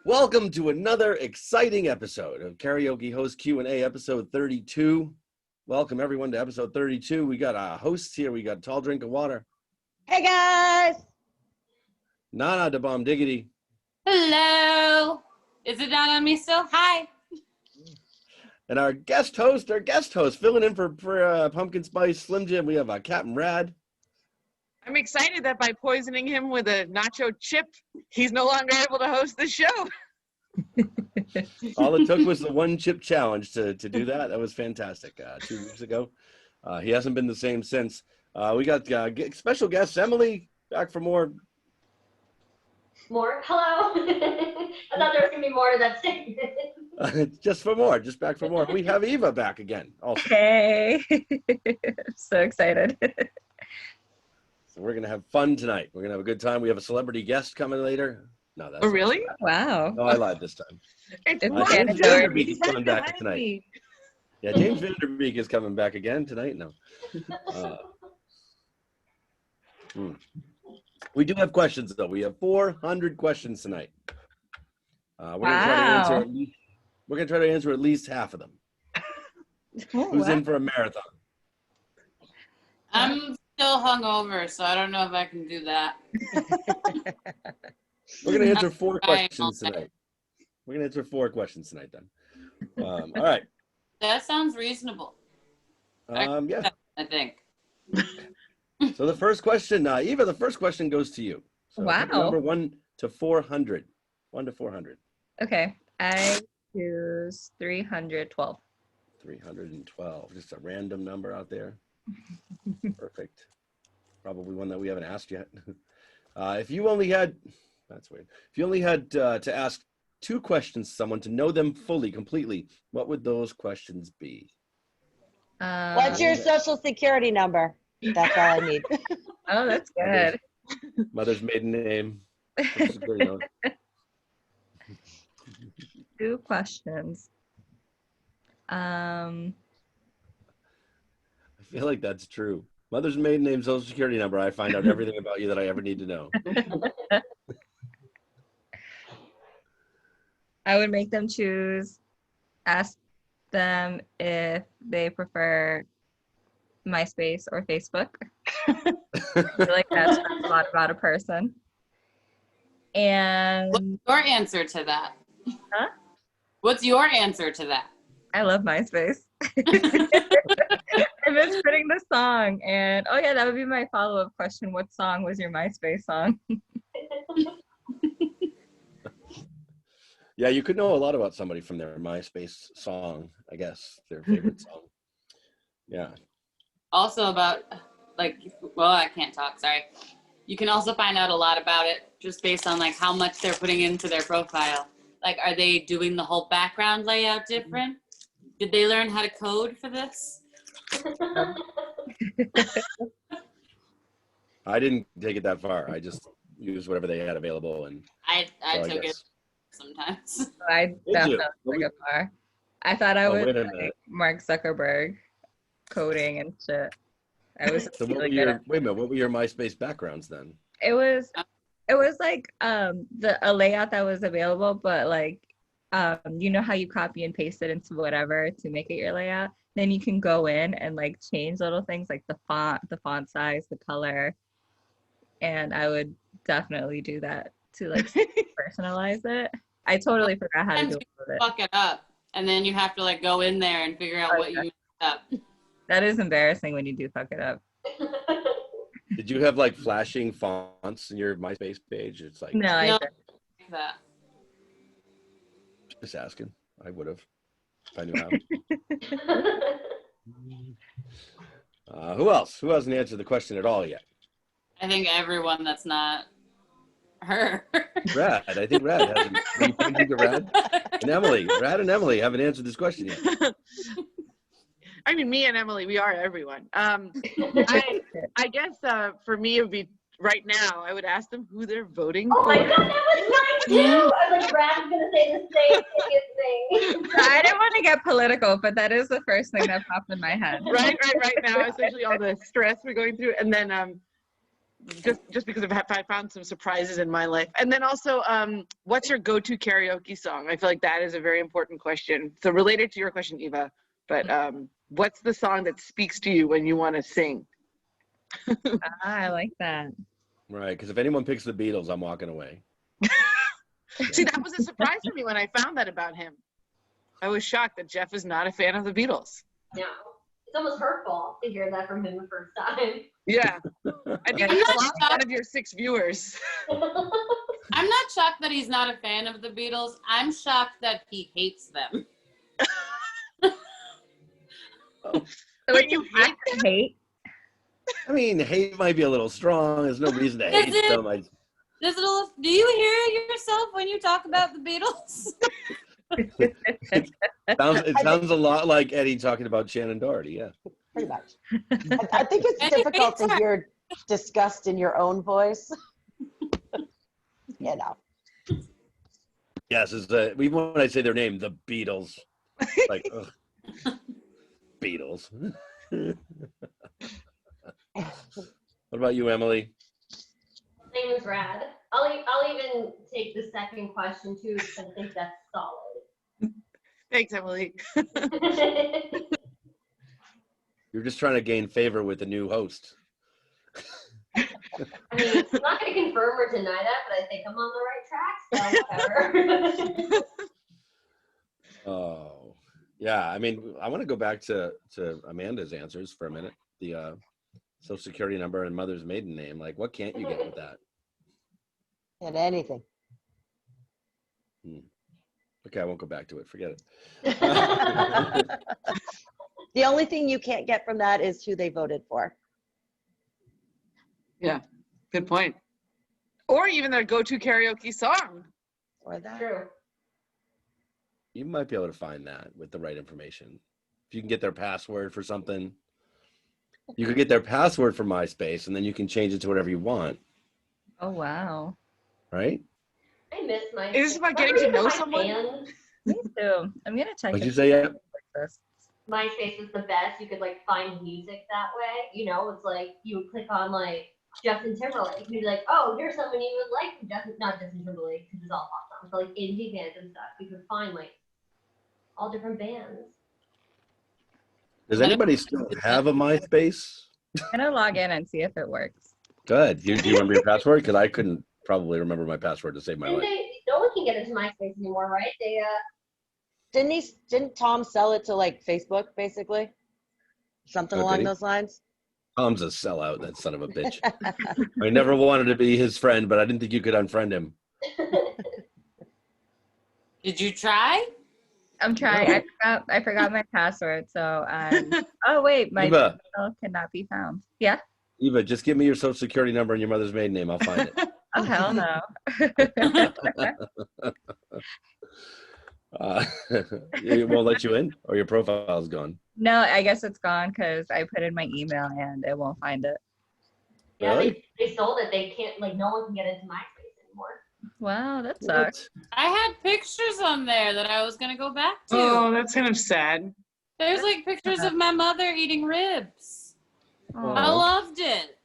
Welcome to another exciting episode of Karaoke Host Q&A, episode 32. Welcome everyone to episode 32. We got hosts here. We got a tall drink of water. Hey guys! Nanna Da Bomb Diggity. Hello. Is it down on me still? Hi. And our guest host, filling in for Pumpkin Spice Slim Jim, we have Cap'n Rad. I'm excited that by poisoning him with a nacho chip, he's no longer able to host the show. All it took was the one chip challenge to do that. That was fantastic 2 weeks ago. He hasn't been the same since. We got special guests, Emily, back for more. More? Hello? I thought there was going to be more to that statement. Just back for more. We have Eva back again. Also. Hey! So excited. So we're going to have fun tonight. We're going to have a good time. We have a celebrity guest coming later. No, that's Oh, really? Wow. No, I lied this time. It's James Vanderbeek is coming back tonight. Yeah, James Vanderbeek is coming back again tonight. No. We do have questions, though. We have 400 questions tonight. We're going to try to answer at least half of them. Who's in for a marathon? I'm still hungover, so I don't know if I can do that. We're going to answer 4 questions tonight. We're going to answer 4 questions tonight, then. All right. That sounds reasonable. Yeah. I think. So the first question, Eva, the first question goes to you. So Wow. Number 1 to 400. 1 to 400. Okay, I choose 312. 312. Just a random number out there. Perfect. Probably one that we haven't asked yet. If you only had, that's weird. If you only had to ask 2 questions to someone to know them fully, completely, what would those questions be? What's What's your social security number? That's all I need. Oh, that's good. Mother's maiden name. 2 questions. I feel like that's true. Mother's maiden name, social security number. I find out everything about you that I ever need to know. I would make them ask them if they prefer MySpace or Facebook. I feel like that says a lot about a person. And What's your answer to that? Huh? What's your answer to that? I love MySpace. I've been spinning the song, and oh yeah, that would be my follow-up question. What song was your MySpace song? Yeah, you could know a lot about somebody from their MySpace song, I guess, their favorite song. Yeah. Also about, I can't talk, sorry. You can also find out a lot about it just based on how much they're putting into their profile. Are they doing the whole background layout different? Did they learn how to code for this? I didn't take it that far. I just used whatever they had available, and I took it sometimes. I definitely took it far. I thought I was Mark Zuckerberg coding and shit. I was so what were your MySpace backgrounds then? It was like a layout that was available, but you know how you copy and paste it into whatever to make it your layout? Then you can go in and change little things like the font size, the color. And I would definitely do that to personalize it. I totally forgot how to do it. Fuck it up, and then you have to go in there and figure out what you messed up. That is embarrassing when you do fuck it up. Did you have flashing fonts in your MySpace page? It's no, I didn't. Like that. Just asking. I would have if I knew how. Who else? Who hasn't answered the question at all yet? I think everyone that's not her. Rad. I think Rad hasn't. Are you pointing to Rad? And Emily. Rad and Emily haven't answered this question yet. I mean, me and Emily, we are everyone. I guess for me, it would be right now, I would ask them who they're voting for. Oh my God, that was mine too! I was like, Brad's gonna say the same thing. I didn't want to get political, but that is the first thing that popped in my head. Right now, especially all the stress we're going through. And then just because I found some surprises in my life. And then also, what's your go-to karaoke song? I feel like that is a very important question. So related to your question, Eva, but what's the song that speaks to you when you want to sing? I like that. Right, because if anyone picks the Beatles, I'm walking away. See, that was a surprise for me when I found that about him. I was shocked that Jeff is not a fan of the Beatles. No. It's almost hurtful to hear that from him the first time. Yeah. I think you lost one of your 6 viewers. I'm not shocked that he's not a fan of the Beatles. I'm shocked that he hates them. So Wait, it's you an hate act of hate? I mean, hate might be a little strong. There's no reason to Is hate it? them. Do you hear yourself when you talk about the Beatles? It sounds a lot like Eddie talking about Shannon Doherty. Yeah. Pretty much. I think it's difficult to hear disgust in your own voice. You know. Yes, even when I say their name, the Beatles. Like, ugh. Beatles. What about you, Emily? Name is Rad. I'll even take the second question too, because I think that's solid. Thanks, Emily. You're just trying to gain favor with the new host. I mean, I'm not going to confirm or deny that, but I think I'm on the right track, so whatever. Oh, yeah. I mean, I want to go back to Amanda's answers for a minute. The social security number and mother's maiden name. Like, what can't you get with that? And anything. Okay, I won't go back to it. Forget it. The only thing you can't get from that is who they voted for. Yeah, good point. Or even their go-to karaoke song. Or that. True. You might be able to find that with the right information. If you can get their password for something, you could get their password for MySpace, and then you can change it to whatever you want. Oh, wow. Right? I miss my. Is this about getting to know someone? Me too. I'm going to check What'd it. you say? Yeah. MySpace was the best. You could like find music that way. You know, it's like you would click on like Justin Timberlake. You'd be like, oh, here's someone you would like from not Justin Timberlake, because it's all pop songs, but like indie bands and stuff. You could find like all different bands. Does anybody still have a MySpace? I'm going to log in and see if it works. Good. Do you remember your password? Because I couldn't probably remember my password to save my life. No one can get into MySpace anymore, right? They Didn't Tom sell it to like Facebook, basically? Something Oh, along did he? those lines? Tom's a sellout, that son of a bitch. I never wanted to be his friend, but I didn't think you could unfriend him. Did you try? I'm trying. I forgot my password, so oh wait, my Eva. email cannot be found. Yeah. Eva, just give me your social security number and your mother's maiden name. I'll find it. Oh hell no. It won't let you in, or your profile's gone. No, I guess it's gone because I put in my email and it won't find it. Yeah, Really? they sold it. They can't, like, no one can get into MySpace anymore. Wow, that sucks. I had pictures on there that I was going to go back to. Oh, that's kind of sad. There's like pictures of my mother eating ribs. Oh. I loved it.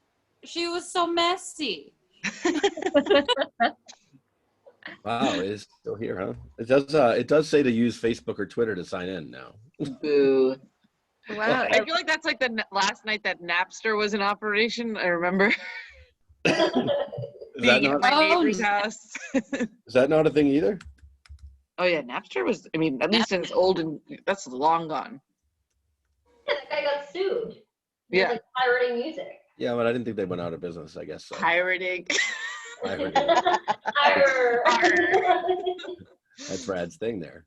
She was so messy. Wow, it is still here, huh? It does say to use Facebook or Twitter to sign in now. Boo. Wow. I feel like that's like the last night that Napster was in operation. I remember Is that being at not, my neighbor's house. is that not a thing either? Oh yeah, Napster was, I mean, at least it's old and that's long gone. Yeah, that guy got sued. He Yeah. was, like, pirating music. Yeah, but I didn't think they went out of business, I guess so. Pirating. I heard it. Arr. That's Brad's thing there.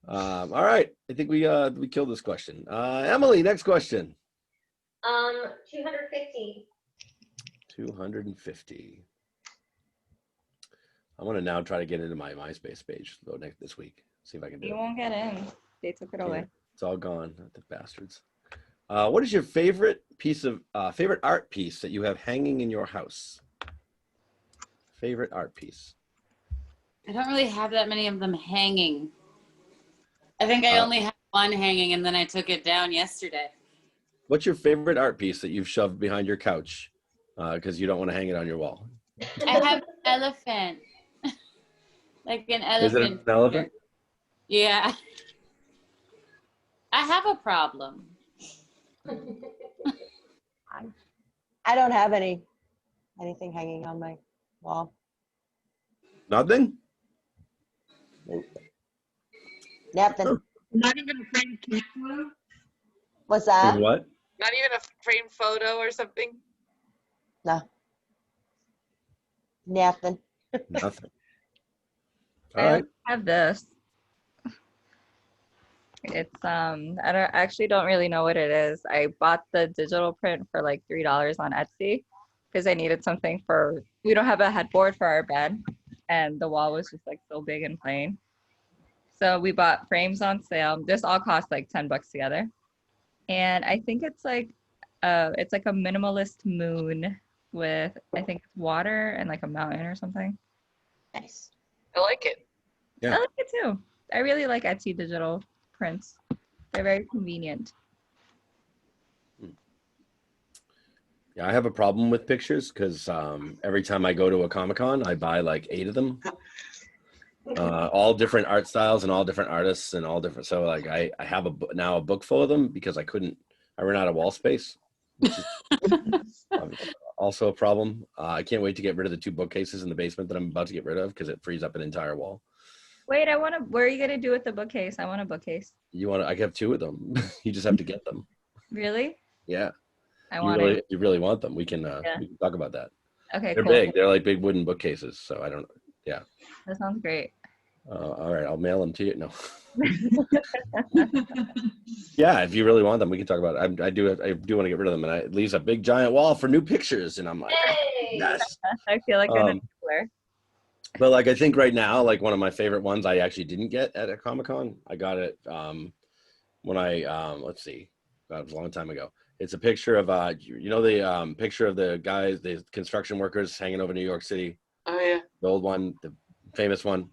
All right. I think we killed this question. Emily, next question. 250. 250. I want to now try to get into my MySpace page though this week. See if I can do You it. won't get in. They took it away. It's all gone, the bastards. What is your favorite favorite art piece that you have hanging in your house? Favorite art piece. I don't really have that many of them hanging. I think I only have one hanging and then I took it down yesterday. What's your favorite art piece that you've shoved behind your couch because you don't want to hang it on your wall. I have an elephant. Like an Is it elephant. an elephant? Yeah. I have a problem. I don't have anything hanging on my wall. Nothing? Nothing. Not even a framed cat photo? What's that? What? Not even a framed photo or something? No. Nothing. Nothing. I All right. have this. It's I actually don't really know what it is. I bought the digital print for like $3 on Etsy because I needed something we don't have a headboard for our bed and the wall was just like so big and plain. So we bought frames on sale. This all cost like $10 together. And I think it's like a minimalist moon with I think it's water and like a mountain or something. Nice. I like it. Yeah. I like it too. I really like Etsy digital prints. They're very convenient. Yeah, I have a problem with pictures because every time I go to a Comic-Con, I buy like 8 of them. All different art styles and all different artists and all different. So like I have now a book full of them because I ran out of wall space, which is also a problem. I can't wait to get rid of the 2 bookcases in the basement that I'm about to get rid of because it frees up an entire wall. Wait, what are you gonna do with the bookcase? I want a bookcase. I have 2 of them. You just have to get them. Really? Yeah. I want it. You really want them. We can Yeah. talk about that. Okay, They're cool. big. They're like big wooden bookcases. So I don't, yeah. That sounds great. All right. I'll mail them to you. No. Yeah. If you really want them, we can talk about it. I do want to get rid of them. And it leaves a big giant wall for new pictures. And I'm like, Hey! yes. I feel like an enabler. But like, I think right now, like one of my favorite ones I actually didn't get at a Comic-Con. I got it when let's see, that was a long time ago. It's a picture of the picture of the guys, the construction workers hanging over New York City. Oh, yeah. The old one, the famous one.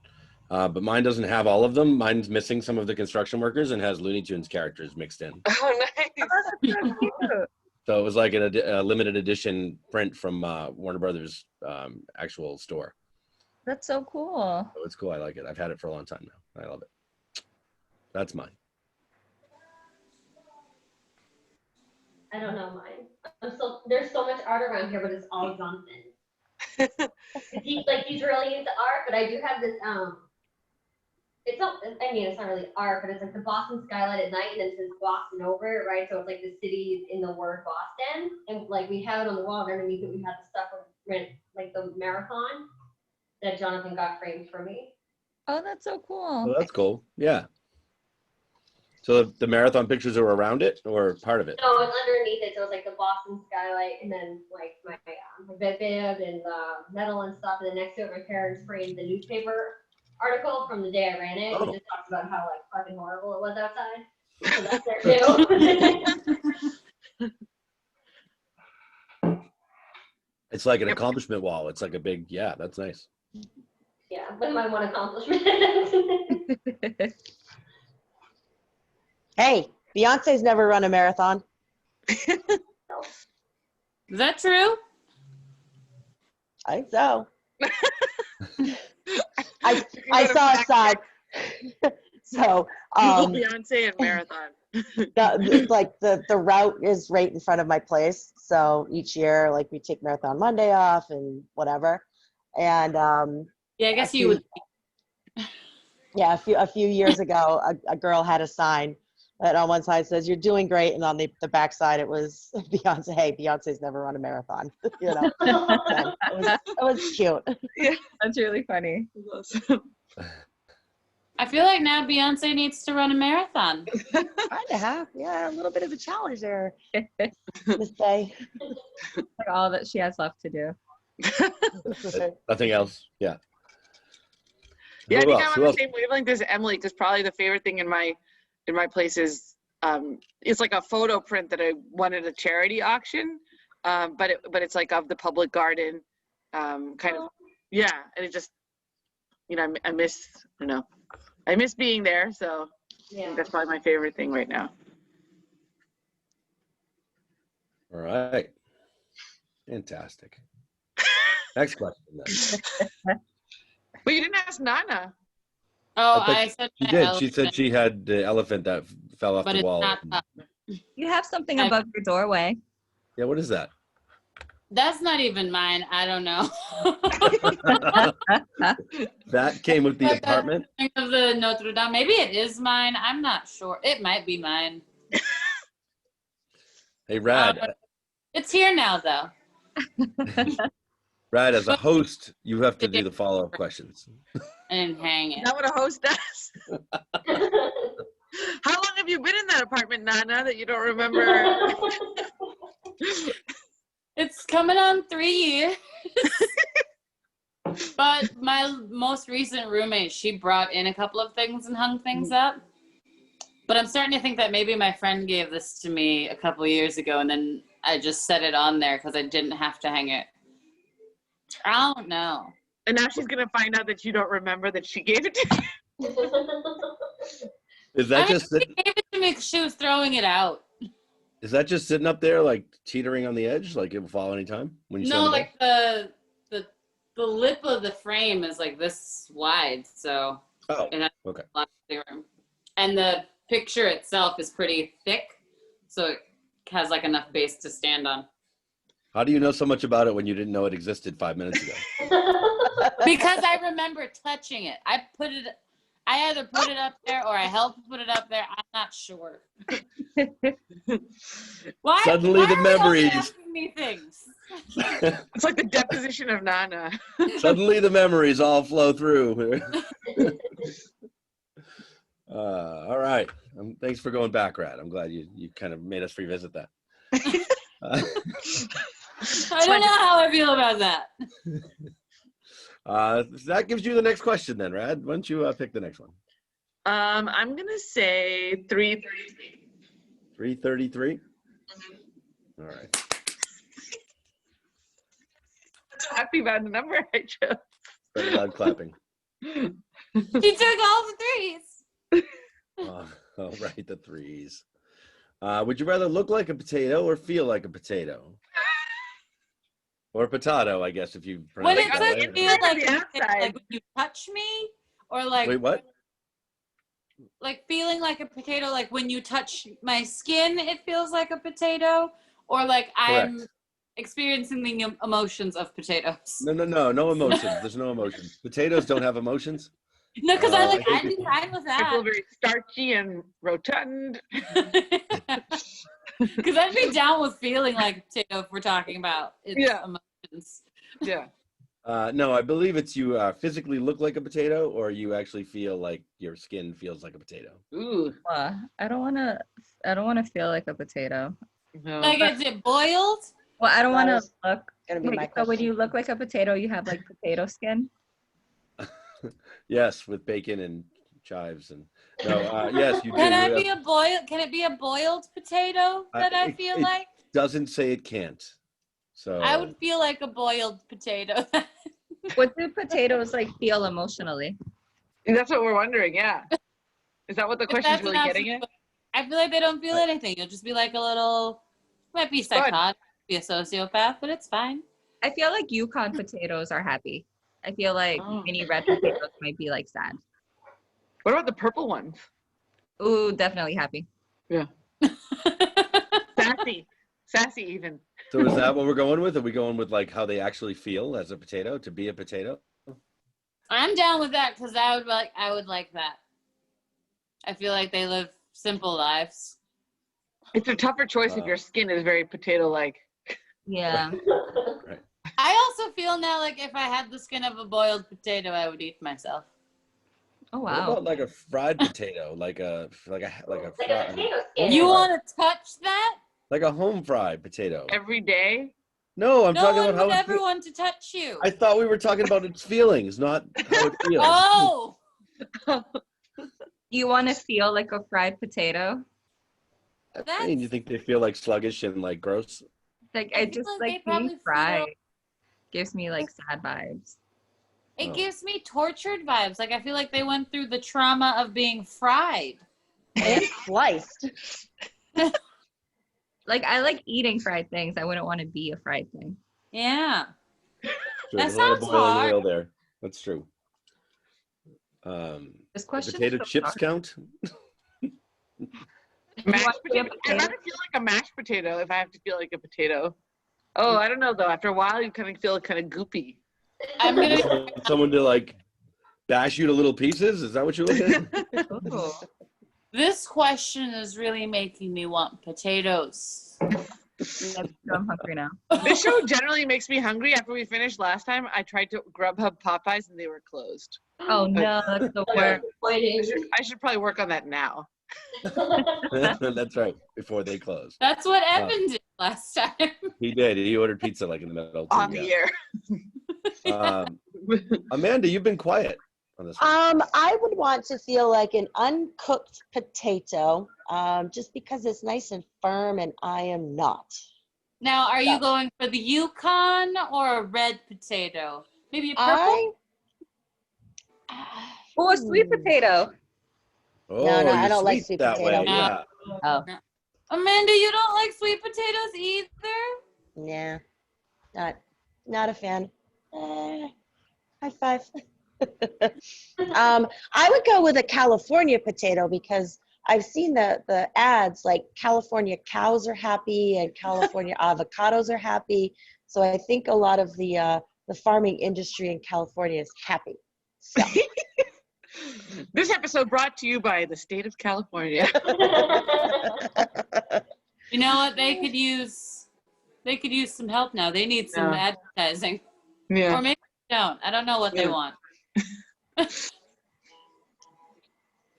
But mine doesn't have all of them. Mine's missing some of the construction workers and has Looney Tunes characters mixed in. Oh, nice. Oh, that's so cute. So it was like a limited edition print from Warner Brothers actual store. That's so cool. So it's cool. I like it. I've had it for a long time now. I love it. That's mine. I don't know mine. There's so much art around here, but it's all Jonathan. He's really into art, but I do have this it's not really art, but it's like the Boston skyline at night and it says Boston over it, right? So it's like the city in the word Boston. And like we have it on the wall, and underneath it we have the stuff with like the marathon that Jonathan got framed for me. Oh, that's so cool. Oh, that's cool. Yeah. So the marathon pictures are around it or part of it? No, it's underneath it. So it's like the Boston skylight, and then like my bed bib and metal and stuff. And then next to it, my parents framed the newspaper article from the day I ran it. Oh. It just talks about how like fucking horrible it was outside. So that's there too. It's like an accomplishment wall. It's like a big, yeah, that's nice. Yeah, but my one accomplishment. Hey, Beyonce's never run a marathon. Is that true? I think so. I saw a sign. So Beyonce and marathon. the route is right in front of my place. So each year, like we take Marathon Monday off and whatever. And Yeah, I guess you would. yeah, a few years ago, a girl had a sign that on one side says "You're doing great," and on the back side it was Beyonce. Hey, Beyonce's never run a marathon. You know, so it was cute. Yeah, That's really funny. awesome. I feel like now Beyonce needs to run a marathon. Kind of have, yeah, a little bit of a challenge there, Miss Day. Like all that she has left to do. Nothing else. Yeah. Yeah, I Who think else? I'm Who on else? the same wavelength as Emily, because probably the favorite thing in my place is it's like a photo print that I won at a charity auction, but it's like of the public garden, kind of, yeah, and it just, you know, I miss being there, so I Yeah. think that's probably my favorite thing right now. All right. Fantastic. Next question then. But you didn't ask Nanna. Oh, I thought I said She my did. She said elephant, she had the elephant that fell off but the it's wall. not up. You have something I- above your doorway. Yeah, what is that? That's not even mine. I don't know. That came with the Like a apartment? thing of the Notre Dame. Maybe it is mine. I'm not sure. It might be mine. Hey, Rad. It's here now, though. Rad, as a host, you have to do the follow-up questions. I didn't hang Is it. that what a host does? How long have you been in that apartment, Nanna, that you don't remember? It's coming on 3 years. But my most recent roommate, she brought in a couple of things and hung things up. But I'm starting to think that maybe my friend gave this to me a couple years ago, and then I just set it on there because I didn't have to hang it. I don't know. And now she's going to find out that you don't remember that she gave it to you. Is that just she gave it to me because she was throwing it out. is that just sitting up there like teetering on the edge, like it will fall anytime when you sit No, on the like the lip of the frame is like this wide, so bed? Oh, it has okay. a lot of room. And the picture itself is pretty thick, so it has like enough base to stand on. How do you know so much about it when you didn't know it existed 5 minutes ago? Because I remember touching it. I either put it up there or I helped put it up there. I'm not sure. Why? Suddenly why the are we always memories. asking me things? It's like the deposition of Nanna. Suddenly the memories all flow through. All right. Thanks for going back, Rad. I'm glad you kind of made us revisit that. I don't know how I feel about that. That gives you the next question then, Rad. Why don't you pick the next one? I'm going to say 333. 333? All right. I'm so happy about the number I chose. Very loud clapping. She took all the threes. All right, the threes. Would you rather look like a potato or feel like a potato? Or potato, I guess, if you When pronounce it it that says way. feel like, The outside. like when you touch me, or like Wait, what? like feeling like a potato, like when you touch my skin, it feels like a potato, or like I'm Correct. experiencing the emotions of potatoes. No emotions. There's no emotions. Potatoes don't have emotions. No, because I I'd think be fine with I feel that. very starchy and rotund. Because I'd be down with feeling like a potato if we're talking about its Yeah. emotions. Yeah. No, I believe it's you physically look like a potato, or you actually feel like your skin feels like a potato. Ooh. I don't wanna feel like a potato. No. Like, is it boiled? Well, I don't That wanna was look. gonna be my Wait, so when question. you look like a potato, you have like potato skin? Yes, with bacon and chives and no. Yes, you do. Can You I be a boiled? Can it be a boiled potato that I feel it like? doesn't say it can't. So I would feel like a boiled potato. What do potatoes like feel emotionally? That's what we're wondering, yeah. Is that what the question's That's really enough. getting at? I feel like they don't feel anything. You'll just be like a little, might be Fun. psychotic, be a sociopath, but it's fine. I feel like Yukon potatoes are happy. I feel like Oh. mini red potatoes might be like sad. What about the purple ones? Ooh, definitely happy. Yeah. Sassy. Sassy even. So is that what we're going with? Are we going with like how they actually feel as a potato, to be a potato? I'm down with that because I would like that. I feel like they live simple lives. It's a tougher choice if your skin is very potato-like. Yeah. I also feel now like if I had the skin of a boiled potato, I would eat myself. Oh What wow. about like a fried potato, like a Like a fried, potato skin. You want to touch that? like a home fried potato? Every day? No, I'm No talking one about how would it ever feels. want to touch you. I thought we were talking about its feelings, not how it feels. Oh, You want to feel like a fried potato? I mean, you think they feel like sluggish and like gross? Like I I feel just like they like probably being feel- fried gives me like sad vibes. it Oh. gives me tortured vibes. Like I feel like they went through the trauma of being fried. And sliced. Like I like eating fried things. I wouldn't want to be a fried thing. Yeah. True. That There's a lot of sounds boiling hard. oil there. That's true. This Do question potato is so chips hard. count? Mashed want to be a potato. I'd rather feel like a mashed potato if I have to feel like a potato. Oh, I don't know though. After a while, you kind of feel kind of goopy. I'm You just gonna. want someone to like bash you to little pieces? Is that what you're looking at? Ooh. This question is really making me want potatoes. I'm hungry now. This show generally makes me hungry. After we finished last time, I tried to Grubhub Popeyes and they were closed. Oh no, that's the worst. I should probably work on that now. That's right. Before they close. That's what Evan did last time. He did. He ordered pizza like in the middle. Too, On the air. Amanda, you've been quiet on this one. I would want to feel like an uncooked potato, just because it's nice and firm, and I am not. Now, are you Yeah. going for the Yukon or a red potato? Maybe a purple? Oh, a sweet potato. Oh, no, I you're don't like sweet that potato. way. Yeah. Oh. Amanda, you don't like sweet potatoes either? Yeah, not a fan. High five. I would go with a California potato because I've seen the ads, like California cows are happy and California avocados are happy. So I think a lot of the farming industry in California is happy. So. This episode brought to you by the state of California. You know what? They could use some help now. They need some Yeah. advertising. Yeah. Or maybe they don't. I don't know what they Yeah. want.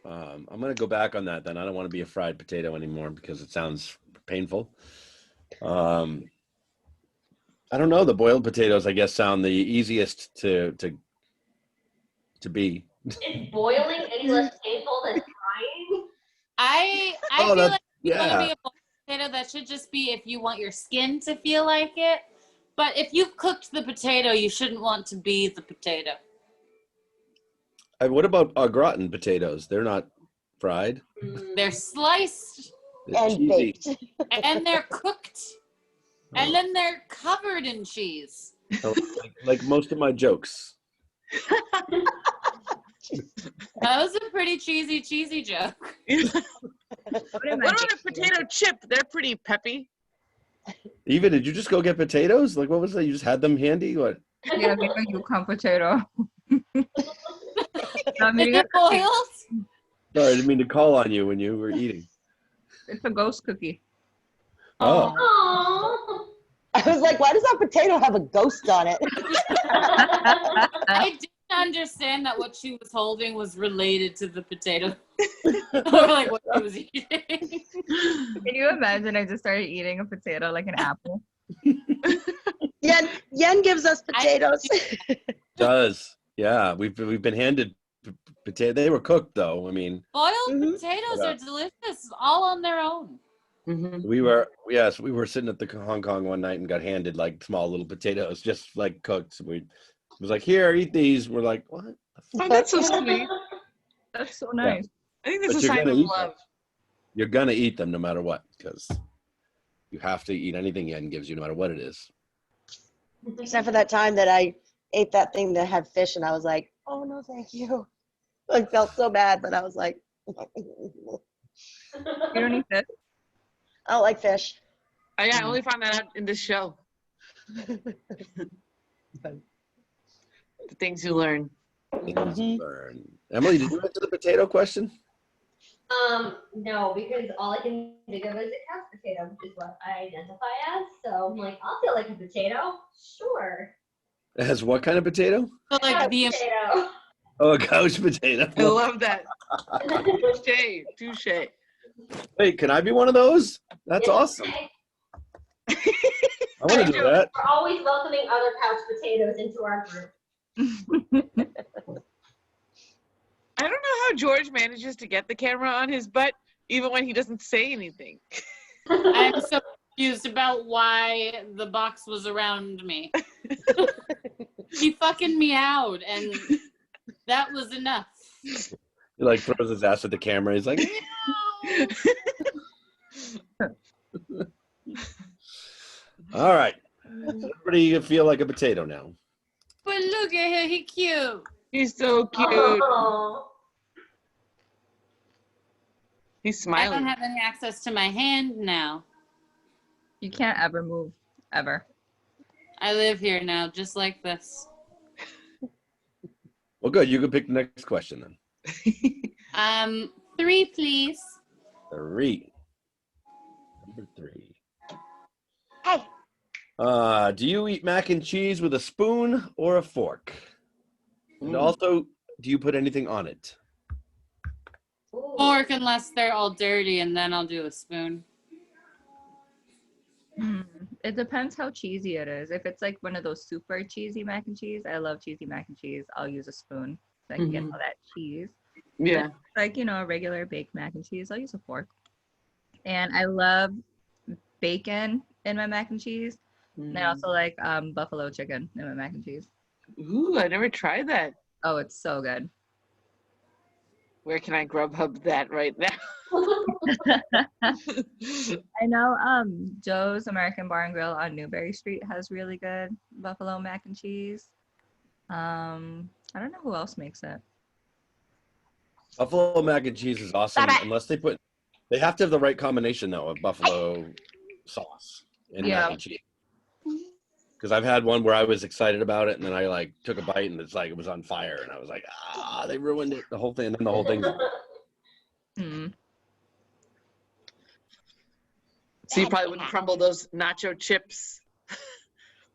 I'm going to go back on that then. I don't want to be a fried potato anymore because it sounds painful. I don't know. The boiled potatoes, I guess, sound the easiest to be. Is boiling any less painful than frying? I Oh, feel like if you want to yeah. be a boiled potato, that should just be if you want your skin to feel like it. But if you've cooked the potato, you shouldn't want to be the potato. What about au gratin potatoes? They're not fried. They're sliced They're And cheesy. baked. and they're cooked. And then they're covered in cheese. Oh, like most of my jokes. That was a pretty cheesy joke. What about a potato chip? They're pretty peppy. Eva, did you just go get potatoes? Like, what was that? You just had them handy? What? Yeah, make a Yukon potato. I'm Is eating it boiled? Sorry, I didn't mean to call on you when you were eating. It's a ghost cookie. Oh. Aww. I was like, why does that potato have a ghost on it? I didn't understand that what she was holding was related to the potato. Or like what she was eating. Can you imagine I just started eating a potato like an apple? Yen gives us potatoes. Does. Yeah, we've been handed potato. They were cooked though. I mean, Boiled Mhm. potatoes Yeah. are delicious, all on their own. Mm-hmm. we were sitting at the Hong Kong one night and got handed like small little potatoes, just like cooked. It was like, here, eat these. We're like, what? Oh, that's so sweet. That's so nice. I think that's But a you're sign gonna of eat love. You're gonna eat them no matter what, because you have to eat anything Yen gives you, no matter what it is. Except for that time that I ate that thing that had fish, and I was like, oh, no, thank you. I felt so bad, but I was like, You don't eat this? I don't like fish. Oh, yeah, I only found that out in this show. The things you learn. Things you learn. Emily, did you answer the potato question? No, because all I can think of is a couch potato, which is what I identify as. So I'm like, I'll feel like a potato. Sure. As what kind of potato? So like the Potato. Oh, a couch potato. I love that. Touche. Wait, can I be one of those? That's awesome. I want to do that. We're always welcoming other couch potatoes into our group. I don't know how George manages to get the camera on his butt, even when he doesn't say anything. I'm so confused about why the box was around me. He fucking meowed, and that was enough. He like throws his ass at the camera. He's like, all right. Everybody feel like a potato now. But look at him, he cute. He's so cute. Oh. He's I don't smiling. have any access to my hand now. You can't ever move, ever. I live here now, just like this. Well, good. You can pick the next question then. 3, please. 3. Number 3. Hey. Do you eat mac and cheese with a spoon or a fork? And also, do you put anything on it? Ooh. Fork unless they're all dirty, and then I'll do a spoon. It depends how cheesy it is. If it's like one of those super cheesy mac and cheese, I love cheesy mac and cheese. I'll use a spoon so I can get all that cheese. Yeah. Like, you know, a regular baked mac and cheese, I'll use a fork. And I love bacon in my mac and cheese. And I also like buffalo chicken in my mac and cheese. Ooh, I never tried that. Oh, it's so good. Where can I Grubhub that right now? I know Joe's American Bar and Grill on Newberry Street has really good buffalo mac and cheese. I don't know who else makes it. Buffalo mac and cheese is awesome, Stop it. unless they have to have the right combination though of buffalo sauce and Yeah. mac and cheese. Because I've had one where I was excited about it, and then I like took a bite, and it's like it was on fire, and I was like, they ruined it, the whole thing, and then the whole thing's. So you probably wouldn't crumble those nacho chips,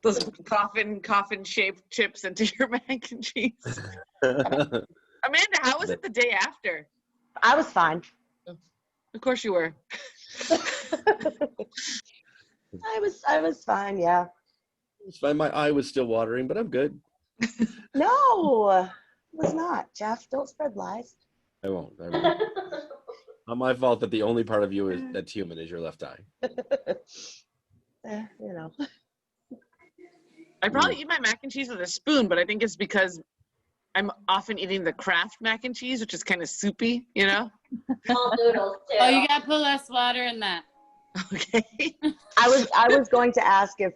those coffin shaped chips into your mac and cheese. Amanda, how was it the day after? I was fine. Of course you were. I was fine, yeah. It's fine. My eye was still watering, but I'm good. No, it was not. Jeff, don't spread lies. I won't. Not my fault that the only part of you that's human is your left eye. You know. I probably eat my mac and cheese with a spoon, but I think it's because I'm often eating the Kraft mac and cheese, which is kind of soupy, you know? Small noodles too. Oh, you gotta put less water in that. Okay. I was going to ask if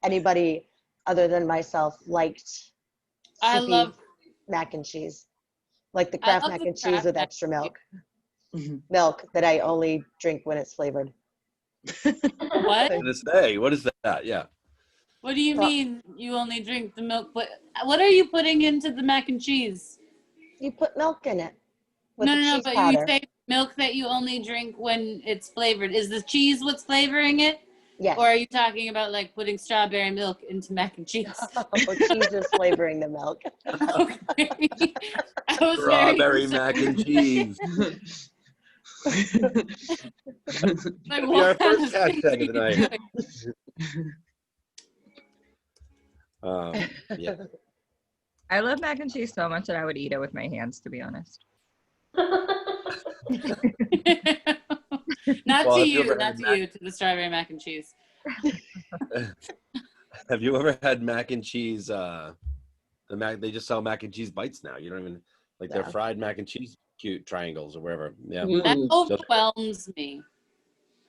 anybody other than myself liked I soupy love mac and cheese, like the I Kraft love mac the and cheese Kraft with mac extra and milk. Mhm. Milk that I only drink when it's flavored. what? To this day, what is that? Yeah. What do you Well- mean you only drink the milk? What are you putting into the mac and cheese? You put milk in it with No, the cheese but powder. you say milk that you only drink when it's flavored. Is the cheese what's flavoring it? Yes. Or are you talking about like putting strawberry milk into mac and cheese? Cheese is flavoring the milk. Okay. I was Strawberry very mac and cheese. like, Be what our kind first of thing hashtag are of the you night. doing? Yeah. I love mac and cheese so much that I would eat it with my hands, to be honest. Not Well, to if you you, ever not had to you, to the strawberry mac and cheese. Have you ever had mac and cheese? They just sell mac and cheese bites now. You don't even like they're Yeah. fried mac and cheese cute triangles or wherever. Yeah. That Mm. overwhelms me.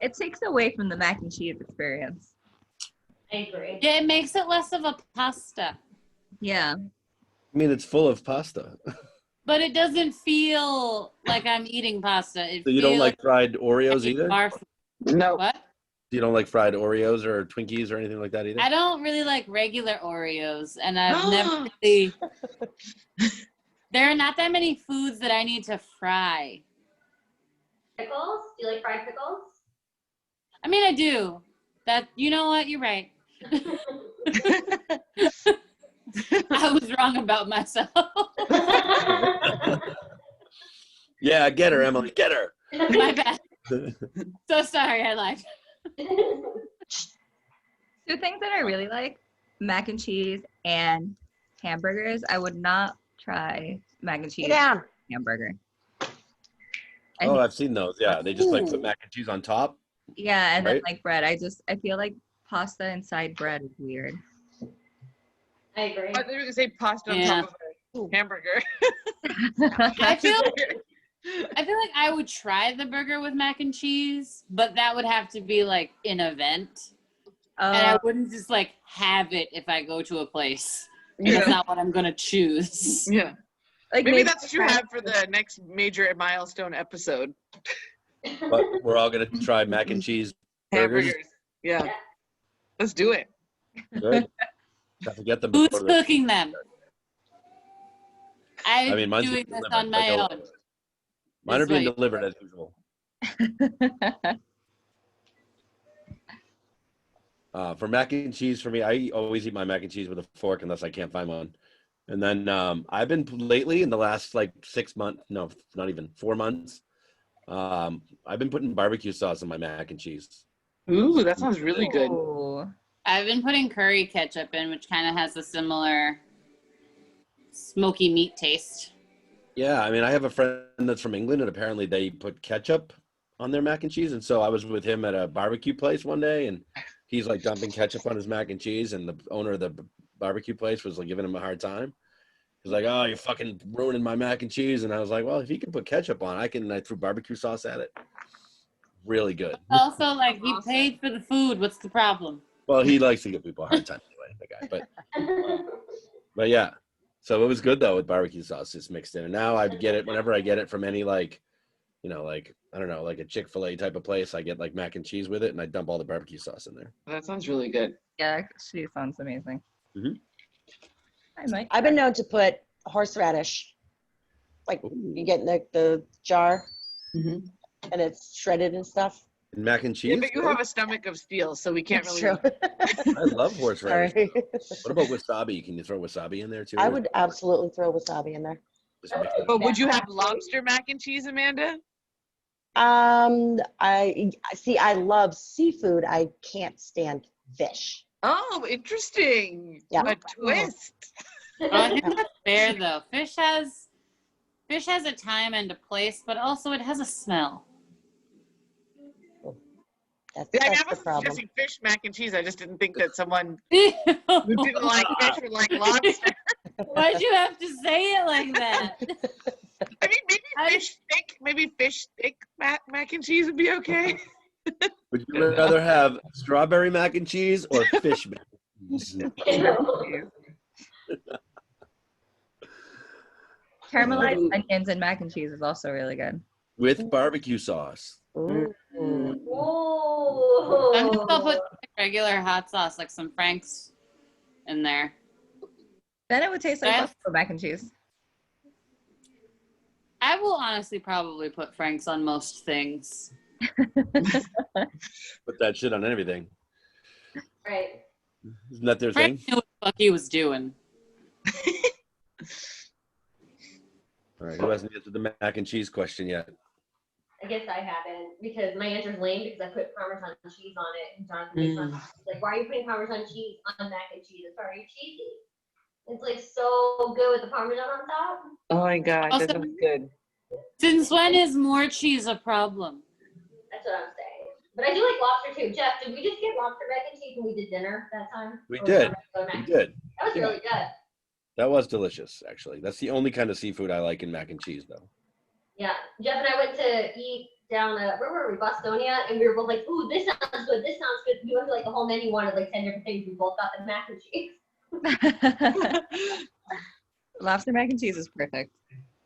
It takes away from the mac and cheese experience. I agree. Yeah, it makes it less of a pasta, Yeah. I mean, it's full of pasta. but it doesn't feel like I'm eating pasta. It So you don't feels like fried Oreos like either? bar food. No. What? You don't like fried Oreos or Twinkies or anything like that either? I don't really like regular Oreos, and I've never really. There are not that many foods that I need to fry. Pickles? Do you like fried pickles? I mean, I do. That you know what? You're right. I was wrong about myself. Yeah, get her, Emily. Get her. My bad. So sorry, I lied. Two things that I really like, mac and cheese and hamburgers. I would not try mac and cheese Get down. hamburger. Oh, I've seen those. Yeah, they just like put mac and cheese on top. Yeah, and then Right? like bread. I feel like pasta inside bread is weird. I agree. I thought you were going to say pasta on Yeah. top of a hamburger. I feel like I would try the burger with mac and cheese, but that would have to be like an event. And I Oh, wouldn't just like have it if I go to a place. Yeah. That's not what I'm gonna choose. Yeah. like Maybe that's what you try- have for the next major milestone episode. But we're all gonna try mac and cheese burgers. Hamburgers. Yeah. Let's do it. Good. Have to get them Who's before cooking them? I'm I mean, mine's doing being this delivered, on like my always. own. Mine are Is being what- delivered as usual. For mac and cheese, for me, I always eat my mac and cheese with a fork unless I can't find one. And then I've been lately in the last like 6 months, no, not even 4 months. I've been putting barbecue sauce in my mac and cheese. Ooh, that sounds really good. Ooh. I've been putting curry ketchup in, which kind of has a similar smoky meat taste. Yeah, I mean, I have a friend that's from England, and apparently they put ketchup on their mac and cheese. And so I was with him at a barbecue place one day, and he's like dumping ketchup on his mac and cheese, and the owner of the barbecue place was like giving him a hard time. He's like, "Oh, you're fucking ruining my mac and cheese." And I was like, "Well, if he can put ketchup on, I can." And I threw barbecue sauce at it. Really good. Also, like, he paid for the food. What's the problem? Well, he likes to give people a hard time anyway, the guy. But yeah, so it was good though with barbecue sauce just mixed in. And now I get it whenever I get it from any like, you know, like I don't know, like a Chick-fil-A type of place. I get like mac and cheese with it, and I dump all the barbecue sauce in there. That sounds really good. Yeah, she sounds amazing. Mhm. I might. I've been known to put horseradish, like you get in the jar Mm-hmm. and it's shredded and stuff. And mac and cheese. Yeah, but you have a stomach of steel, so we can't It's really. true. I love horseradish. Sorry. What about wasabi? Can you throw wasabi in there too? I would absolutely throw wasabi in there. Just mix it. But would you have lobster mac and cheese, Amanda? I see. I love seafood. I can't stand fish. Oh, interesting. Yeah. A twist. I think that's fair, though. Fish has a time and a place, but also it has a smell. That's, Yeah, I that's the wasn't problem. suggesting fish mac and cheese. I just didn't think that someone Why'd who didn't like fish would like lobster. you have to say it like that? I mean, maybe fish steak mac and cheese would be okay. Would you rather have strawberry mac and cheese or fish mac and cheese? Caramelized onions and mac and cheese is also really good. With barbecue sauce. Ooh. I'm just gonna put Whoa. regular hot sauce, like some Frank's, in there. Then it would taste like That's- buffalo mac and cheese. I will honestly probably put Frank's on most things. Put that shit on everything. Right. Isn't that their Frank thing? knew what the fuck he was doing. All right, who hasn't answered the mac and cheese question yet? I guess I haven't because my answer's lame because I put Parmesan cheese on it. And Jonathan makes fun. He's like, why are you putting Parmesan cheese on mac and cheese? It's already cheesy. It's like so good with the Parmesan on top. Oh my god, Also- that sounds good. Since when is more cheese a problem? That's what I'm saying. But I do like lobster too. Jeff, did we just get lobster mac and cheese when we did dinner that time? We Or did. was that We did. That was really good. That was delicious, actually. That's the only kind of seafood I like in mac and cheese, though. Yeah. Jeff and I went to eat down where were we? Bostonia, and we were both like, ooh, this sounds good, this sounds good. We went to like the whole menu, wanted like 10 different things. We both got the mac and cheese. Lobster mac and cheese is perfect.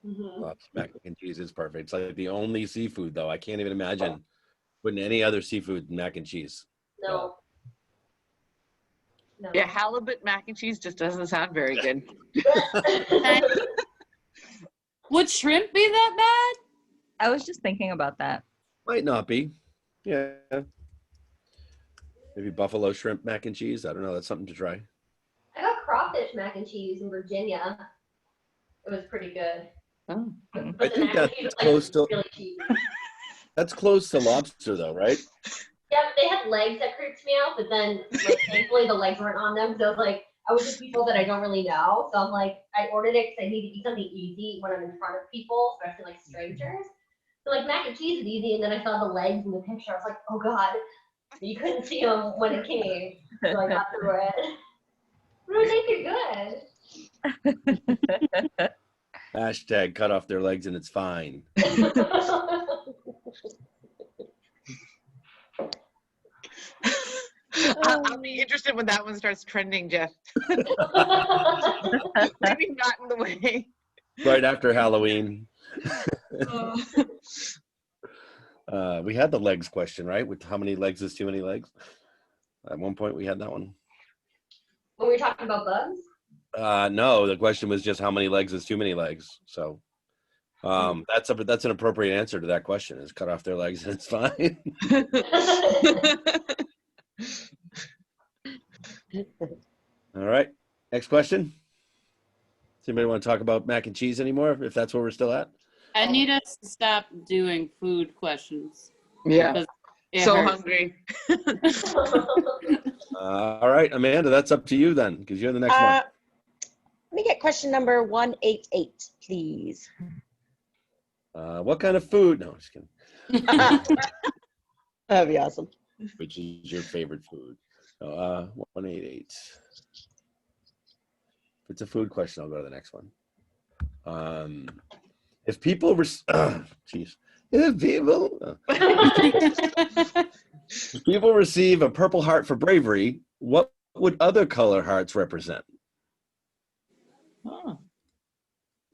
Mm-hmm. Mac and cheese is perfect. It's like the only seafood, though. I can't even imagine putting any other seafood in mac and cheese. No. No. Yeah, halibut mac and cheese just doesn't sound very good. Would shrimp be that bad? I was just thinking about that. Might not be. Yeah. Maybe buffalo shrimp mac and cheese. I don't know. That's something to try. I got crawfish mac and cheese in Virginia. It was pretty good. Oh. But I the think mac and that's cheese was, close to- really cheap. That's close to lobster, though, right? Yeah, but they had legs that creeped me out, but then like thankfully the legs weren't on them. So I was like, I was with people that I don't really know. So I'm like, I ordered it because I need to eat something easy when I'm in front of people, especially like strangers. So like mac and cheese is easy, and then I saw the legs in the picture. I was like, oh god, you couldn't see them when it came. So I got through it. But it tasted good. Hashtag cut off their legs and it's fine. I'll be interested when that one starts trending, Jeff. Maybe not in the way. Right after Halloween. We had the legs question, right? With how many legs is too many legs? At one point we had that one. When we were talking about bugs? No, the question was just how many legs is too many legs. So that's an appropriate answer to that question, is cut off their legs and it's fine. All right. Next question. Does anybody want to talk about mac and cheese anymore, if that's where we're still at? I need us to stop doing food questions. Yeah. because it So hurts. hungry. All right, Amanda, that's up to you then, because you're the next one. Let me get question number 188, please. What kind of food? No, I'm just kidding. That'd be awesome. Which is your favorite food? 188. If it's a food question, I'll go to the next one. If people were, jeez, if people receive a Purple Heart for bravery, what would other color hearts represent? Oh.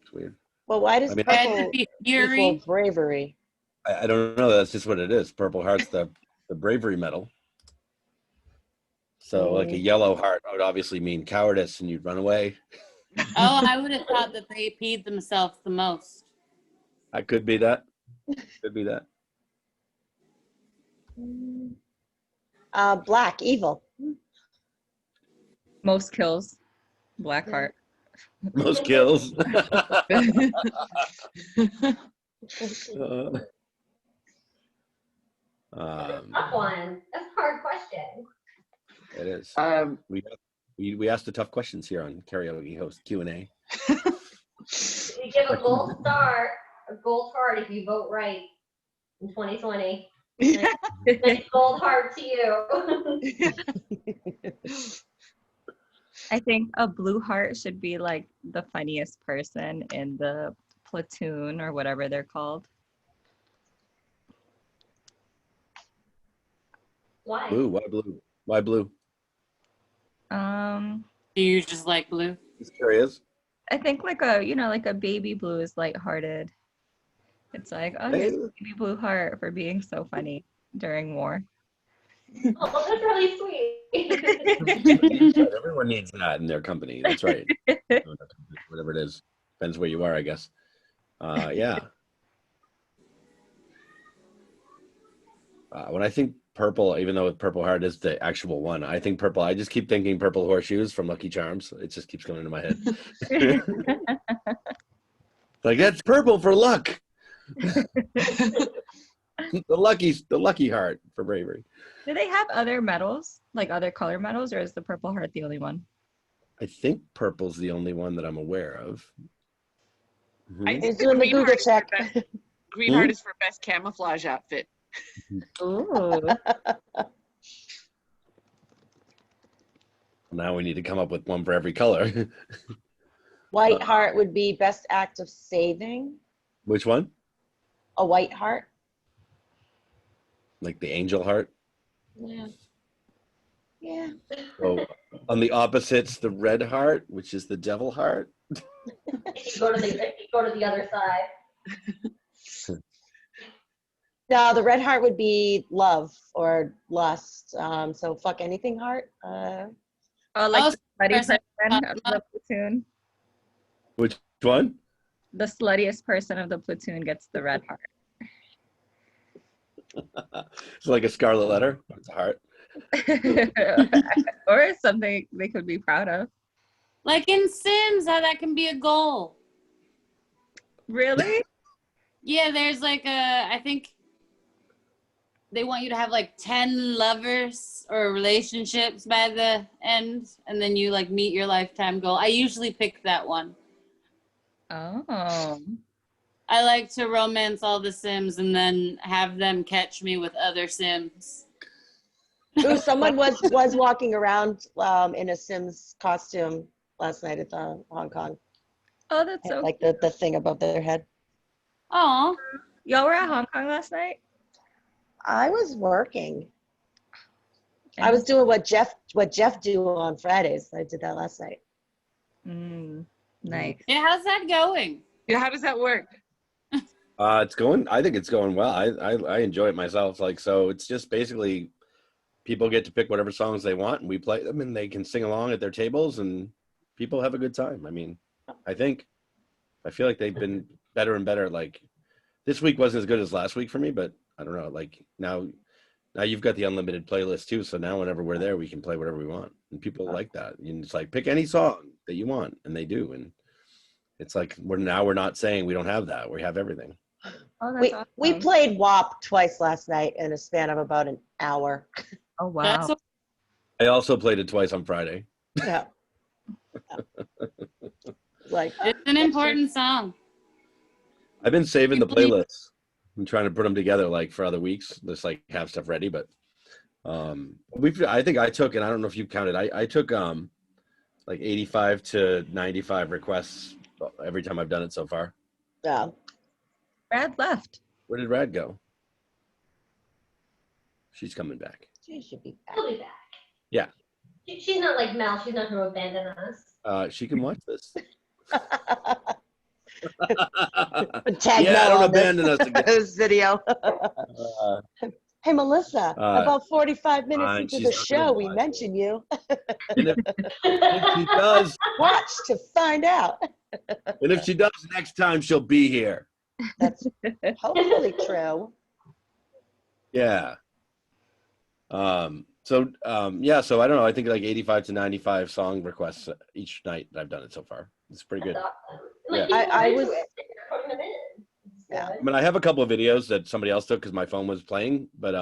It's weird. Well, why does Red purple would be equal fury. bravery? I don't know. That's just what it is. Purple Heart's the bravery medal. So like a yellow heart would obviously mean cowardice and you'd run away. Oh, I would have thought that they peed themselves the most. I could be that. Could be that. Black, evil. Most kills. Black heart. Most kills. Tough one. That's a hard question. It is. We asked the tough questions here on Karaoke Host Q&A. You give a gold star, a gold heart if you vote right in 2020. Nice gold heart to you. I think a blue heart should be like the funniest person in the platoon or whatever they're called. Why? Blue. Why blue? Why blue? Do you just like blue? Just curious. I think like a baby blue is lighthearted. It's like, oh, here's a baby blue heart for being so funny during war. Oh, that's really sweet. Everyone needs that in their company. That's right. Whatever it is. Depends where you are, I guess. Yeah. When I think purple, even though Purple Heart is the actual one, I think purple. I just keep thinking purple horseshoes from Lucky Charms. It just keeps going into my head. Like, that's purple for luck. The lucky heart for bravery. Do they have other medals, like other color medals, or is the Purple Heart the only one? I think purple's the only one that I'm aware of. I He's think the doing the green Google heart is for check. Green heart is for best camouflage outfit. Ooh. Now we need to come up with one for every color. White heart would be best act of saving. Which one? A white heart. Like the angel heart? Yeah. Yeah. So on the opposites, the red heart, which is the devil heart. If you go to the other side. No, the red heart would be love or lust. So fuck anything heart. Oh, like the slutty person person of the platoon. Which one? The sluttiest person of the platoon gets the red heart. It's like a scarlet letter. It's a heart. Or something they could be proud of. Like in Sims, how that can be a goal. Really? Yeah, there's like I think they want you to have like 10 lovers or relationships by the end, and then you like meet your lifetime goal. I usually pick that one. Oh. I like to romance all the Sims and then have them catch me with other Sims. Ooh, someone was walking around in a Sims costume last night at the Hong Kong. Oh, that's so Like the thing above their head. Aw. Y'all were at Hong Kong last night? I was working. I was doing what Jeff do on Fridays. I did that last night. Nice. Yeah, how's that going? Yeah, how does that work? I think it's going well. I enjoy it myself. Like, so it's just basically people get to pick whatever songs they want and we play them and they can sing along at their tables and people have a good time. I mean, I feel like they've been better and better. Like this week wasn't as good as last week for me, but I don't know. Like now you've got the unlimited playlist too. So now whenever we're there, we can play whatever we want. And people like that. And it's like, pick any song that you want. And they do. And it's like, we're not saying we don't have that. We have everything. Oh, that's We awesome. played WAP twice last night in a span of about an hour. Oh, wow. That's what, I also played it twice on Friday. Yeah. Like, it's an important song. I've been saving the playlists. I'm trying to put them together like for other weeks. Just like have stuff ready, but I think I took, and I don't know if you counted. I took like 85 to 95 requests every time I've done it so far. yeah. Brad left. Where did Rad go? She's coming back. She should be back. She'll be back. Yeah. She's not like Mel. She's not going to abandon us. She can watch this. Tag Yeah, Mel don't on abandon us again. this video. Hey, Melissa, Uh, about 45 minutes fine, into she's the not gonna show, we watch it. mentioned you. And if she does, Watch to find out. next time she'll be here. That's hopefully true. Yeah. So I don't know. I think like 85 to 95 song requests each night that I've done it so far. It's pretty good. That's awesome. Yeah. Like, people I are into was- it. They're putting them in. It's Yeah. good. I mean, I have a couple of videos that somebody else took because my phone was playing, but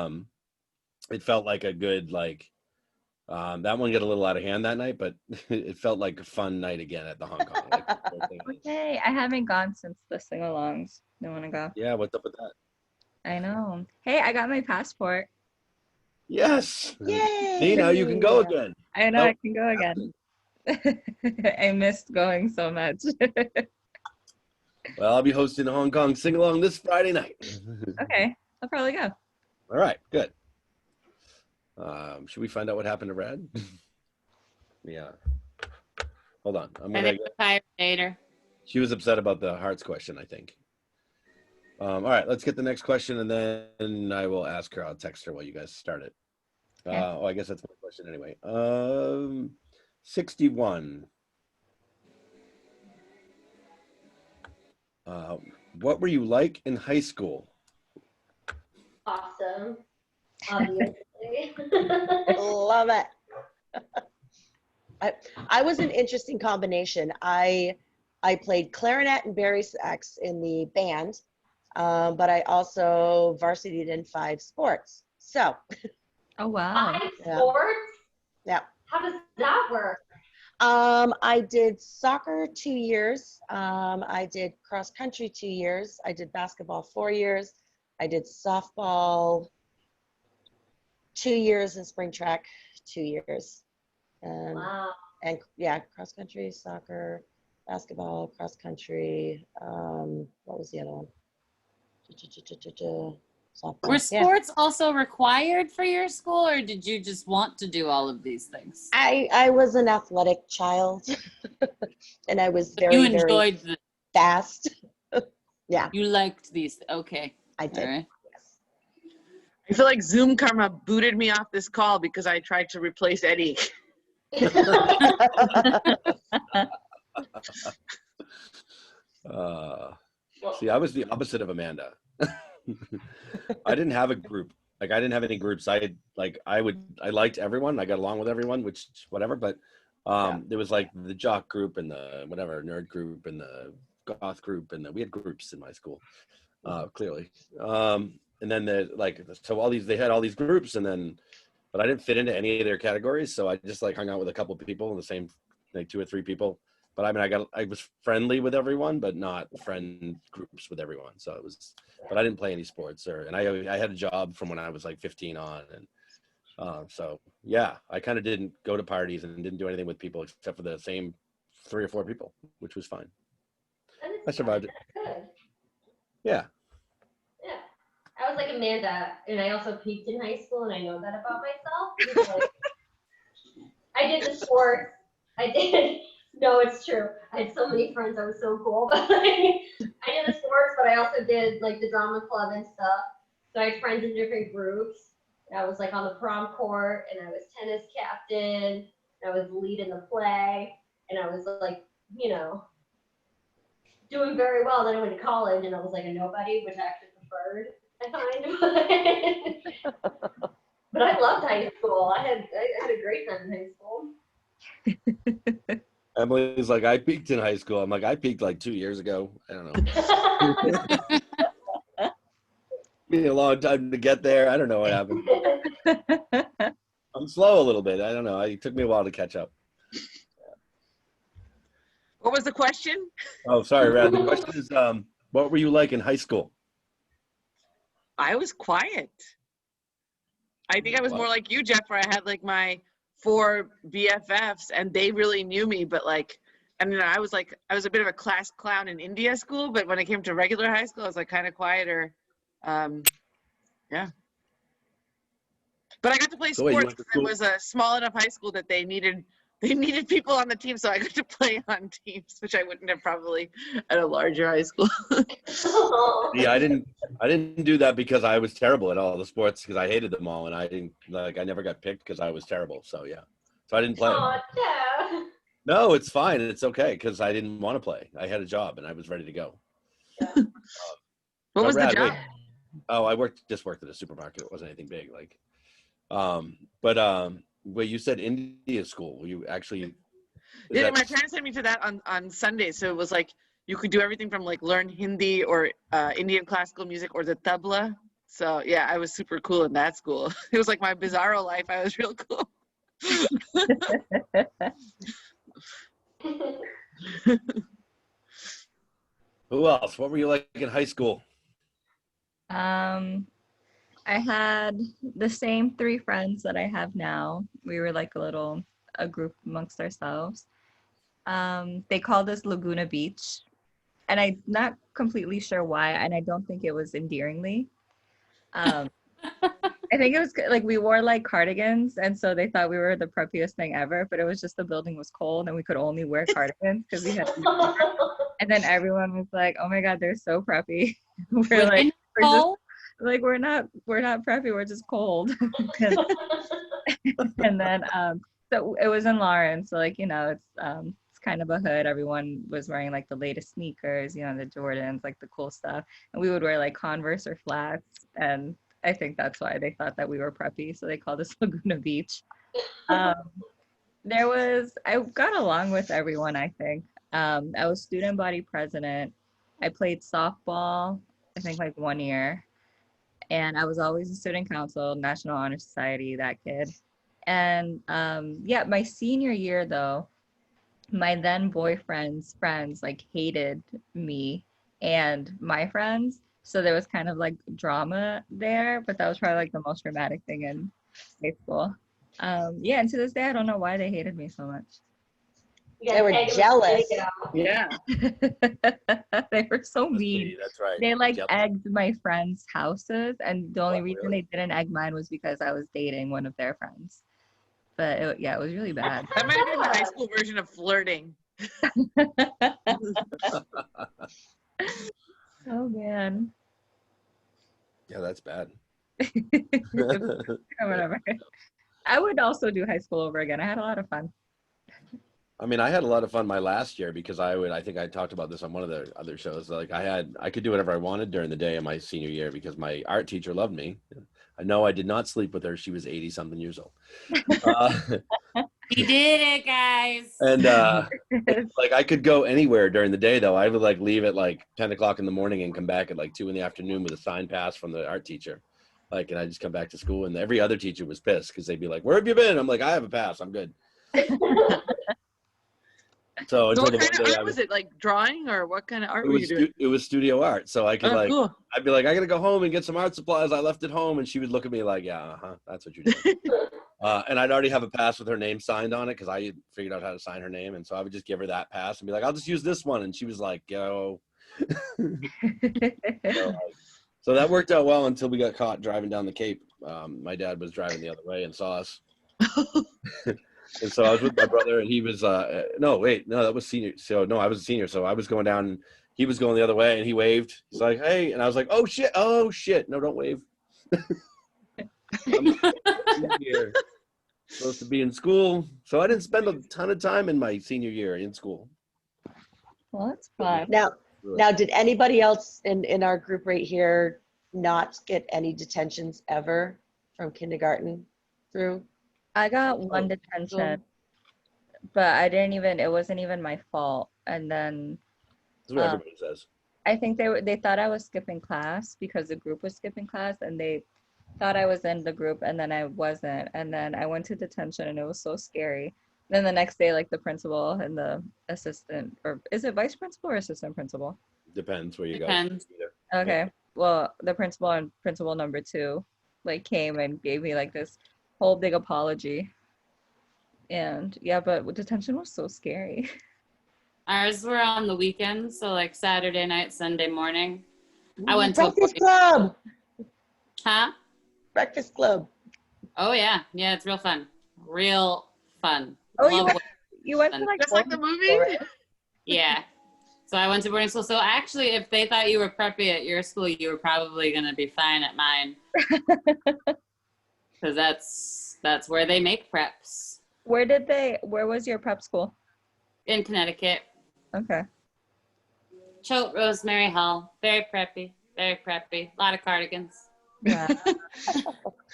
it felt like a good that one got a little out of hand that night, but it felt like a fun night again at the Hong Kong. Like, the whole thing was- Okay, I haven't gone since the sing-alongs. Don't want to go. yeah, what's up with that? I know. Hey, I got my passport. Yes. Yay! See, now you can go again. I know I Nope. can go again. I missed going so much. Well, I'll be hosting a Hong Kong sing along this Friday night. Okay, I'll probably go. All right, good. Should we find out what happened to Rad? Yeah. Hold on. I think the fire later. She was upset about the hearts question, I think. All right, let's get the next question, and then I will ask her. I'll text her while you guys start it. Okay. I guess that's my question anyway. 61. What were you like in high school? Awesome. Obviously. Love it. I was an interesting combination. I played clarinet and bari sax in the band, but I also varsityed in 5 sports. So, Oh, wow. 5 Yeah. sports? yeah. How does that work? I did soccer 2 years. I did cross country 2 years. I did basketball 4 years. I did softball 2 years and spring track 2 years. Wow. And yeah, cross country, soccer, basketball, cross country. What was the other one? Softball. Were Yeah. sports also required for your school, or did you just want to do all of these things? I was an athletic child, and I was You very enjoyed the, fast. Yeah, you liked these. Okay. I All did. right. I feel like Zoom Karma booted me off this call because I tried to replace Eddie. See, I was the opposite of Amanda. I didn't have a group. Like, I didn't have any groups. I liked everyone. I got along with everyone, which whatever. But there was like the jock group and the whatever nerd group and the goth group, and we had groups in my school, clearly. And then they had all these groups, but I didn't fit into any of their categories. So I just like hung out with a couple of people in the same, like 2 or 3 people. But I mean, I was friendly with everyone, but not friend groups with everyone. So but I didn't play any sports and I had a job from when I was like 15 on. And so, yeah, I kind of didn't go to parties and didn't do anything with people except for the same 3 or 4 people, which was fine. And it's I survived it. good. Yeah. Yeah. I was like Amanda, and I also peaked in high school, and I know that about myself. Because, like, I did the sports. I did. No, it's true. I had so many friends. I was so cool. But like, I did the sports, but I also did like the drama club and stuff. So I had friends in different groups. I was like on the prom court, and I was tennis captain. And I was lead in the play, and I was like, you know, doing very well. Then I went to college, and I was like a nobody, which I actually preferred. I find. But I loved high school. I had a great time in high school. Emily's like, I peaked in high school. I'm like, I peaked like 2 years ago. I don't know. Been a long time to get there. I don't know what happened. I'm slow a little bit. I don't know. It took me a while to catch up. What was the question? Oh, sorry, Rad. The question is, what were you like in high school? I was quiet. I think I was more like you, Jeff, where I had like my 4 BFFs and they really knew me, but like, I mean, I was a bit of a class clown in India school, but when it came to regular high school, I was like kind of quieter. Yeah. But I got to play So wait, you sports went to because it was a small enough high school that they needed people on the team, so I got to play on teams, which I wouldn't have probably at a larger high school. Yeah, I didn't do that because I was terrible at all the sports because I hated them all, and I never got picked because I was terrible. So yeah, so I didn't play. Oh, yeah. No, it's fine. It's okay because I didn't want to play. I had a job and I was ready to go. What was the job? Wait. Oh, I just worked at a supermarket. It wasn't anything big. Like, wait, you said India school. Were you actually? Yeah, my parents sent me to that on Sunday. So it was like you could do everything from like learn Hindi or Indian classical music or the tabla. So yeah, I was super cool in that school. It was like my bizarro life. I was real cool. Who else? What were you like in high school? I had the same 3 friends that I have now. We were like a group amongst ourselves. They called us Laguna Beach, and I'm not completely sure why, and I don't think it was endearingly. I think it was like we wore like cardigans, and so they thought we were the preppiest thing ever, but it was just the building was cold and we could only wear cardigans because we had and then everyone was like, oh my god, they're so preppy. We're like, we're not preppy, we're just cold. And then so it was in Lawrence, so like, you know, it's kind of a hood. Everyone was wearing like the latest sneakers, you know, the Jordans, like the cool stuff, and we would wear like Converse or flats, and I think that's why they thought that we were preppy, so they called us Laguna Beach. I got along with everyone, I think. I was student body president. I played softball, I think like 1 year. And I was always in student council, National Honor Society, that kid. And yeah, my senior year though, my then boyfriend's friends like hated me and my friends. So there was kind of like drama there, but that was probably like the most dramatic thing in high school. Yeah, and to this day, I don't know why they hated me so much. They were jealous. Yeah. They were so mean. That's right. They like Yep. egged my friends' houses, and the only reason they didn't egg mine was because I was dating one of their friends. But it was really bad. That might have been the high school version of flirting. Oh man. Yeah, that's bad. Whatever. I would also do high school over again. I had a lot of fun. I mean, I had a lot of fun my last year because I think I talked about this on one of the other shows. Like I could do whatever I wanted during the day in my senior year because my art teacher loved me. I know I did not sleep with her. She was 80 something years old. We did it, guys. And like I could go anywhere during the day though. I would like leave at like 10 o'clock in the morning and come back at like 2 in the afternoon with a signed pass from the art teacher. Like, and I just come back to school and every other teacher was pissed because they'd be like, where have you been? I'm like, I have a pass. I'm good. So what kind of art was it? Like drawing or what kind of art were you doing? It was studio art. So I could Cool. I'd be like, I got to go home and get some art supplies. I left at home. And she would look at me like, yeah, that's what you're doing. And I'd already have a pass with her name signed on it because I figured out how to sign her name. And so I would just give her that pass and be like, I'll just use this one. And she was like, yo. So that worked out well until we got caught driving down the Cape. My dad was driving the other way and saw us. And so I was with my brother, and he was that was senior. So no, I was a senior. So I was going down, and he was going the other way, and he waved. He's like, "Hey," and I was like, "Oh shit! No, don't wave." I'm senior, supposed to be in school, so I didn't spend a ton of time in my senior year in school. Well, that's fun. Now, did anybody else in our group right here not get any detentions ever from kindergarten through? I got one detention, but it wasn't even my fault. And then That's what everybody says. I think they thought I was skipping class because the group was skipping class, and they thought I was in the group, and then I wasn't. And then I went to detention, and it was so scary. Then the next day, like the principal and the assistant, or is it vice principal or assistant principal? Depends where you Depends. go. Okay. Well, the principal and principal number 2 like came and gave me like this whole big apology. And yeah, but detention was so scary. Ours were on the weekends, so like Saturday night, Sunday morning. I went to Breakfast Club. Huh? Breakfast Club. Oh yeah, it's real fun. Real fun. Oh, Love you went to like Just like the movie? Yeah. So I went to boarding school. So actually, if they thought you were preppy at your school, you were probably going to be fine at mine. Because that's where they make preps. Where was your prep school? In Connecticut. Okay. Choate Rosemary Hall. Very preppy. Very preppy. A lot of cardigans. Yeah.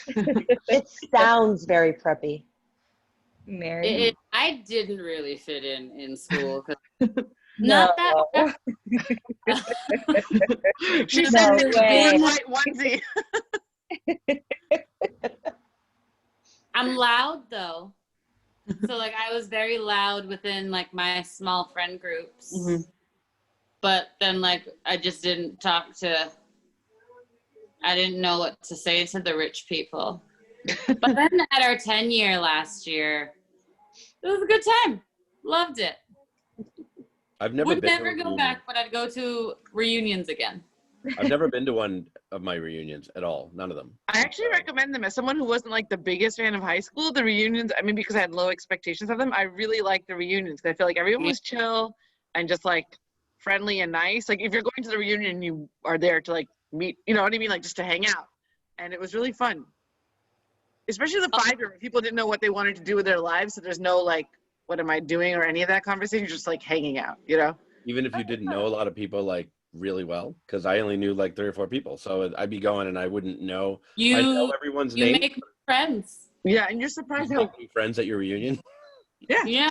It sounds very preppy. Mary. I didn't really fit in school. No. Not that. She No said in a way. blue and white onesie. I'm loud though. So like I was very loud within like my small friend groups. Mhm. But then like I just didn't I didn't know what to say to the rich people. But then at our 10-year last year, it was a good time. Loved it. I've never Would been never to a go reunion. back, but I'd go to reunions again. I've never been to one of my reunions at all. None of them. I actually recommend them as someone who wasn't like the biggest fan of high school. The reunions, I mean, because I had low expectations of them, I really like the reunions. I feel like everyone was chill and just like friendly and nice. Like if you're going to the reunion, you are there to like meet, you know what I mean? Like just to hang out. And it was really fun. Especially the 5-year where people didn't know what they wanted to do with their lives. So there's no like, what am I doing or any of that conversation, just like hanging out, you know? Even if you didn't know a lot of people like really well, because I only knew like 3 or 4 people. So I'd be going and I wouldn't know. I know everyone's You name. make friends. Yeah, and you're surprised You how, make new friends at your reunion. yeah. Yeah.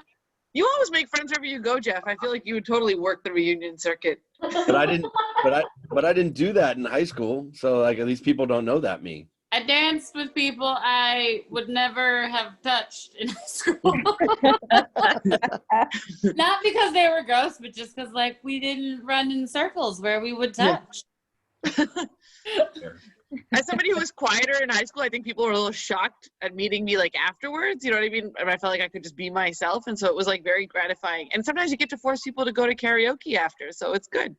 You always make friends wherever you go, Jeff. I feel like you would totally work the reunion circuit. But I didn't. But I didn't do that in high school. So like at least people don't know that me. I danced with people I would never have touched in high school. Not because they were gross, but just because like we didn't run in circles where we would touch. As somebody who was quieter in high school, I think people were a little shocked at meeting me like afterwards. You know what I mean? And I felt like I could just be myself. And so it was like very gratifying. And sometimes you get to force people to go to karaoke after. So it's good.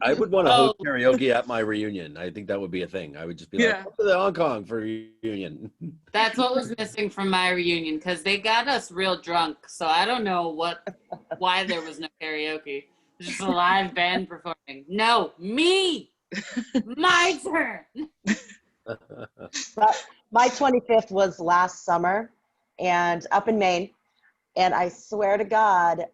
I would want to host karaoke at my reunion. I think that would be a thing. I would just be like, Yeah. "Come to the Hong Kong for reunion." That's what was missing from my reunion because they got us real drunk. So I don't know why there was no karaoke. It was just a live band performing. No, me. My turn. But my 25th was last summer and up in Maine. And I swear to God,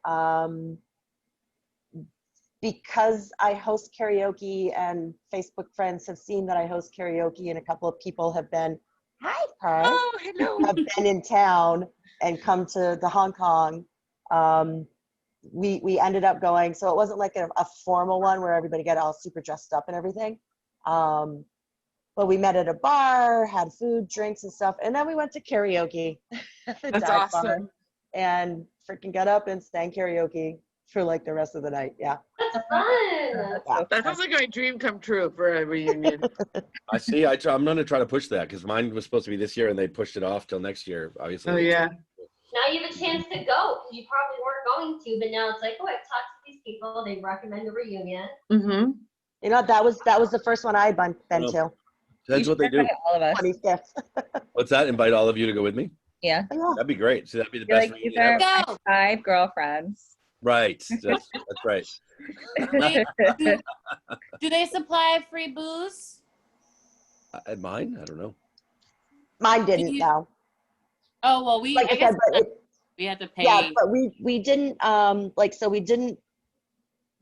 because I host karaoke and Facebook friends have seen that I host karaoke and a couple of people have been, hi, Peg, Oh, hello. have been in town and come to the Hong Kong. We ended up going, so it wasn't like a formal one where everybody got all super dressed up and everything. But we met at a bar, had food, drinks and stuff, and then we went to karaoke at the That's dive bar awesome. and freaking got up and sang karaoke for like the rest of the night. Yeah. That's fun. Yeah. That sounds like my dream come true for a reunion. I see. I'm going to try to push that because mine was supposed to be this year and they pushed it off till next year. Obviously. Oh, yeah. Now you have a chance to go because you probably weren't going to, but now it's like, oh, I've talked to these people. They recommend a reunion. Mm-hmm. You know, that was the first one I had been Oh. to. That's what they do. All of us. 25th. What's that? Invite all of you to go with me? Yeah. Yeah. That'd be great. So that'd be the You're best like, these reunion are ever. Go. my 5 girlfriends. Right. That's right. Wait, do they supply free booze? At mine? I don't know. Mine didn't, though. Oh well, we Like I I guess said, but we had to pay. yeah, but we didn't we didn't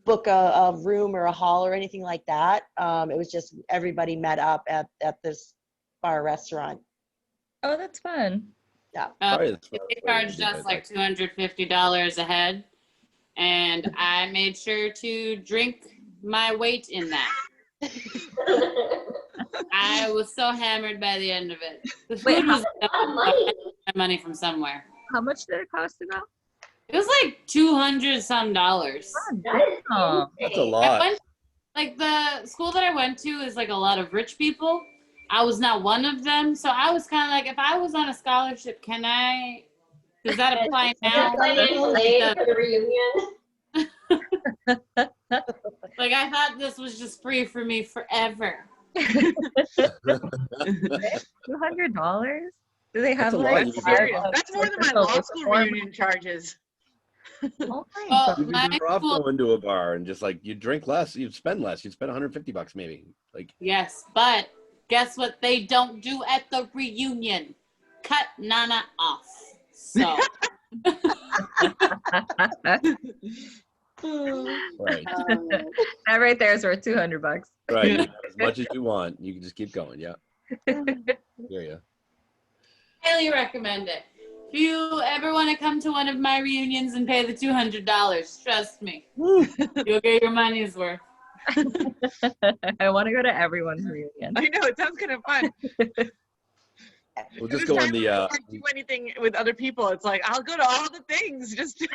book a room or a hall or anything like that. It was just everybody met up at this bar restaurant. Oh, that's fun. Probably the They smartest way to charged do us it. like $250 a head, and I made sure to drink my weight in that. I was so hammered by the end of it. The food Wait, was A lot of money. money from somewhere. How much did it cost to go? It was like $200 some. That is Oh, That's a insane. lot. Like the school that I went to is like a lot of rich people. I was not one of them, so I was kind of like, if I was on a scholarship, does that apply now? Financial aid for the reunion. Like I thought this was just free for me forever. $200? Do they have That's a lot. like You That's can serious. a- That's more than my a law school form? reunion charges. Oh my Well, God. You'd be my better off school, going to a bar and just like you drink less, you'd spend less. You'd spend $150 maybe. Like yes, but guess what they don't do at the reunion? Cut Nana off. So right. That right there is worth $200. Right. You have as much as you want. You can just keep going. Yeah. Hear you. highly recommend it. If you ever want to come to one of my reunions and pay the $200, trust me, you'll get your money's worth. I want to go to everyone's reunion. I know, it sounds kind of fun. We'll just This go time in I the can't do anything with other people. It's like, I'll go to all the things. Just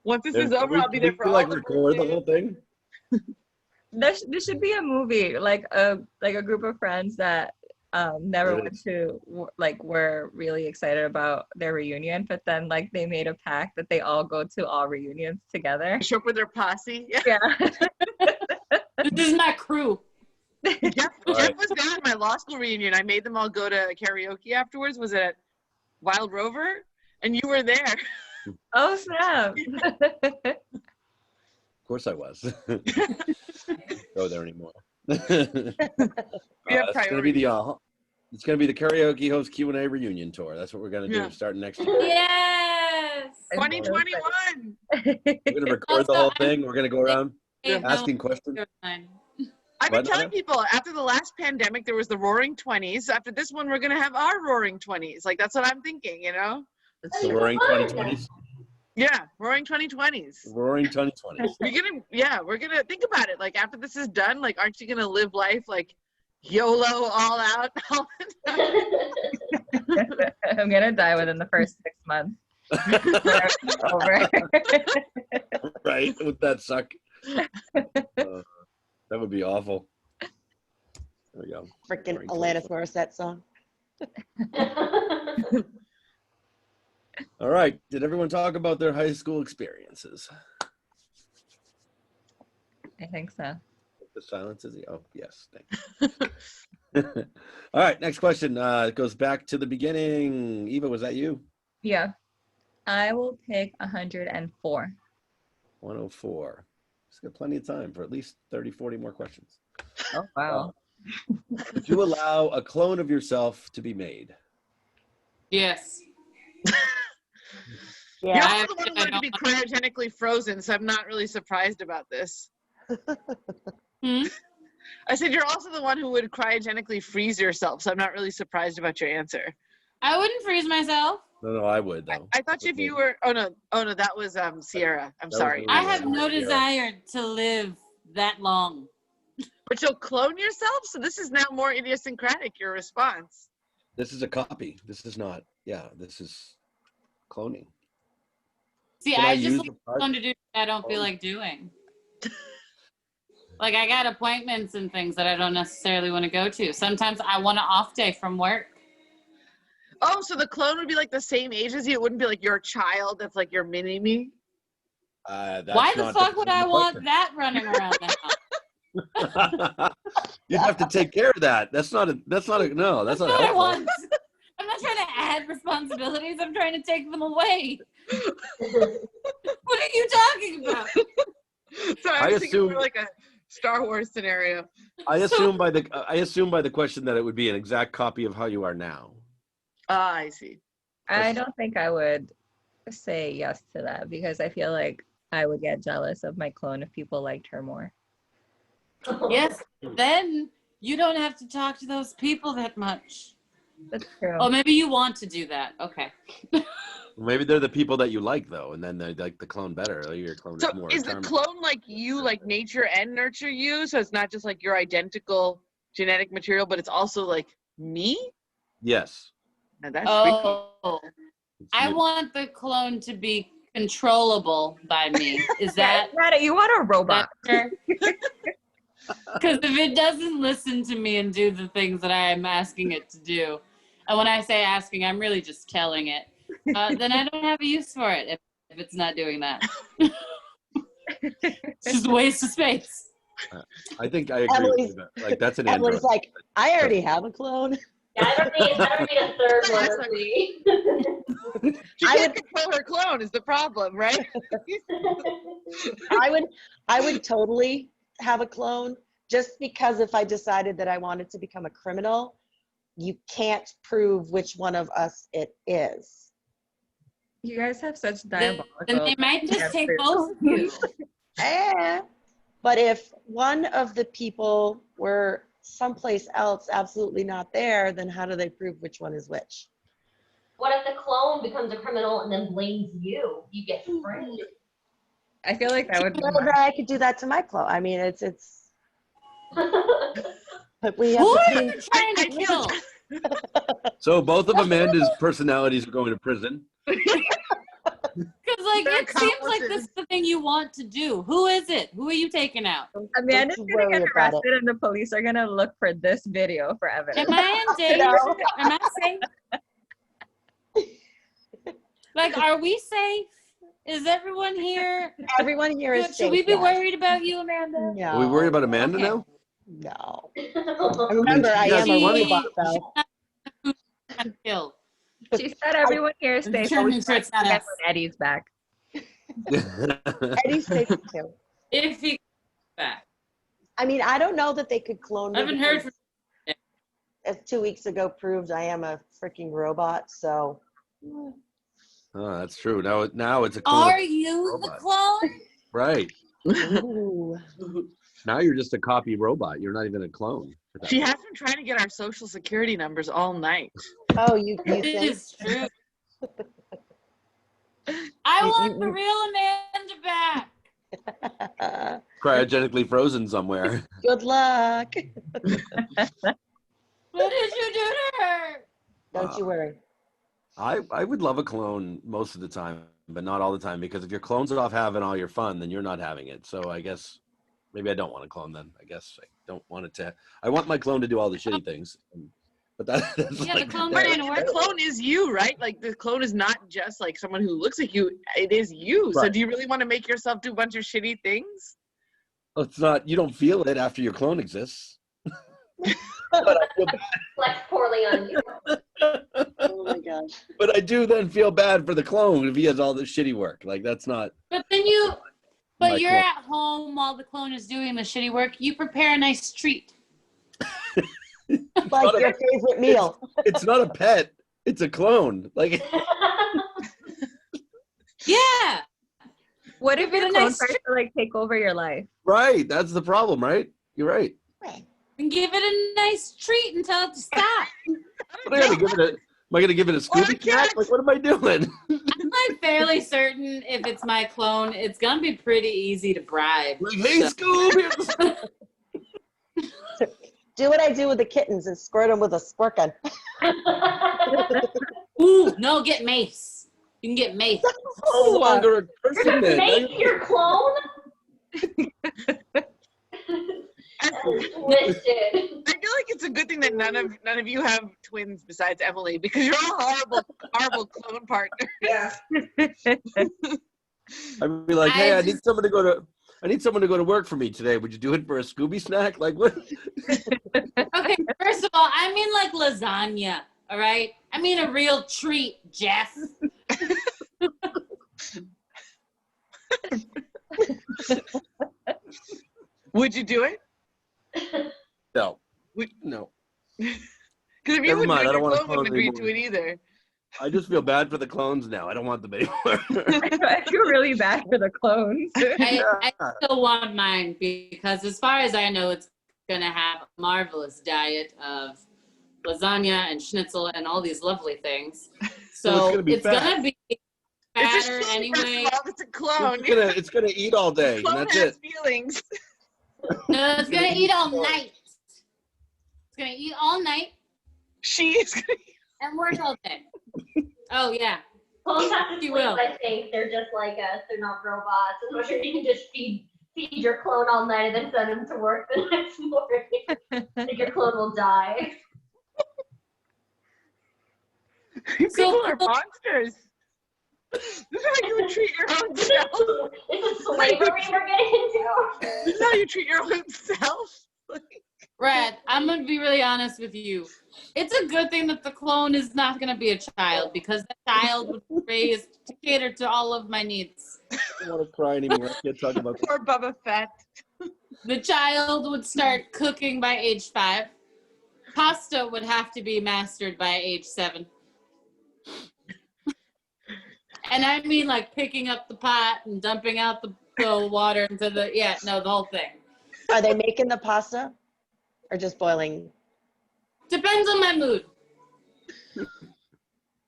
once this is over, I'll be there for all like the record the birthdays. whole thing. There should be a movie, like a group of friends that never It went is. to were really excited about their reunion, but then like they made a pact that they all go to all reunions together. Show up with their posse. Yeah. Yeah. This is my crew. Jeff Right. was there at my law school reunion. I made them all go to karaoke afterwards. Was it at Wild Rover? And you were there. Oh snap. Of course I was. Go there anymore. We have It's gonna be priorities. it's gonna be the Karaoke Host Q&A reunion tour. That's what we're gonna do Yeah. starting next year. Yes. 2021. We're gonna record the whole thing. We're gonna go around Hey, asking questions. I've been What, telling Nana? people after the last pandemic, there was the Roaring 20s. After this one, we're going to have our Roaring 20s. Like, that's what I'm thinking, you know? The Roaring 2020s. Yeah, Roaring 2020s. Roaring 2020s. We're going to think about it. Like, after this is done, like, aren't you going to live life like YOLO all out? I'm gonna die within the first 6 months. Over. Right? Would that suck? That would be awful. There we go. Freaking Roaring Alanis 2020. Morissette song. All right. Did everyone talk about their high school experiences? I think so. The silence is oh yes. Thank you. All right. Next question. It goes back to the beginning. Eva, was that you? Yeah. I will pick 104. 104. It's got plenty of time for at least 30, 40 more questions. Oh wow. Would you allow a clone of yourself to be made? Yes. You're Yeah. also the one who wanted to be cryogenically frozen, so I'm not really surprised about this. Hmm? I said you're also the one who would cryogenically freeze yourself, so I'm not really surprised about your answer. I wouldn't freeze myself. No, I would though. I thought if you were, oh no, that was Sierra. I'm That was sorry. me. I have no Yeah. desire to live that long. But you'll clone yourself, so this is now more idiosyncratic. Your response. This is a copy. This is not. Yeah, this is cloning. See, Can I use just the like part- fun to do that I don't feel like doing. Like I got appointments and things that I don't necessarily want to go to. Sometimes I want an off day from work. Oh, so the clone would be like the same age as you. It wouldn't be like your child that's like your mini me. That's Why the not fuck would I want question. that running around the house? You'd have to take care of that. That's not a That's no, that's not what I helpful. want. I'm not trying to add responsibilities. I'm trying to take them away. What are you talking about? So I I was thinking assume- more like a Star Wars scenario. I assume by the question that it would be an exact copy of how you are now. Ah, I see. I don't think I would say yes to that because I feel like I would get jealous of my clone if people liked her more. Yes, then you don't have to talk to those people that much. That's true. Oh, maybe you want to do that. Okay. Maybe they're the people that you like though, and then they like the clone better. Like, your clone So is more is the charming. clone like you, like nature and nurture you? So it's not just like your identical genetic material, but it's also like me? Yes. Now that's pretty cool. Oh, It's I you. want the clone to be controllable by me. Is that Nada, you want a robot? better? Because if it doesn't listen to me and do the things that I am asking it to do, and when I say asking, I'm really just telling it, then I don't have a use for it if it's not doing that. It's just a waste of space. I think I agree with you. Like that's an Android. Emily's like, I already have a clone. Yeah, I don't need a third one of me. She I can't control her clone is the problem, right? I would totally have a clone just because if I decided that I wanted to become a criminal, you can't prove which one of us it is. You guys have such Then diabolical. they might just take answers. both of you. But if one of the people were someplace else, absolutely not there, then how do they prove which one is which? What if the clone becomes a criminal and then blames you? You get framed. I feel like that would be Well, then I could do that to my clone. I mean, it's but we have Who to are clean. you trying to kill? So both of Amanda's personalities are going to prison. Because like They're it seems like accomplices. this is the thing you want to do. Who is it? Who are you taking out? Amanda's Don't you gonna worry get about it. arrested and the police are gonna look for this video for evidence. Am I in danger? Am I safe? Like, are we safe? Is everyone here? Everyone here is Should safe. we be yes. worried about you, Amanda? No. Are we worried about Amanda Okay. now? No. Remember, I Yes, am a one- robot, though. Kill. She said everyone here is safe. Trying to but make sure it's not when us. Eddie's back. Eddie's safe too. If he comes back. I mean, I don't know that they could clone me. I haven't heard because, from. as 2 weeks ago proved, I am a freaking robot. So Oh, that's true. Now it's a clone. Are you the robot. clone? Right. ooh. Now you're just a copy robot. You're not even a clone. She has been trying to get our social security numbers all night. Oh, you It think? is true. I want you- the real Amanda back. Cryogenically frozen somewhere. Good luck. What did you do to her? Don't you worry. I would love a clone most of the time, but not all the time, because if your clone's off having all your fun, then you're not having it. So I guess maybe I don't want a clone then. I guess I don't want it to. I want my clone to do all the shitty things. But that's Yeah, like, the clone But brain the works. clone is you, right? Like the clone is not just like someone who looks like you. It is you. So Right. do you really want to make yourself do a bunch of shitty things? it's not. You don't feel it after your clone exists. But I feel bad. Flex poorly on you. Oh my gosh. But I do then feel bad for the clone if he has all this shitty work. Like that's not. But then you're My clone. at home while the clone is doing the shitty work. You prepare a nice treat. Like your favorite meal. It's not a pet. It's a clone. Like Yeah. What if Give it your a clone nice tries to like take over your life? right. That's the problem, right? You're right. And give it a nice treat and tell it to stop. But I gotta give it a. Am I gonna give it a Or a Scooby cat. cat? Like what am I doing? I'm like fairly certain if it's my clone, it's gonna be pretty easy to bribe. Like, hey Scooby. Do what I do with the kittens and squirt them with a squirt gun. Ooh, no, get mace. You can get mace. No longer a person then. Make your clone? Twisted. I feel like it's a good thing that none of you have twins besides Emily because you're all horrible clone partners. Yeah. I'd be like, hey, I need someone to go to work for me today. Would you do it for a Scooby snack? Like what? Okay, first of all, I mean like lasagna, all right? I mean a real treat, Jeff. Would you do it? No. No. Because if you Never wouldn't mind, do I it, don't your want to clone wouldn't clone agree to anymore. it either. I just feel bad for the clones now. I don't want them anymore. I feel really bad for the clones. I still want mine because as far as I know, it's going to have a marvelous diet of lasagna and schnitzel and all these lovely things. So it's gonna be it's fat. going to be It's a fatter clone, anyway. first of all, it's a clone. It's gonna eat all day, and Clone that's has it. feelings. No, it's going to eat all night. It's going to eat all night She's gonna and work all day. Oh, yeah. Clones have to You sleep, will. I think. They're just like us. They're not robots. I'm not sure you can just feed your clone all night and then send him to work the next morning. I think your clone will die. People are monsters. This is how you would treat your own self. Is it slavery we're getting into? This is how you treat your own self. Brad, I'm going to be really honest with you. It's a good thing that the clone is not going to be a child because the child would be raised to cater to all of my needs. I don't want to cry anymore. I can't talk about this. Poor Bubba Fett. The child would start cooking by age 5. Pasta would have to be mastered by age 7. And I mean like picking up the pot and dumping out the water into the whole thing. Are they making the pasta or just boiling? Depends on my mood.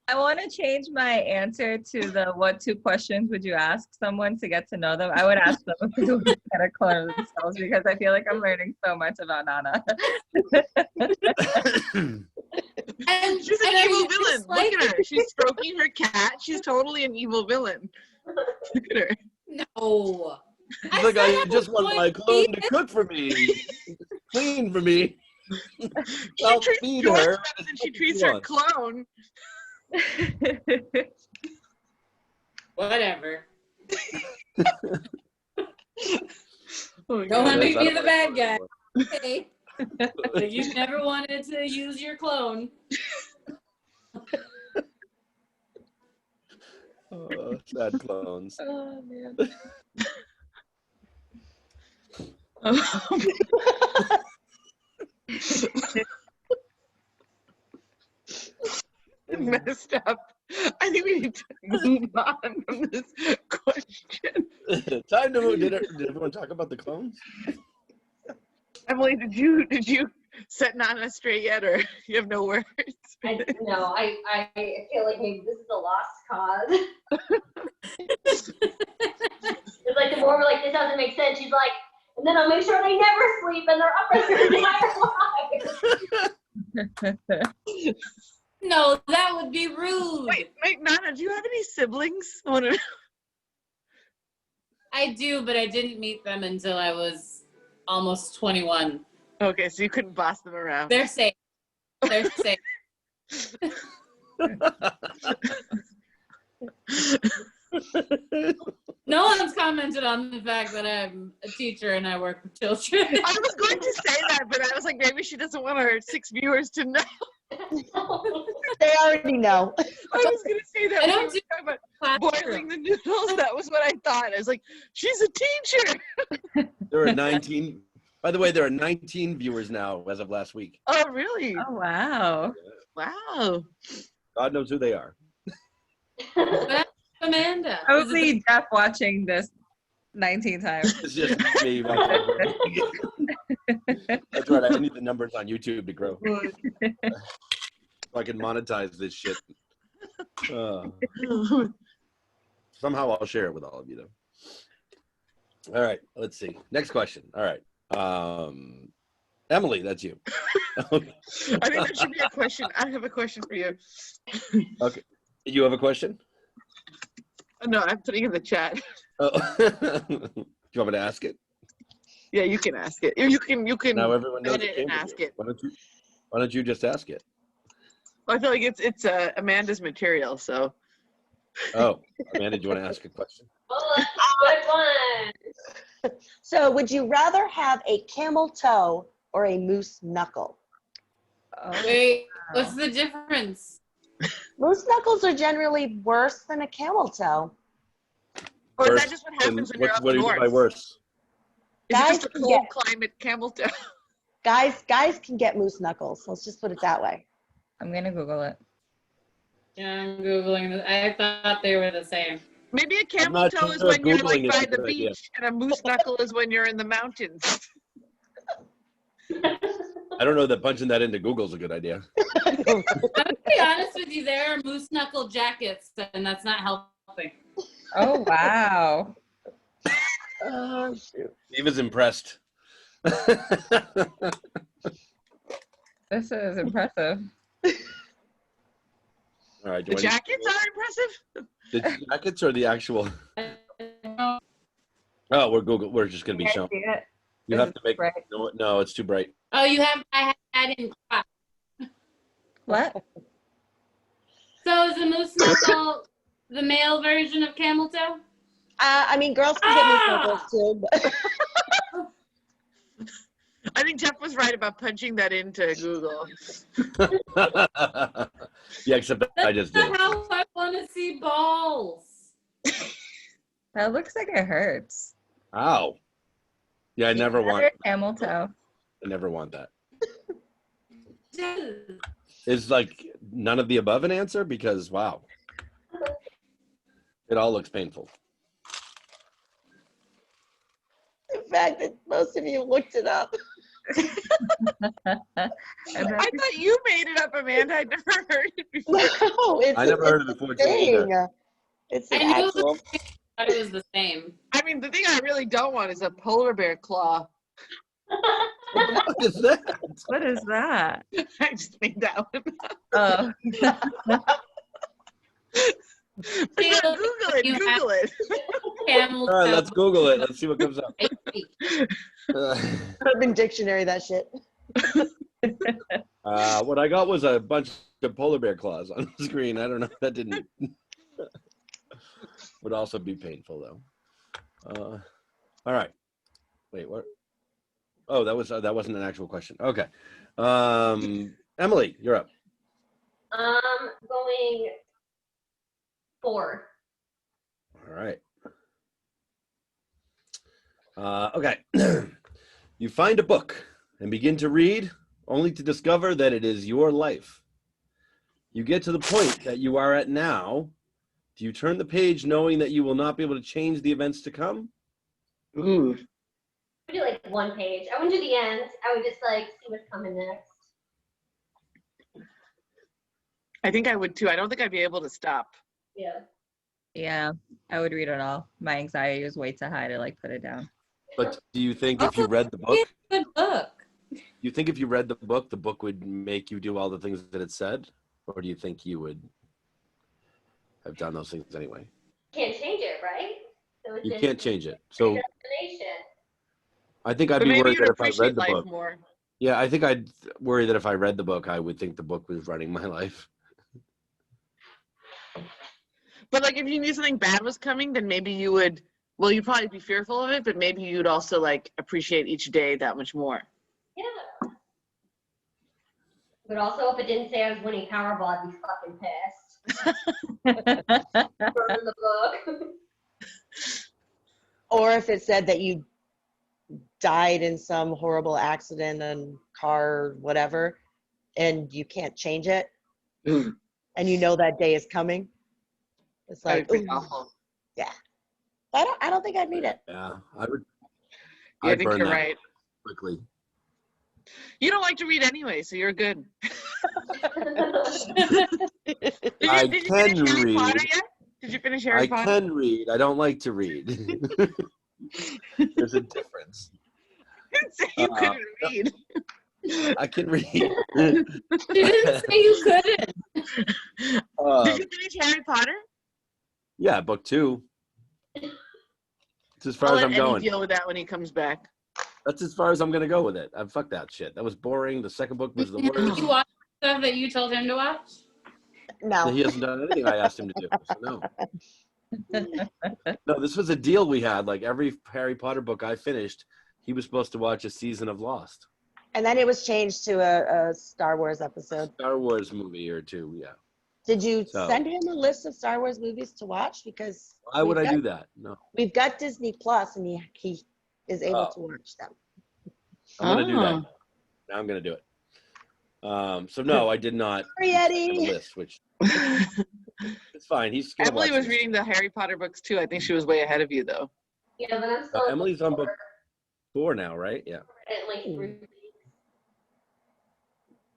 I want to change my answer to the what 2 questions would you ask someone to get to know them? I would ask them if they would kind of clone themselves because I feel like I'm learning so much about Nanna. And She's an are evil you villain. just like- Look at her. She's stroking her cat. She's totally an evil villain. Look at her. No. It's like I said just I'm want going my to clone eat to it. cook for me, clean for me. She I'll treats feed George her. better than she treats her clone. Whatever. Oh, Don't God. let me Yes, I be don't the like bad guy. clone. Okay. But you never wanted to use your clone. Oh, sad clones. Oh man. Messed up. I think we need to move on from this question. Time to move. Did everyone talk about the clones? Emily, did you set Nanna straight yet, or you have no words? I feel like maybe this is a lost cause. It's like the more we're like, this doesn't make sense, she's like, and then I'll make sure they never sleep and they're up their entire lives. No, that would be rude. Wait, Nanna, do you have any siblings? I do, but I didn't meet them until I was almost 21. Okay, so you couldn't boss them around. They're safe. They're safe. No one's commented on the fact that I'm a teacher and I work with children. I was going to say that, but I was like, maybe she doesn't want her 6 viewers to know. They already know. I was going to say that I when don't we were do talking about classroom. boiling the noodles. That was what I thought. I was like, she's a teacher. There are 19. By the way, there are 19 viewers now as of last week. Oh, really? Oh wow. Wow. God knows who they are. But I'm Amanda. Probably Jeff watching this 19 times. It's just me. That's right. I need the numbers on YouTube to grow. So I can monetize this shit. Somehow I'll share it with all of you, though. All right. Let's see. Next question. All right. Emily, that's you. I think that should be a question. I have a question for you. Okay. You have a question? No, I'm putting it in the chat. Oh. Do you want me to ask it? Yeah, you can ask it. You can Now everyone knows edit it came and from ask you. it. Why don't you just ask it? I feel like it's Amanda's material, so Oh, Amanda, do you want to ask a question? Oh, that's a good one. So would you rather have a camel toe or a moose knuckle? Oh, Wait, wow. what's the difference? Moose knuckles are generally worse than a camel toe. Or is Worse that just what happens than- when you're up what do you mean north? by worse? Is it just Guys a can cold get- climate camel toe? Guys can get moose knuckles. Let's just put it that way. I'm gonna Google it. Yeah, I'm Googling this. I thought they were the same. Maybe a camel not toe is sure when you're like Googling is by a the good idea. beach, and a moose knuckle is when you're in the mountains. I don't know that punching that into Google is a good idea. I'm gonna be honest with you, there are moose knuckle jackets, and that's not helping. Oh wow. Oh, shoot. Steve is impressed. This is impressive. All right, do The I need- jackets are impressive. the jackets or the actual? Oh, we're just gonna be Can I shown. see it? You Is have it to make bright? no, it's too bright. Oh, I had in crop. What? So is the moose knuckle the male version of camel toe? I mean, girls can get moose knuckles too. But I think Jeff was right about punching that into Google. Yeah, except I just did. That's how I want to see balls. That looks like it hurts. Ow. Yeah, I never want. Another camel toe. I never want that. Dude. Is like none of the above an answer? Because wow, it all looks painful. the fact that most of you looked it up. And I then thought you made it up, Amanda. I'd never heard it before. No, it's I never heard it before too either. thing. It's an I knew actual. I thought it was the same. I mean, the thing I really don't want is a polar bear claw. What is that? what is that? I just made that one. Oh. But no, Google it. You Google it. Camel All right, toe. let's Google it. Let's see what comes up. Urban Dictionary, that shit. What I got was a bunch of polar bear claws on the screen. I don't know. That didn't. Would also be painful though. All right. Wait, what? Oh, that wasn't an actual question. Okay. Emily, you're up. Going 4. All right. Okay. You find a book and begin to read, only to discover that it is your life. You get to the point that you are at now. Do you turn the page knowing that you will not be able to change the events to come? Ooh. I would do like 1 page. I wouldn't do the end. I would just like see what's coming next. I think I would too. I don't think I'd be able to stop. Yeah. Yeah, I would read it all. My anxiety was way too high to like put it down. But do you think if you read the book, It's a good book. you think if you read the book would make you do all the things that it said? Or do you think you would have done those things anyway? Can't change it, right? So it's You just can't change it. So destination. I think I'd But be maybe worried you'd that if I appreciate read the life book. more. Yeah, I think I'd worry that if I read the book, I would think the book was running my life. But like if you knew something bad was coming, then maybe you would, well, you'd probably be fearful of it, but maybe you'd also like appreciate each day that much more. Yeah. But also, if it didn't say I was winning Powerball, I'd be fucking pissed. Burn the book. Or if it said that you died in some horrible accident and car, whatever, and you can't change it, and you know that day is coming. It's like, That'd be ooh, awful. I don't think I'd need it. Yeah, I would. Yeah, I I'd think burn you're that right. quickly. You don't like to read anyway, so you're good. Did I you can finish Harry read. Potter yet? Did you finish Harry I Potter? can read. I don't like to read. There's a difference. You didn't say you couldn't read. I can read. You didn't say you couldn't. Did you finish Harry Potter? Yeah, book 2. It's as far I'll as let I'm Eddie going. deal with that when he comes back. That's as far as I'm going to go with it. Fuck that shit. That was boring. The second book was the Did worst. you watch stuff that you told him to watch? No. He hasn't done anything I asked him to do. So no. No, this was a deal we had. Like every Harry Potter book I finished, he was supposed to watch a season of Lost. And then it was changed to a Star Wars episode. Star Wars movie or two, yeah. Did you So- send him a list of Star Wars movies to watch? Because Why would I we've got- do that? No. We've got Disney Plus, and he is able Oh. to watch them. I'm gonna do that. Oh. Now I'm gonna do it. So no, I did not Sorry, send him Eddie. a list, which it's fine. He's gonna Emily watch was this. reading the Harry Potter books too. I think she was way ahead of you though. Yeah, but I'm still Emily's on book 4 now, right? Yeah. at like 3 weeks.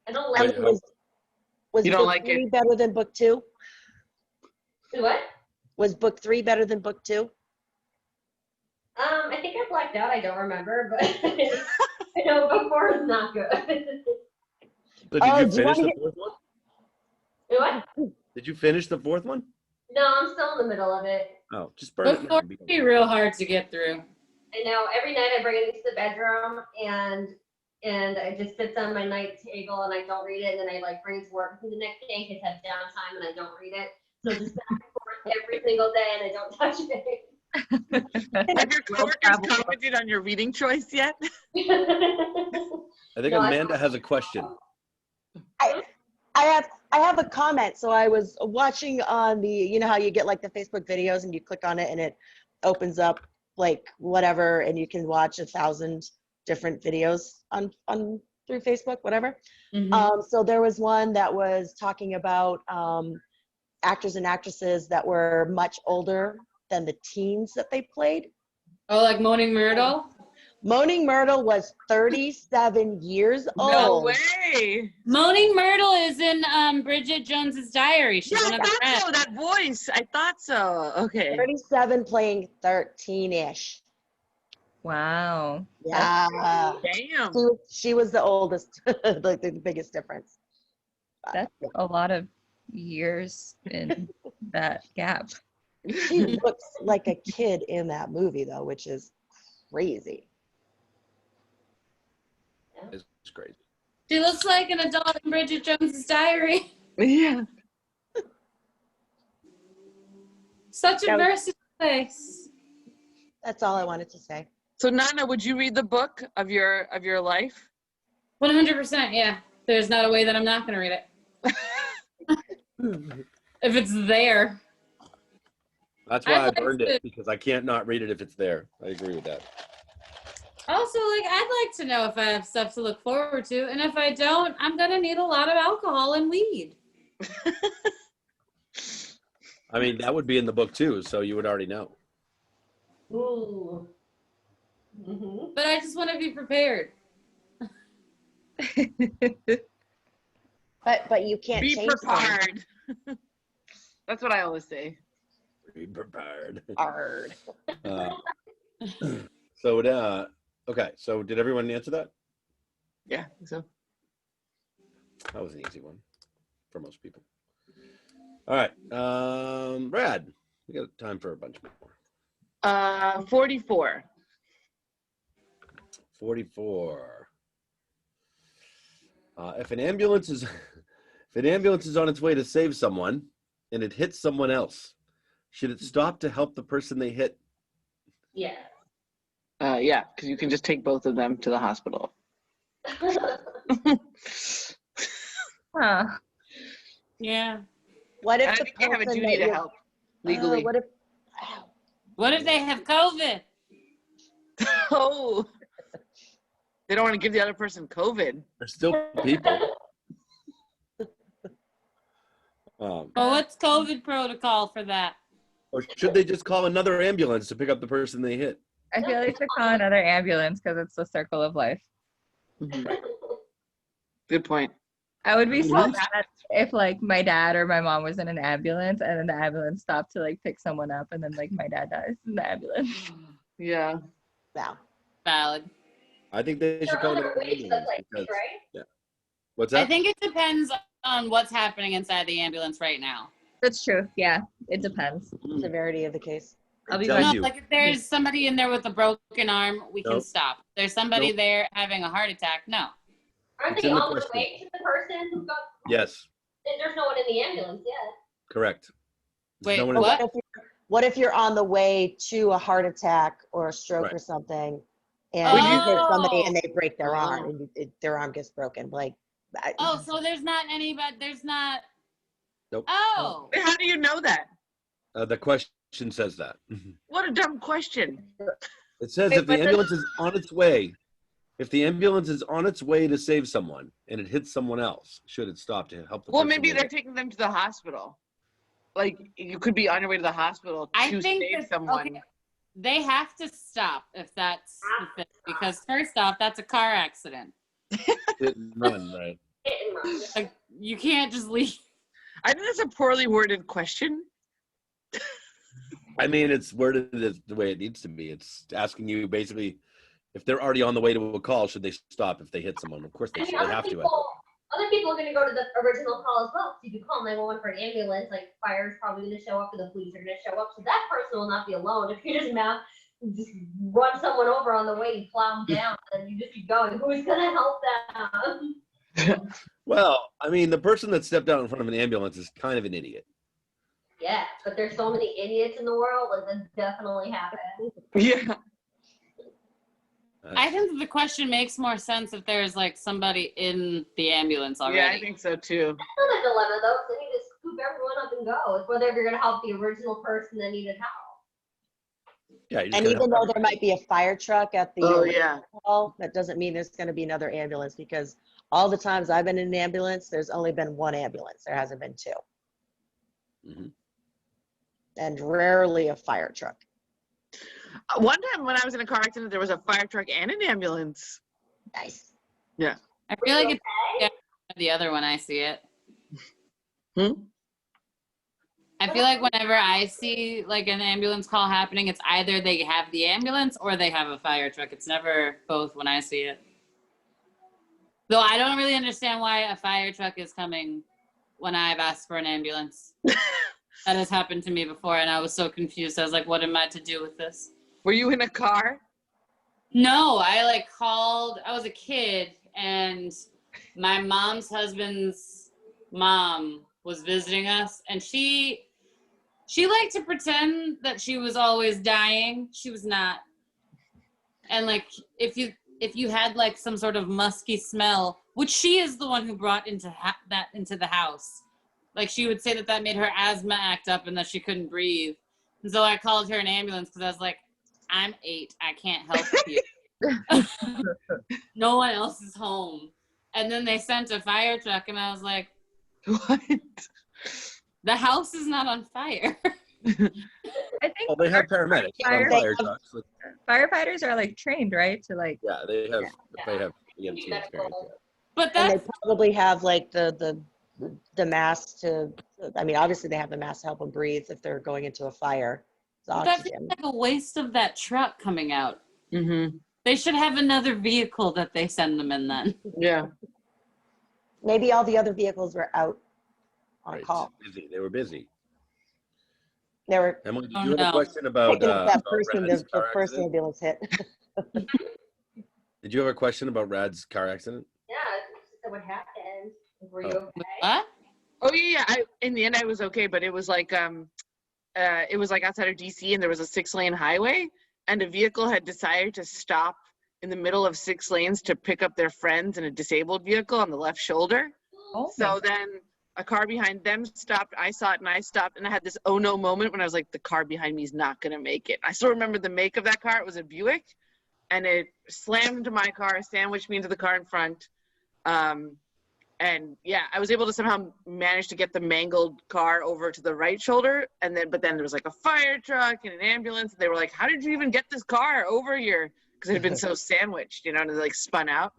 I don't Wait, like how- Was You don't book like it? 3 better than book 2? what? Was book 3 better than book 2? I think I blacked out. I don't remember, but I know book 4 is not good. So did Oh, you do you finish wanna the 4th one? What? Did you finish the 4th one? No, I'm still in the middle of it. Oh, just burn it Book now. 4 would be real hard to get through. I know every night I bring it into the bedroom and it just sits on my night table and I don't read it, and then I like bring it to work the next day in case I have downtime and I don't read it. So just back and forth every single day and I don't touch it. Have your coworkers commented on your reading choice yet? I think No, I- Amanda has a question. I have a comment. So I was watching on the, you know how you get like the Facebook videos and you click on it and it opens up like whatever, and you can watch 1,000 different videos on through Facebook, whatever. So there was one that was talking about actors and actresses that were much older than the teens that they played. Oh, like Moaning Myrtle? Moaning Myrtle was 37 years No old. way. Moaning Myrtle is in Bridget Jones's Diary. She's Yeah, one I of the thought so. friends. That voice. I thought so. Okay. 37 playing 13-ish. Wow. Yeah. Damn. She was the oldest, like the biggest difference. That's a lot of years in that gap. She looks like a kid in that movie though, which is crazy. It's crazy. She looks like an adult in Bridget Jones's Diary. Yeah. Such a That was- versatile face. That's all I wanted to say. So Nanna, would you read the book of your life? 100%, yeah. There's not a way that I'm not going to read it. If it's there. That's why I'd I like burned to- it, because I can't not read it if it's there. I agree with that. Also, like, I'd like to know if I have stuff to look forward to. And if I don't, I'm going to need a lot of alcohol and weed. I mean, that would be in the book too, so you would already know. Ooh. Mm-hmm. But I just want to be prepared. But you can't Be change them. prepared. That's what I always say. Be prepared. Hard. Okay, so did everyone answer that? Yeah, I think so. That was an easy one for most people. All right, Rad, we got time for a bunch more. 44. 44. If an ambulance is on its way to save someone and it hits someone else, should it stop to help the person they hit? Yeah. Yeah, because you can just take both of them to the hospital. Huh. Yeah. What if I the think they have a person duty that to you- help legally. What if? What if they have COVID? Oh. They don't want to give the other person COVID. There's still people. Well, what's COVID protocol for that? Or should they just call another ambulance to pick up the person they hit? I feel like to call another ambulance because it's the circle of life. Good point. I would be so What? mad if like my dad or my mom was in an ambulance and then the ambulance stopped to like pick someone up and then like my dad dies in the ambulance. Yeah. No. Valid. I think they should There call are another other ways to ambulance. like, Because, right? what's I that? think it depends on what's happening inside the ambulance right now. That's true. Yeah, it depends. Severity of the case. I'll be Tell No, glad. you. like if there's somebody in there with a broken arm, we can Nope. stop. If there's somebody Nope. there having a heart attack, no. Aren't It's they in the on the question. way to the person who got? Yes. There's no one in the ambulance yet. Correct. There's Wait, no one in- what? What if you're on the way to a heart attack or a stroke Right. or something, and you hit somebody Oh. and they break their arm, Oh. and their arm gets broken? Like, Oh, so there's not anybody. There's not. Nope. Oh. How do you know that? The question says that. What a dumb question. It says Wait, if the but ambulance is on its way, if the ambulance is on its way to save someone and it hits someone else, should it stop to help the Well, person? maybe in they're it? taking them to the hospital. Like, you could be on your way to the hospital I to think save that- someone. okay. They have to stop if that's the thing, because first off, that's a car accident. Hit and run, right? Hit and run. Like, you can't just leave. I think that's a poorly worded question. I mean, it's worded the way it needs to be. It's asking you basically if they're already on the way to a call, should they stop if they hit someone? Of course they I should. mean, They other have to. people are going to go to the original call as well. So if you call 911 for an ambulance, like fire's probably going to show up, or the police are going to show up. So that person will not be alone. If you just run someone over on the way, you plow them down, and you just keep going. Who's going to help them? Well, I mean, the person that stepped out in front of an ambulance is kind of an idiot. Yeah, but there's so many idiots in the world, and that definitely happens. Yeah. I think that the question makes more sense if there's like somebody in the ambulance already. Yeah, I think so too. That's not a dilemma, though, because then you just scoop everyone up and go. It's whether you're going to help the original person that needed help. Yeah, you're just and gonna even help though there might be a fire truck at the Oh, original yeah. call, that doesn't mean there's going to be another ambulance, because all the times I've been in an ambulance, there's only been one ambulance. There hasn't been two. Mhm. And rarely a fire truck. One time when I was in a car accident, there was a fire truck and an ambulance. Nice. I feel like it's the other when I see it. I feel like whenever I see like an ambulance call happening, it's either they have the ambulance or they have a fire truck. It's never both when I see it. Though I don't really understand why a fire truck is coming when I've asked for an ambulance. That has happened to me before, and I was so confused. I was like, what am I to do with this? Were you in a car? No, I like called, I was a kid, and my mom's husband's mom was visiting us, and she liked to pretend that she was always dying. She was not. And like if you had like some sort of musky smell, which she is the one who brought into the house, like she would say that made her asthma act up and that she couldn't breathe. And so I called her an ambulance because I was like, I'm 8, I can't help you. No one else is home. And then they sent a fire truck, and I was like, What? the house is not on fire. I think Well, they have paramedics on fire trucks. firefighters are like trained, right? To like, Yeah, they have EMT experience. Yeah. But And they that's probably have like the mask to, I mean, obviously they have the mask to help them breathe if they're going into a fire. It's that oxygen. feels like a waste of that truck coming out. Mm-hmm. They should have another vehicle that they send them in then. Yeah. Maybe all the other vehicles were out on Right. call. Busy. They were busy. They were Emily, did Oh, you have no. a question about picking up that about person Rad's the car first accident? ambulance hit. Did you have a question about Rad's car accident? Yeah, so what happened? Were you Oh. okay? What? Oh yeah. In the end, I was okay, but it was like outside of DC, and there was a 6-lane highway, and a vehicle had decided to stop in the middle of 6 lanes to pick up their friends in a disabled vehicle on the left shoulder. oh, So then a car behind them stopped. I saw it and I stopped, and I had this oh no moment when I was like, the car behind me is not going to make it. I still remember the make of that car. It was a Buick, and it slammed into my car, sandwiched me into the car in front. And yeah, I was able to somehow manage to get the mangled car over to the right shoulder. But then there was like a fire truck and an ambulance. And they were like, how did you even get this car over here? Because it had been so sandwiched, and it like spun out.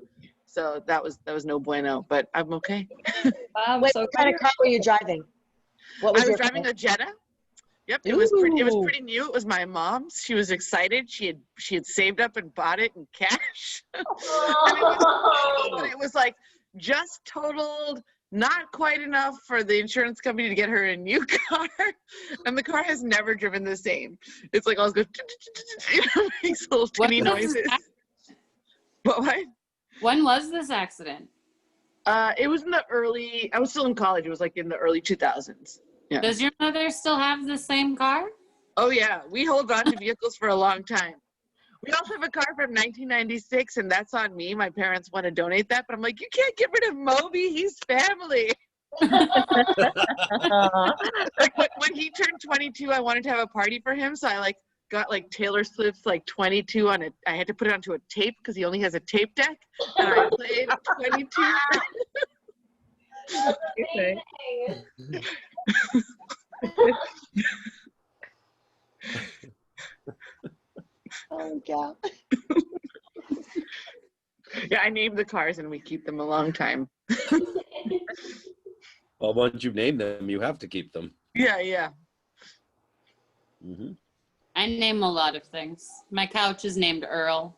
So that was no bueno, but I'm okay. Wait, so what kind of car were you driving? What I was your driving car? a Jetta. Yep, it was Ooh. pretty new. It was my mom's. She was excited. She had saved up and bought it in cash. And it was like just totaled, not quite enough for the insurance company to get her a new car. And the car has never driven the same. It's like always goes, makes little tinny What was noises. this What? When was this accident? It was in the early, I was still in college. It was like in the early 2000s. Yeah. Does your mother still have the same car? Oh yeah, we hold on to vehicles for a long time. We also have a car from 1996, and that's on me. My parents want to donate that, but I'm like, you can't get rid of Moby. He's family. Like when he turned 22, I wanted to have a party for him, so I like got like Taylor Swift's like 22 on it. I had to put it onto a tape because he only has a tape deck, and I played 22. That's Okay. amazing. Oh, God. Yeah, I named the cars, and we keep them a long time. Well, once you've named them, you have to keep them. Yeah. Hmm. I name a lot of things. My couch is named Earl.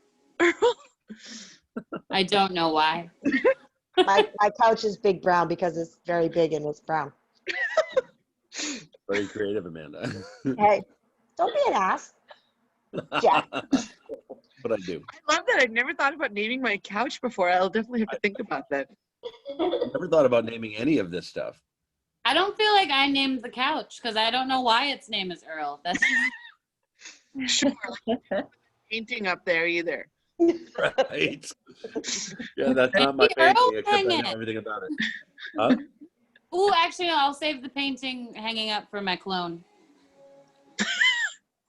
I don't know why. My couch is Big Brown because it's very big and it's brown. Very creative, Amanda. Hey, don't be an ass. Jack. But I do. I love that. I've never thought about naming my couch before. I'll definitely have to think about that. Never thought about naming any of this stuff. I don't feel like I named the couch because I don't know why its name is Earl. That's Sure. Painting up there either. Right. Yeah, that's not my Maybe Earl painting, except I hang know it. everything about it. Huh? Ooh, actually, no, I'll save the painting hanging up for my clone.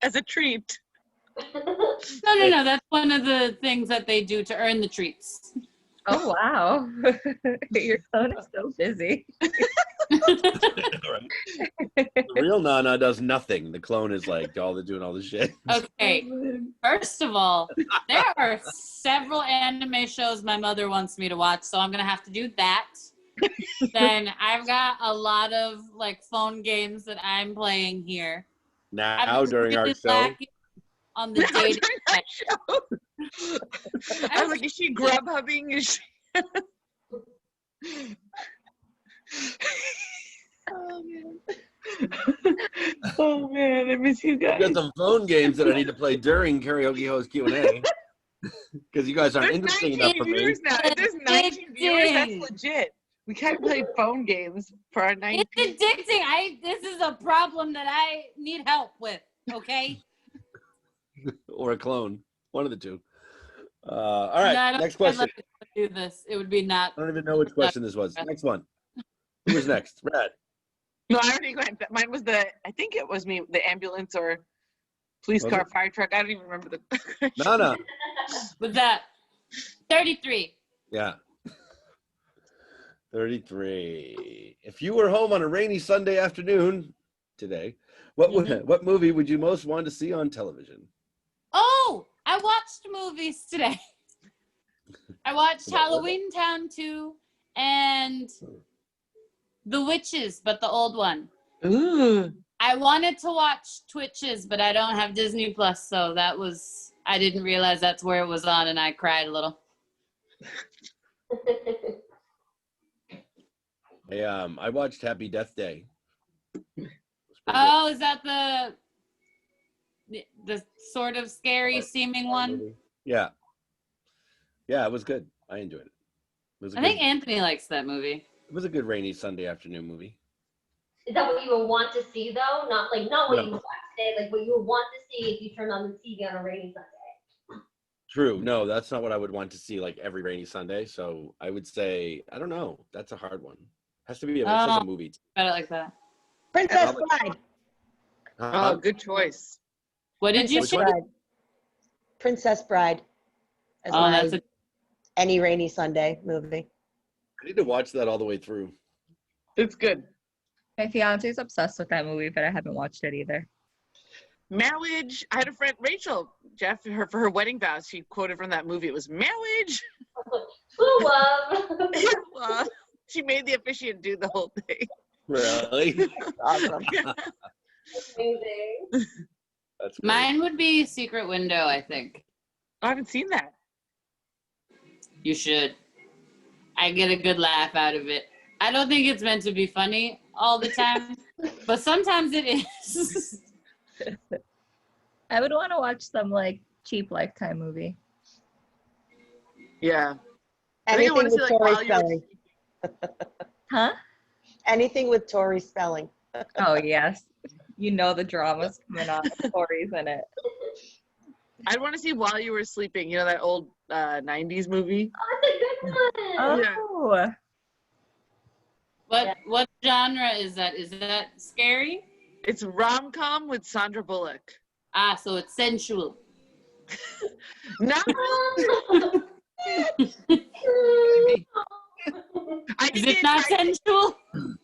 As a treat. No. That's one of the things that they do to earn the treats. Oh wow. Your clone is so busy. Right. The real Nana does nothing. The clone is like doing all the shit. Okay, first of all, there are several anime shows my mother wants me to watch, so I'm gonna have to do that. Then I've got a lot of like phone games that I'm playing here. Now I'm during our really show, lacking on the dating. I was like, is she grub hubbing? Is she? Oh man. Oh man, I miss you I've guys. got some phone games that I need to play during Karaoke Host Q&A. Because you guys aren't There's interesting 19 enough for me. viewers now. If there's 19 viewers, that's Addicting. legit. We can't play phone games for our 19. It's addicting. This is a problem that I need help with. Okay. Or a clone. One of the two. All right, No, I don't next think I'd question. let people do this. It would be not. I don't even know which question this was. Next one. Who was next? Rad. No, I already went. Mine was I think it was me, the ambulance or police Was car, it? fire truck. I don't even remember the. Nana. Was that 33? Yeah. 33. If you were home on a rainy Sunday afternoon today, what movie would you most want to see on television? Oh, I watched movies today. I watched What was it? Halloween Town 2 and The Witches, but the old one. Ooh. I wanted to watch Twitches, but I don't have Disney Plus, so I didn't realize that's where it was on, and I cried a little. I watched Happy Death Day. It was pretty good. Oh, is that the sort of scary seeming one? Yeah. Yeah, it was good. I enjoyed it. I think Anthony likes that movie. It was a good rainy Sunday afternoon movie. Is that what you would want to see though? Not what No. you watch today, like what you would want to see if you turned on the TV on a rainy Sunday. True. No, that's not what I would want to see like every rainy Sunday. So I would say, I don't know. That's a hard one. Has to be it says a movie. I don't like that. Princess Bride. Oh, good choice. What did you Princess say? Bride. Princess Bride. As Oh, my that's any rainy Sunday movie. I need to watch that all the way through. It's good. My fiance is obsessed with that movie, but I haven't watched it either. Marriage. I had a friend, Rachel, Jeff, for her wedding vows, she quoted from that movie. It was marriage. True love. Well, she made the officiant do the whole thing. Really? Awesome. Amazing. That's great. Mine would be Secret Window, I think. I haven't seen that. You should. I get a good laugh out of it. I don't think it's meant to be funny all the time, but sometimes it is. I would want to watch some like cheap Lifetime movie. Yeah. I think I Anything wanna with see, like, Tori while you were- Spelling. Huh? Anything with Tori Spelling. Oh yes. You know the drama's coming on. Stories in it. I'd want to see While You Were Sleeping. You know that old 90s movie? Oh, that's a good one. Yeah. Oh. What genre is that? Is that scary? It's rom-com with Sandra Bullock. Ah, so it's sensual. No, I Is think it not sensual?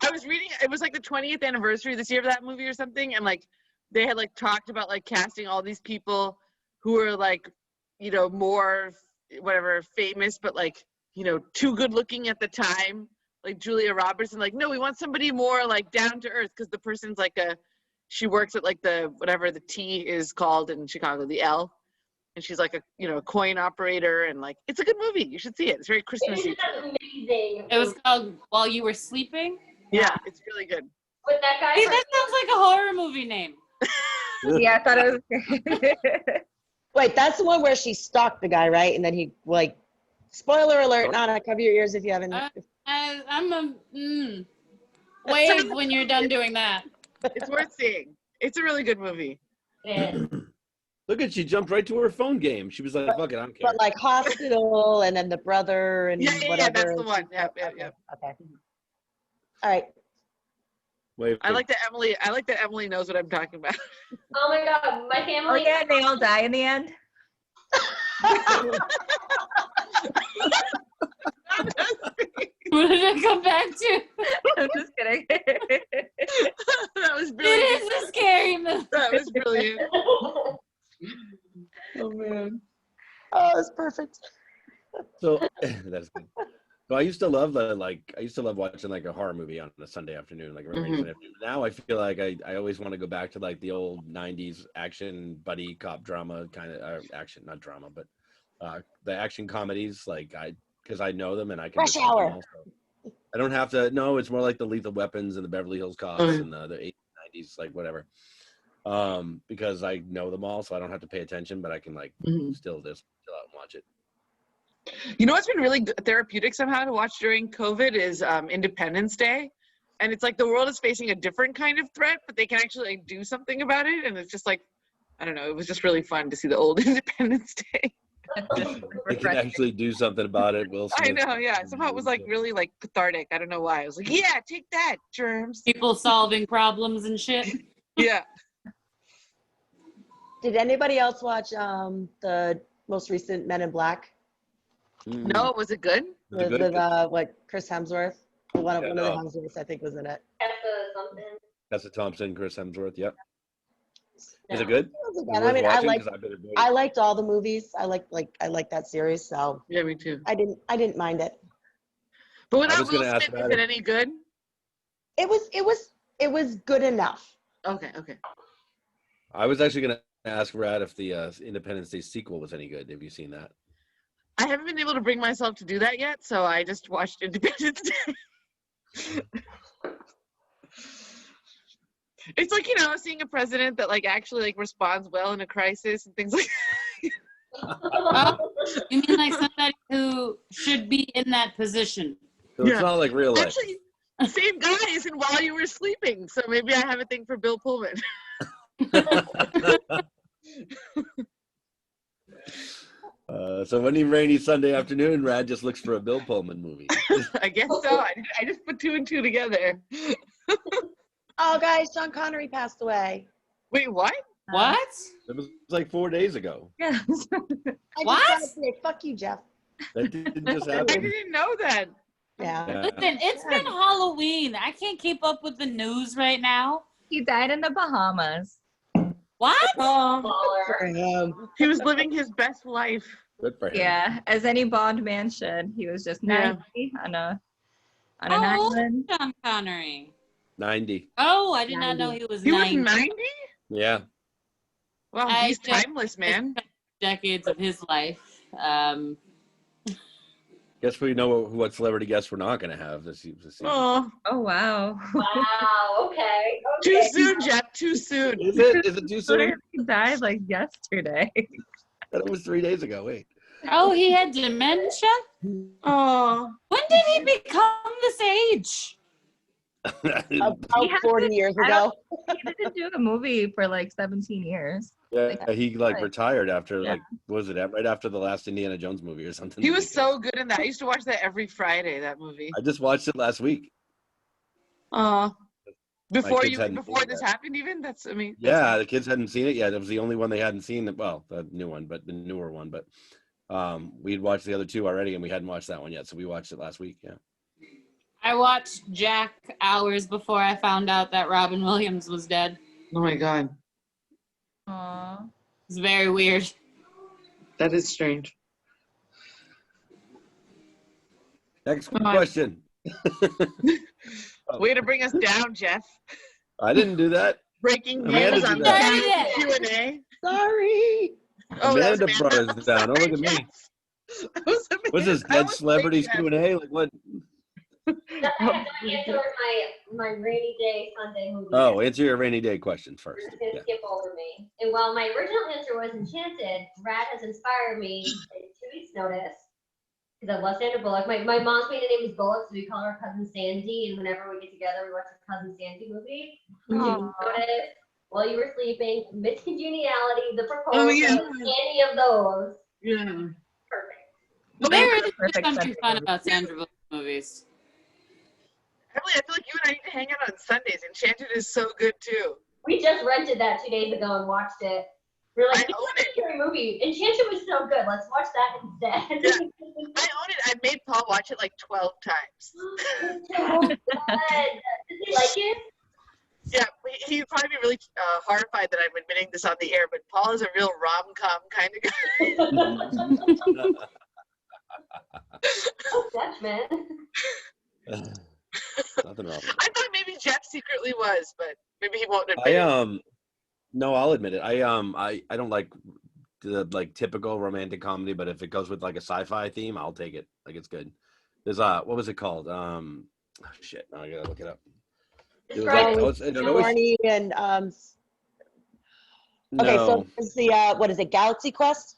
I was reading, it was like the 20th anniversary this year of that movie or something, and like they had like talked about like casting all these people who were like, you know, more whatever famous, but like, you know, too good looking at the time, like Julia Roberts, and like, no, we want somebody more like down to earth because the person's like she works at like the whatever the T is called in Chicago, the L. And she's like a, you know, coin operator, and like, it's a good movie. You should see it. It's very Christmassy. That's amazing. It was called While You Were Sleeping? Yeah, it's really good. With that guy. See, that sounds like a horror movie name. Yeah, I thought it was. Wait, that's the one where she stalked the guy, right? And then he like, spoiler alert, Nanna, cover your ears if you haven't. I'm a wave when you're done doing that. It's worth seeing. It's a really good movie. Yeah. Look at, she jumped right to her phone game. She was like, fuck it, I don't care. But like hospital and then the brother and Yeah, whatever. that's the one. Yeah. Okay. All right. Wait, I like that Emily knows what I'm talking about. Oh my god, my family. Oh yeah, they all die in the end. What did I come back to? I'm just kidding. That was It brilliant. is a scary movie. That was brilliant. Oh man. Oh, that's perfect. So that's good. So I used to love watching like a horror movie on a Sunday afternoon, like a rainy Sunday afternoon. Now I feel like I always want to go back to like the old '90s action buddy cop drama kind of action, not drama, but the action comedies. Like because I know them and I can. Rush recite them Hour. all, so I don't have to. No, it's more like the Lethal Weapons and the Beverly Hills Cops and the 80s, 90s, like whatever. Because I know them all, so I don't have to pay attention, but I can like still just chill out and watch it. You know what's been really therapeutic somehow to watch during COVID is Independence Day. And it's like the world is facing a different kind of threat, but they can actually like do something about it. And it's just like, I don't know, it was just really fun to see the old Independence Day. They can actually do something about it. Will I Smith. know, yeah. Somehow it was like really like cathartic. I don't know why. I was like, yeah, take that, germs. People solving problems and shit. Yeah. Did anybody else watch the most recent Men in Black No, was it good? Was it with good? what Chris Hemsworth? One of Yeah, the no. Hemsworths, I think, was in it. something. Tessa Thompson, Chris Hemsworth. Yep. Is No. it good? It was Is it again. I worth mean, watching? 'Cause I've been avoiding- I liked all the movies. I like that series, so Yeah, me too. I didn't mind it. But I without was Will gonna ask Smith, is about it it. any good? It was good enough. Okay. I was actually going to ask Rad if the Independence Day sequel was any good. Have you seen that? I haven't been able to bring myself to do that yet, so I just watched Independence Day. It's like, you know, seeing a president that like actually like responds well in a crisis and things like Oh, you mean like somebody who should be in that position? So Yeah. It's not like real life. Actually, same guy is in While You Were Sleeping, so maybe I have a thing for Bill Pullman. So any rainy Sunday afternoon, Rad just looks for a Bill Pullman movie. I guess so. I just put two and two together. Oh, guys, Sean Connery passed away. Wait, what? What? It was like 4 days ago. Yeah. I What? just gotta say, fuck you, Jeff. That didn't just I happen. didn't know that. Yeah. Yeah. Listen, it's been Halloween. I can't keep up with the news right now. He died in the Bahamas. What? Oh, For him. he was living his best life. Good for him. Yeah, as any Bond man should. He was just Yeah. 90 on an How old is island. Sean Connery? 90. Oh, I did not know he was He was 90. 90? Yeah. Wow, I he's just- timeless, man. Decades of his life. Guess we know what celebrity guest we're not going to have this season. Oh, Oh, wow. Wow. Okay. too Okay. soon, Jeff. Too soon. Is it? Is it too soon? He died like yesterday. I thought it was 3 days ago. Wait. oh, he had dementia? Oh, When did he become this age. About has 40 to- years I ago. He didn't do a movie for like 17 years. Yeah, he like retired after Yeah. like what was it right after the last Indiana Jones movie or something? He was ridiculous. so good in that. I used to watch that every Friday, that movie. I just watched it last week. Before kids hadn't seen it this yet. happened even? That's, I mean. Yeah, the kids hadn't seen it yet. It was the only one they hadn't seen. Well, the new one, but the newer one. But we'd watched the other two already, and we hadn't watched that one yet. So we watched it last week. Yeah. I watched Jack hours before I found out that Robin Williams was dead. Oh my God. Aww. It's very weird. That is strange. Next Come on. question. Way to bring us down, Jeff. I didn't do that. Breaking Amanda news did on the that. Q&A. Sorry. Oh, that was Amanda brought Amanda. us down. Oh, look at me. That was Amanda. What's this? I Dead was celebrities like, Q&A? Like what? I have not answered my rainy day Sunday movie. Oh, answer your rainy day questions first. You're just gonna Yeah. skip over me. And while my original answer was Enchanted, Rad has inspired me in 2 weeks' notice. Because I love Sandra Bullock. My mom's maiden name is Bullock, so we call her cousin Sandy. And whenever we get together, we watch the cousin Sandy movie. Aw. Notice while you were sleeping, Miss Congeniality, The Proposal, Oh, yeah. any of those. Yeah. Perfect. But there is Perfect something Sunday fun movie. about Sandra Bullock movies. Emily, I feel like you and I need to hang out on Sundays. Enchanted is so good too. We just rented that 2 days ago and watched it. We're like, I it's own a scary movie. Enchanted was so good. Let's watch that instead. Yeah. I own it. I made Paul watch it like 12 times. It's so good. Does he like it? Yeah, he'd probably be really horrified that I'm admitting this on the air, but Paul is a real rom-com kind of guy. Oh, judgment. Nothing wrong with I thought maybe Jeff secretly was, but maybe he won't admit it. it. No, I'll admit it. I don't like the like typical romantic comedy, but if it goes with like a sci-fi theme, I'll take it. Like it's good. There's what was it called? Shit, now I gotta look it up. It was Describe like, it. Barney and okay, no. so it's the what is it, Galaxy Quest?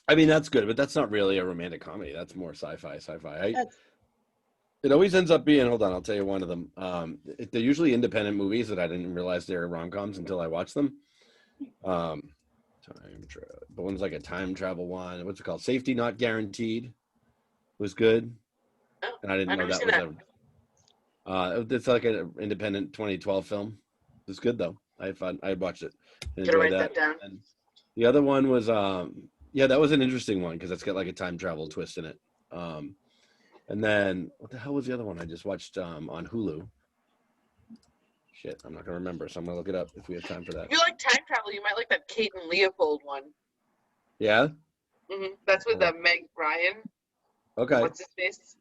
I mean, that's good, but that's not really a romantic comedy. That's more sci-fi. That's- It always ends up being, hold on, I'll tell you one of them. They're usually independent movies that I didn't realize they were rom-coms until I watched them. But one's like a time travel one. What's it called? Safety Not Guaranteed was good. And I didn't I've know never that seen was it's like an independent 2012 film. It was good though. I had fun. I watched it. And Gotta enjoyed write that down. And the other one was yeah, that was an interesting one because it's got like a time travel twist in it. And then what the hell was the other one I just watched on Hulu? Shit, I'm not gonna remember, so I'm gonna look it up if we have time for that. If you like time travel, you might like that Kate and Leopold one. Yeah? That's with Meg Ryan. Okay. What's his face?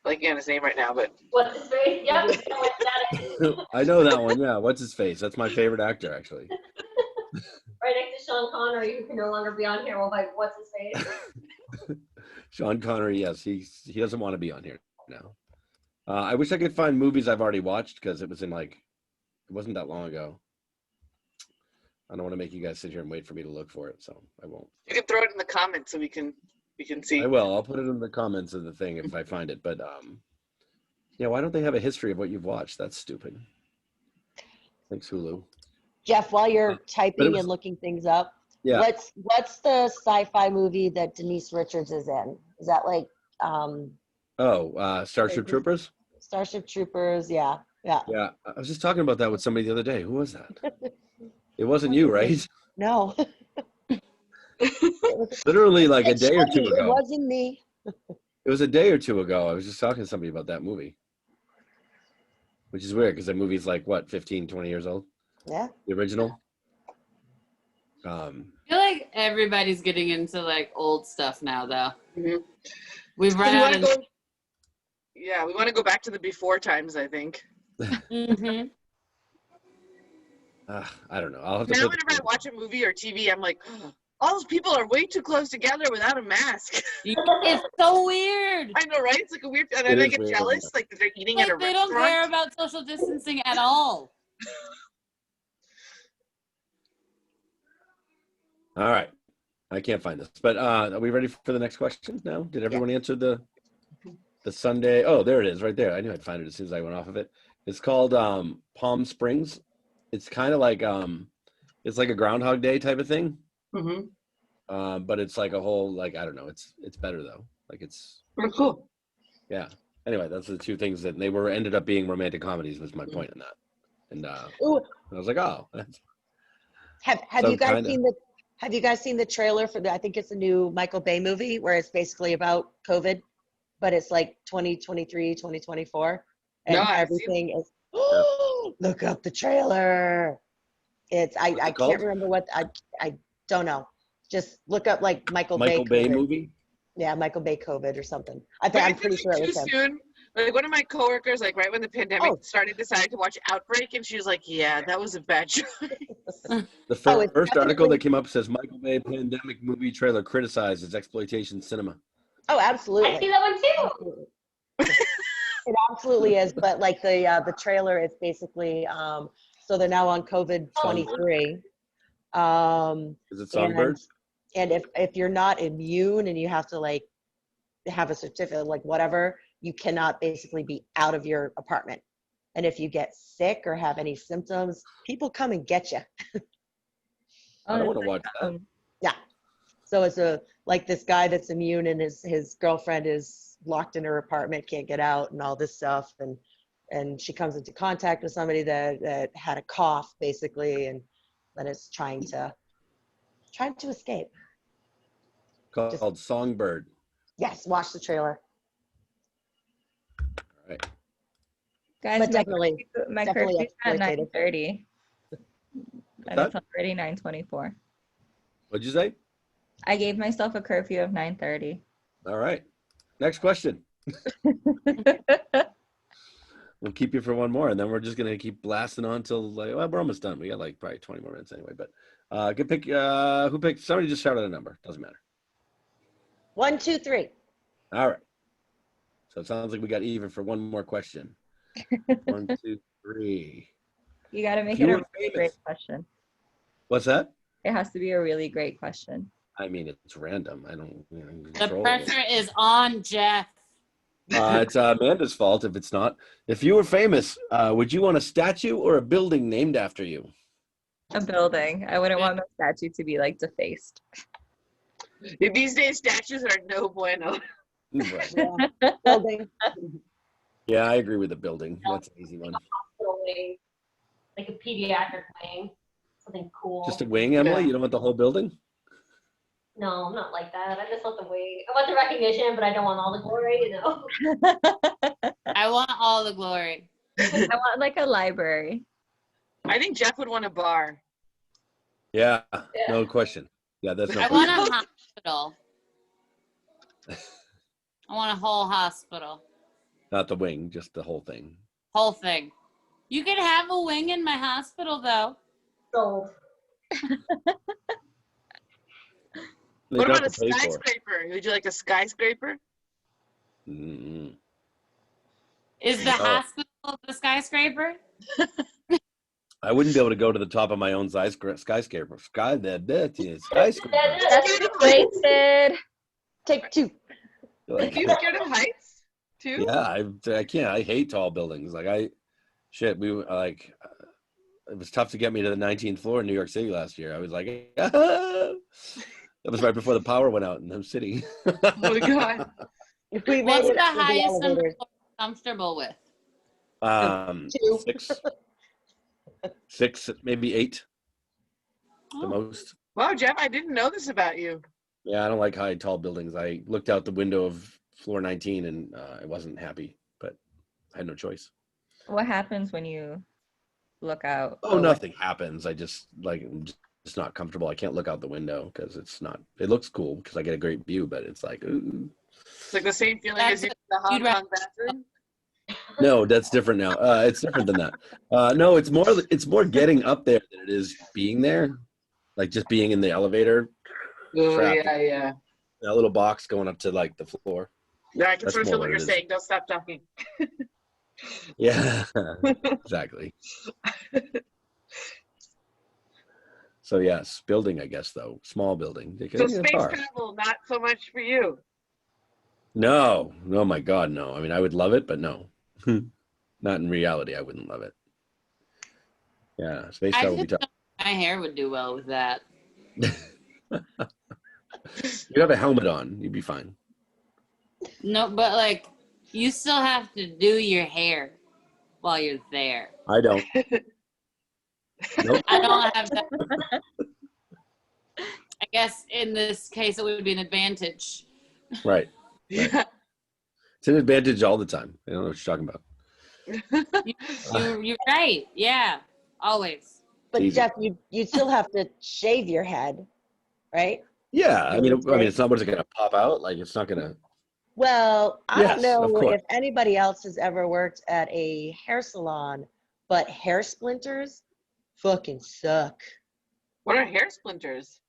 Like on his name right now, but What's his face? Yep. I know that one, yeah. What's his face? That's my favorite actor, actually. Right next to Sean Connery, who can no longer be on here. Well, like, what's his face? Sean Connery, yes, he doesn't want to be on here now. I wish I could find movies I've already watched because it wasn't that long ago. I don't want to make you guys sit here and wait for me to look for it, so I won't. you can throw it in the comments so we can see. I will. I'll put it in the comments of the thing if I find it. But yeah, why don't they have a history of what you've watched? That's stupid. Thanks, Hulu. Jeff, while you're typing was- and looking things up, Yeah. what's the sci-fi movie that Denise Richards is in? Is that like Starship Troopers? Starship Troopers? Yeah. Yeah, I was just talking about that with somebody the other day. Who was that? It wasn't you, right? No. Literally like a day or two It ago. wasn't me. It was a day or two ago. I was just talking to somebody about that movie. Which is weird because the movie's like, what, 15, 20 years old? Yeah. The original? I feel like everybody's getting into like old stuff now, though. Mhm. We've run We out wanna of. go- yeah, we want to go back to the before times, I think. Mhm. I don't know. I'll have to Now put whenever I watch a movie or TV, I'm like, oh, all those people are way too close together without a mask. It's so weird. I know, right? It's like a weird, and It then I is get weird, jealous, isn't like that they're eating at a Like they restaurant. don't care about social distancing at all. All right. I can't find this. But are we ready for the next question now? Did everyone answer the the Sunday. Oh, there it is, right there. I knew I'd find it as soon as I went off of it. It's called Palm Springs. It's kind of like it's like a Groundhog Day type of thing. But it's like a whole, like, I don't know. It's better though. Like it's Oh, cool. yeah. Anyway, that's the two things that they were ended up being romantic comedies. Was my point in that. And Ooh, I was like, oh, that's have so you guys kinda. seen the have you guys seen the trailer for the, I think it's a new Michael Bay movie where it's basically about COVID, but it's like 2023, 2024, and No, I've seen everything is look up the trailer. It's What's I it called? can't remember what I don't know. Just look up like Michael Michael Bay Bay COVID. movie. Yeah, Michael Bay COVID or something. I'm But pretty is sure it it was too him. soon? Like one of my coworkers, like right when the pandemic Oh. started, decided to watch Outbreak, and she was like, "Yeah, that was a bad choice." The Oh, it's first article definitely. that came up says Michael Bay pandemic movie trailer criticized as exploitation cinema. Oh, I see absolutely. that one too. Absolutely. It absolutely is, but like the trailer is basically so they're now on COVID 23. Is it And Songbird? if you're not immune and you have to like have a certificate, like whatever, you cannot basically be out of your apartment. And if you get sick or have any symptoms, people come and get you. I don't want to watch that. Yeah. So it's like this guy that's immune and his girlfriend is locked in her apartment, can't get out and all this stuff. And she comes into contact with somebody that had a cough basically, and then is trying to escape. Called Songbird. Yes, watch the trailer. All right. Guys, But definitely my curfew's at exploitative. 9:30. And that? it's already 9:24. What'd you say? I gave myself a curfew of 9:30. All right. Next question. We'll keep you for one more, and then we're just gonna keep blasting on till like, well, we're almost done. We got like probably 20 more minutes anyway. But good pick. Who picked? Somebody just shouted a number. Doesn't matter. 1, 2, 3. All right. So it sounds like we got even for one more question. 1, 2, 3. You got to make If you it a were really famous- great question. What's that? It has to be a really great question. I mean, it's random. I don't The control it. pressure is on Jeff. It's Amanda's fault if it's not. If you were famous, would you want a statue or a building named after you? A building. I wouldn't want my statue to be like defaced. These days, statues are no bueno. Right. Yeah. Building. Yeah, I agree with the building. That's an easy one. Hospital wing, like a pediatric wing, something cool. Just a wing, Emily? Yeah. You don't want the whole building? No, I'm not like that. I just want the wing. I want the recognition, but I don't want all the glory, you know. I want all the glory. I want like a library. I think Jeff would want a bar. Yeah, no question. Yeah, that's no I question. want a hospital. I want a whole hospital. Not the wing, just the whole thing. Whole thing. You could have a wing in my hospital, though. Sold. They What don't about a have to pay for it. skyscraper? Would you like a skyscraper? Mm-mm. Is the No. hospital the skyscraper? I wouldn't be able to go to the top of my own skyscraper. Skyscraper. Skyscraper. That's wasted. Take 2. Are you scared of heights too? Yeah, I can't. I hate tall buildings. Like we were like, it was tough to get me to the 19th floor in New York City last year. I was like, ah! That was right before the power went out in the city. Oh my god. If we made What's it the with the highest number elevators. you're comfortable with? 2. 6, maybe 8, the Oh. most. Wow, Jeff, I didn't know this about you. Yeah, I don't like high, tall buildings. I looked out the window of floor 19 and I wasn't happy, but I had no choice. What happens when you look out? Oh, nothing happens. I just like, I'm just not comfortable. I can't look out the window because it looks cool because I get a great view, but it's like, ooh. It's like the same feeling as you in the Hong You'd rather- Kong bathroom. No, that's different now. It's different than that. No, it's more getting up there than it is being there. Like just being in the elevator, Oh, Trapped. yeah. that little box going up to like the floor. Yeah, I can That's sort of feel more what what you're it is. saying. Don't stop talking. Yeah, exactly. So yes, building, I guess though, small building. So space travel, not so much for you. No. Oh my God, no. I mean, I would love it, but no. Not in reality. I wouldn't love it. Yeah, space I travel would be just tough. don't think my hair would do well with that. You'd have a helmet on. You'd be fine. No, but like you still have to do your hair while you're there. I don't. Nope. I don't have that. I guess in this case it would be an advantage. Right. Yeah. It's an advantage all the time. I don't know what you're talking about. You're right. Yeah, always. But Easy. Jeff, you'd still have to shave your head, right? Yeah. I mean, it's not what's it going to pop out. Like, it's not going to. Well, I Yes, don't of know course. if anybody else has ever worked at a hair salon, but hair splinters fucking suck. What are hair splinters?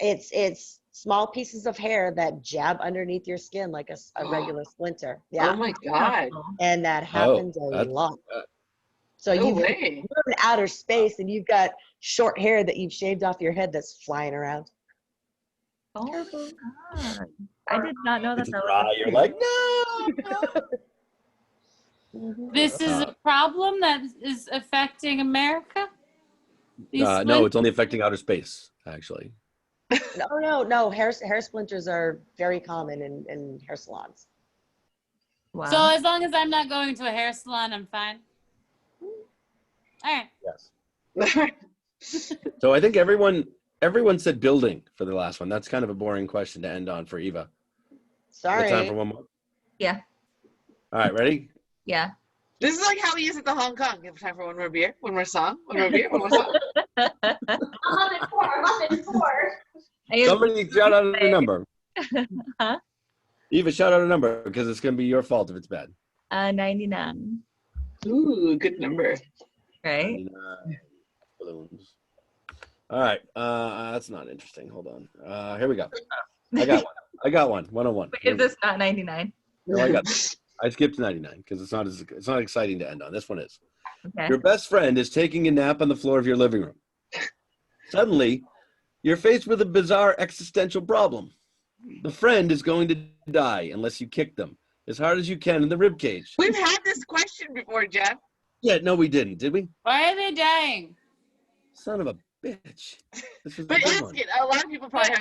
It's small pieces of hair that jab underneath your skin like a regular splinter. Yeah. Oh my God. And that happens a that's- lot. uh, So No you're way. in outer space and you've got short hair that you've shaved off your head that's flying around. Oh God. I did not know that It's that dry. was a You're thing. like, no. This is a problem that is affecting America. These No, it's only affecting outer space, actually. No. Hair splinters are very common in hair salons. Wow. So as long as I'm not going to a hair salon, I'm fine. All right. Yes. So I think everyone said building for the last one. That's kind of a boring question to end on for Eva. Sorry. Got time for one more? Yeah. All right, ready? Yeah. This is like how we use it to Hong Kong. You have time for one more beer, one more song, one more beer, one more song. I'm on it for. Somebody shout out a number. Huh? Eva, shout out a number because it's going to be your fault if it's bad. 99. Ooh, good number. Right? 99 balloons. All right. That's not interesting. Hold on. Here we go. I got one. 101. Wait, is this not 99? No, I got this. I skipped 99 because it's not exciting to end on. This one is. Okay. Your best friend is taking a nap on the floor of your living room. Suddenly, you're faced with a bizarre existential problem. The friend is going to die unless you kick them as hard as you can in the rib cage. We've had this question before, Jeff. Yeah, no, we didn't, did we? Why are they dying? Son of a bitch. This is But the good ask one. it. A lot of people probably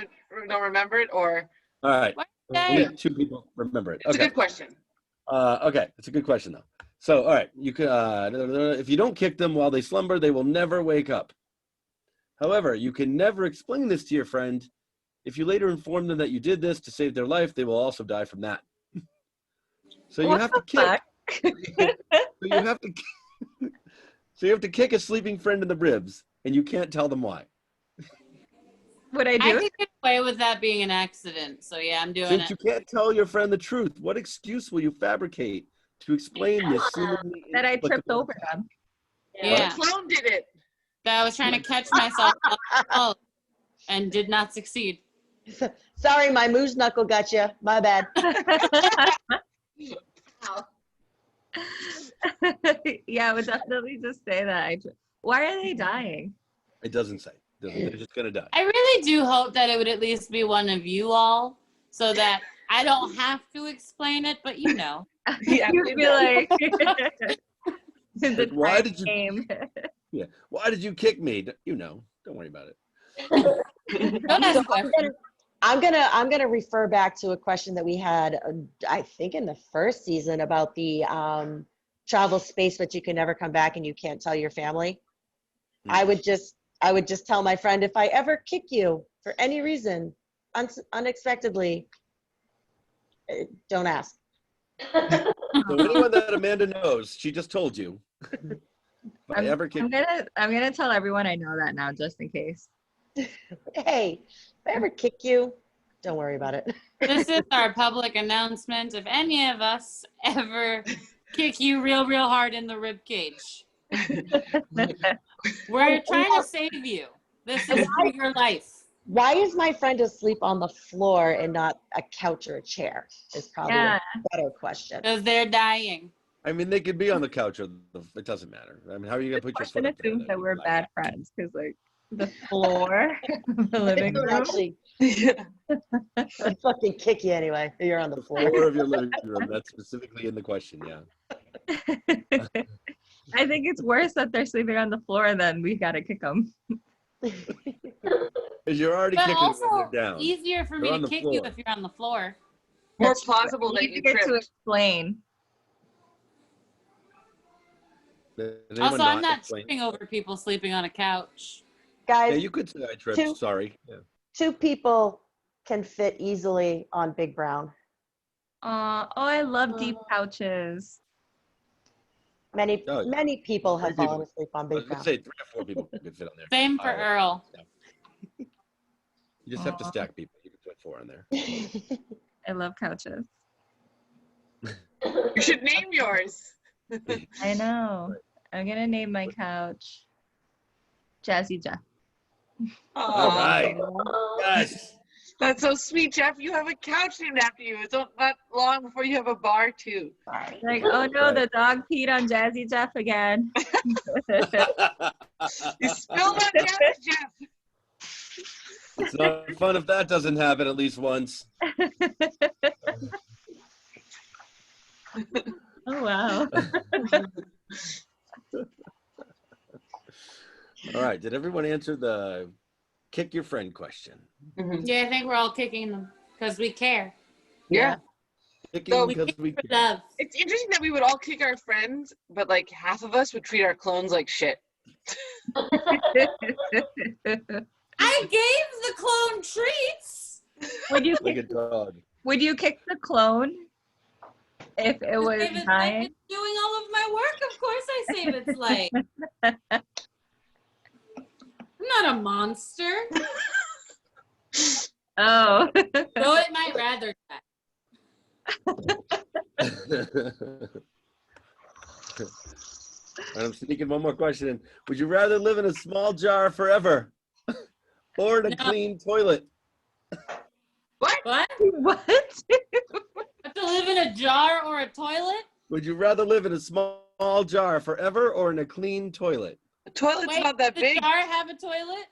don't remember it, or All right. Why are Only they dying? 2 people remember it. it's a Okay. good question. Okay, it's a good question though. So, all right, you could if you don't kick them while they slumber, they will never wake up. However, you can never explain this to your friend. If you later inform them that you did this to save their life, they will also die from that. So you What have to the kick. So you have to kick a sleeping friend in the ribs, and you can't tell them why. Would I I do could get away with that being an accident. So yeah, I'm doing Since it. you can't tell your friend the truth, what excuse will you fabricate to explain this seemingly that I tripped inexplicable over attack? them? Yeah. The clone did it. That I was trying to catch myself and did not succeed. Sorry, my moose knuckle got you. My bad. Yeah, I would definitely just say that. Why are they dying? It doesn't say. They're just gonna die. I really do hope that it would at least be one of you all so that I don't have to explain it, but you know. Yeah, You'd we be know. like, the Like, why time did you- came. Yeah. Why did you kick me? You know. Don't worry about it. Don't ask questions. I'm gonna refer back to a question that we had, I think in the first season about the travel space, but you can never come back and you can't tell your family. I would just tell my friend, if I ever kick you for any reason, unexpectedly, don't ask. So anyone that Amanda knows, she just told you. If I ever kick, I'm gonna tell everyone I know that now, just in case. Hey, if I ever kick you, don't worry about it. This is our public announcement. If any of us ever kick you real hard in the rib cage, we're trying to save you. This is for your life. Why is my friend asleep on the floor and not a couch or a chair? Is probably Yeah. a better question. Because they're dying. I mean, they could be on the couch, or it doesn't matter. I mean, how are you gonna put your foot Question up there? assumes that we're bad friends because, like, The floor of the living Don't room. actually I'd fucking kick you anyway. You're on the The floor. floor of your living room. That's specifically in the question. Yeah. I think it's worse that they're sleeping on the floor and then we gotta kick them. Because you're already But kicking them when also they're down. easier for They're me on to the kick you floor. if you're on the floor. More plausible that you Easier to tripped. explain. Did anyone Also, I'm not explain? tripping over people sleeping on a couch. Guys, Yeah, you could say I tripped. Two. Sorry. Yeah. 2 people can fit easily on Big Brown. Oh, I love deep couches. Many Oh, yeah. many people have 3 people. fallen asleep on I was Big gonna Brown. say 3 or 4 people could fit on there. Same for Earl. You just have to Aw. stack people. You can put 4 on there. I love couches. You should name yours. I know. I'm gonna name my couch Jazzy Jeff. All right. Aw. Yes. That's so sweet, Jeff. You have a couch named after you. It's not long before you have a bar too. Like, oh no, Right. the dog peed on Jazzy Jeff again. You spilled on Jazzy Jeff. It's not fun if that doesn't happen at least once. Oh wow. All right. Did everyone answer the kick your friend question? Yeah, I think we're all kicking them because we care. Yeah. Kicking So- because Kick we for care. love. It's interesting that we would all kick our friends, but like half of us would treat our clones like shit. I gave the clone treats. Would you Like a kick, dog. would you kick the clone if it was Save its life. dying? It's doing all of my work. Of course I save its life. I'm not a monster. Oh. Though it might rather die. And I'm sneaking one more question in. Would you rather live in a small jar forever or in a No. clean toilet? What? What? Have to live in a jar or a toilet? Would you rather live in a small jar forever or in a clean toilet? The toilet's Wait, not that does big. the jar have a toilet?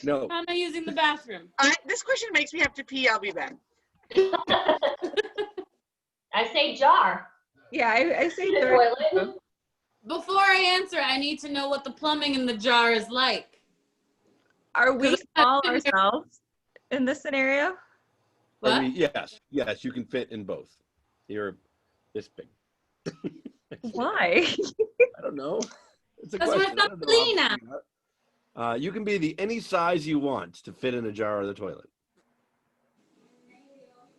No. How am I using the bathroom? This question makes me have to pee. I'll be back. I say jar. Yeah, I say The third. toilet. Before I answer, I need to know what the plumbing in the jar is like. Are we Because small I'm sitting ourselves in this scenario? Are What? we- yes, you can fit in both. You're this big. Why? I don't know. It's a 'Cause we're question. I don't know. clean I'll figure it out. You can be any size you want to fit in a jar or the toilet.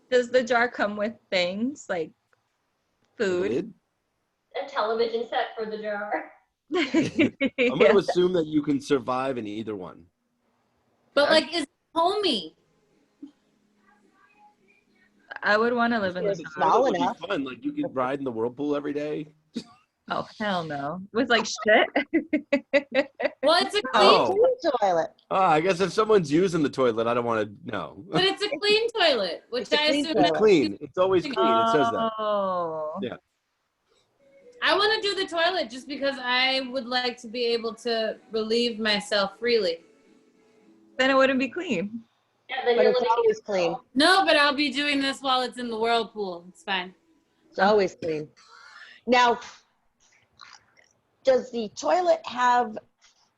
Does the jar come with things like food? Lid? A television set for the jar. I'm going to assume that you can survive in either one. But like, is it homey? I would want to live in the It's jar. small Would be enough. fun. Like you could ride in the whirlpool every day. Oh hell no! With like shit. Well, it's a clean, Oh. Clean toilet. I guess if someone's using the toilet, I don't want to know. but it's a clean toilet, which It's a I clean assume. toilet. It's clean. It's always clean. It says that. Oh. Yeah. I want to do the toilet just because I would like to be able to relieve myself freely. Then it wouldn't be clean. Yeah, then But you're it's living always clean. No, but I'll be doing this while it's in the whirlpool. It's fine. It's always clean. Now, does the toilet have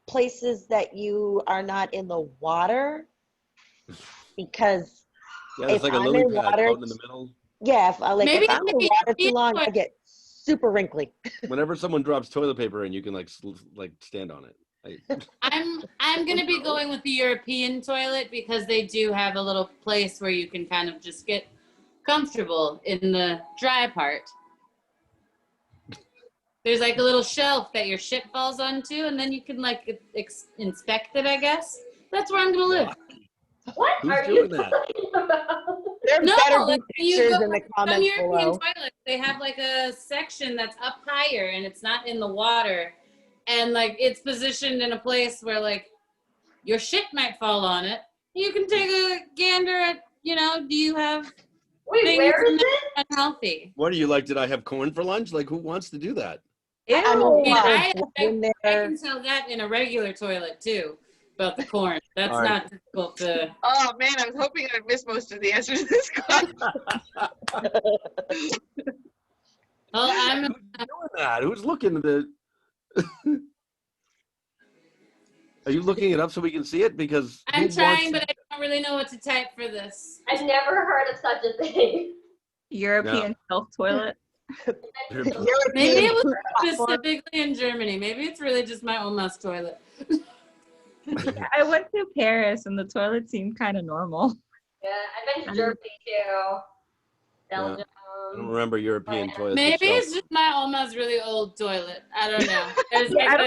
places that you are not in the water? Because Yeah, it's If like a I'm lily in pad water- floating in the middle. yeah, if, Maybe if I'm in it could be water a too long, I toilet. get super wrinkly. Whenever someone drops toilet paper in, you can like stand on it. I'm gonna be going with the European toilet because they do have a little place where you can kind of just get comfortable in the dry part. There's like a little shelf that your shit falls onto, and then you can like inspect it, I guess. That's where I'm gonna live. What Who's are you doing that? talking about? There No, better like be when you pictures go in the Some comments European below. toilets, they have like a section that's up higher and it's not in the water. And like it's positioned in a place where like your shit might fall on it. You can take a gander at, do you have Wait, things where in is there it? unhealthy? What are you like? Did I have corn for lunch? Like, who wants to do that? I mean, Ew. Yeah, there's I blood in I there. can tell that in a regular toilet too. about the corn. That's All right. not difficult to. Oh man, I was hoping I'd miss most of the answers to this question. Well, I'm. Who's doing that? Who's looking at the? Are you looking it up so we can see it? Because I'm who trying, wants- but I don't really know what to type for this. I've never heard of such a thing. European self toilet. Maybe European it was platform. specifically in Germany. Maybe it's really just my Oma's toilet. I went to Paris and the toilet seemed kind of normal. Yeah, I've been to Germany too. Belgium. I don't remember European toilets. Maybe itself. it's just my Oma's really old toilet. I don't know. There's Yeah, like I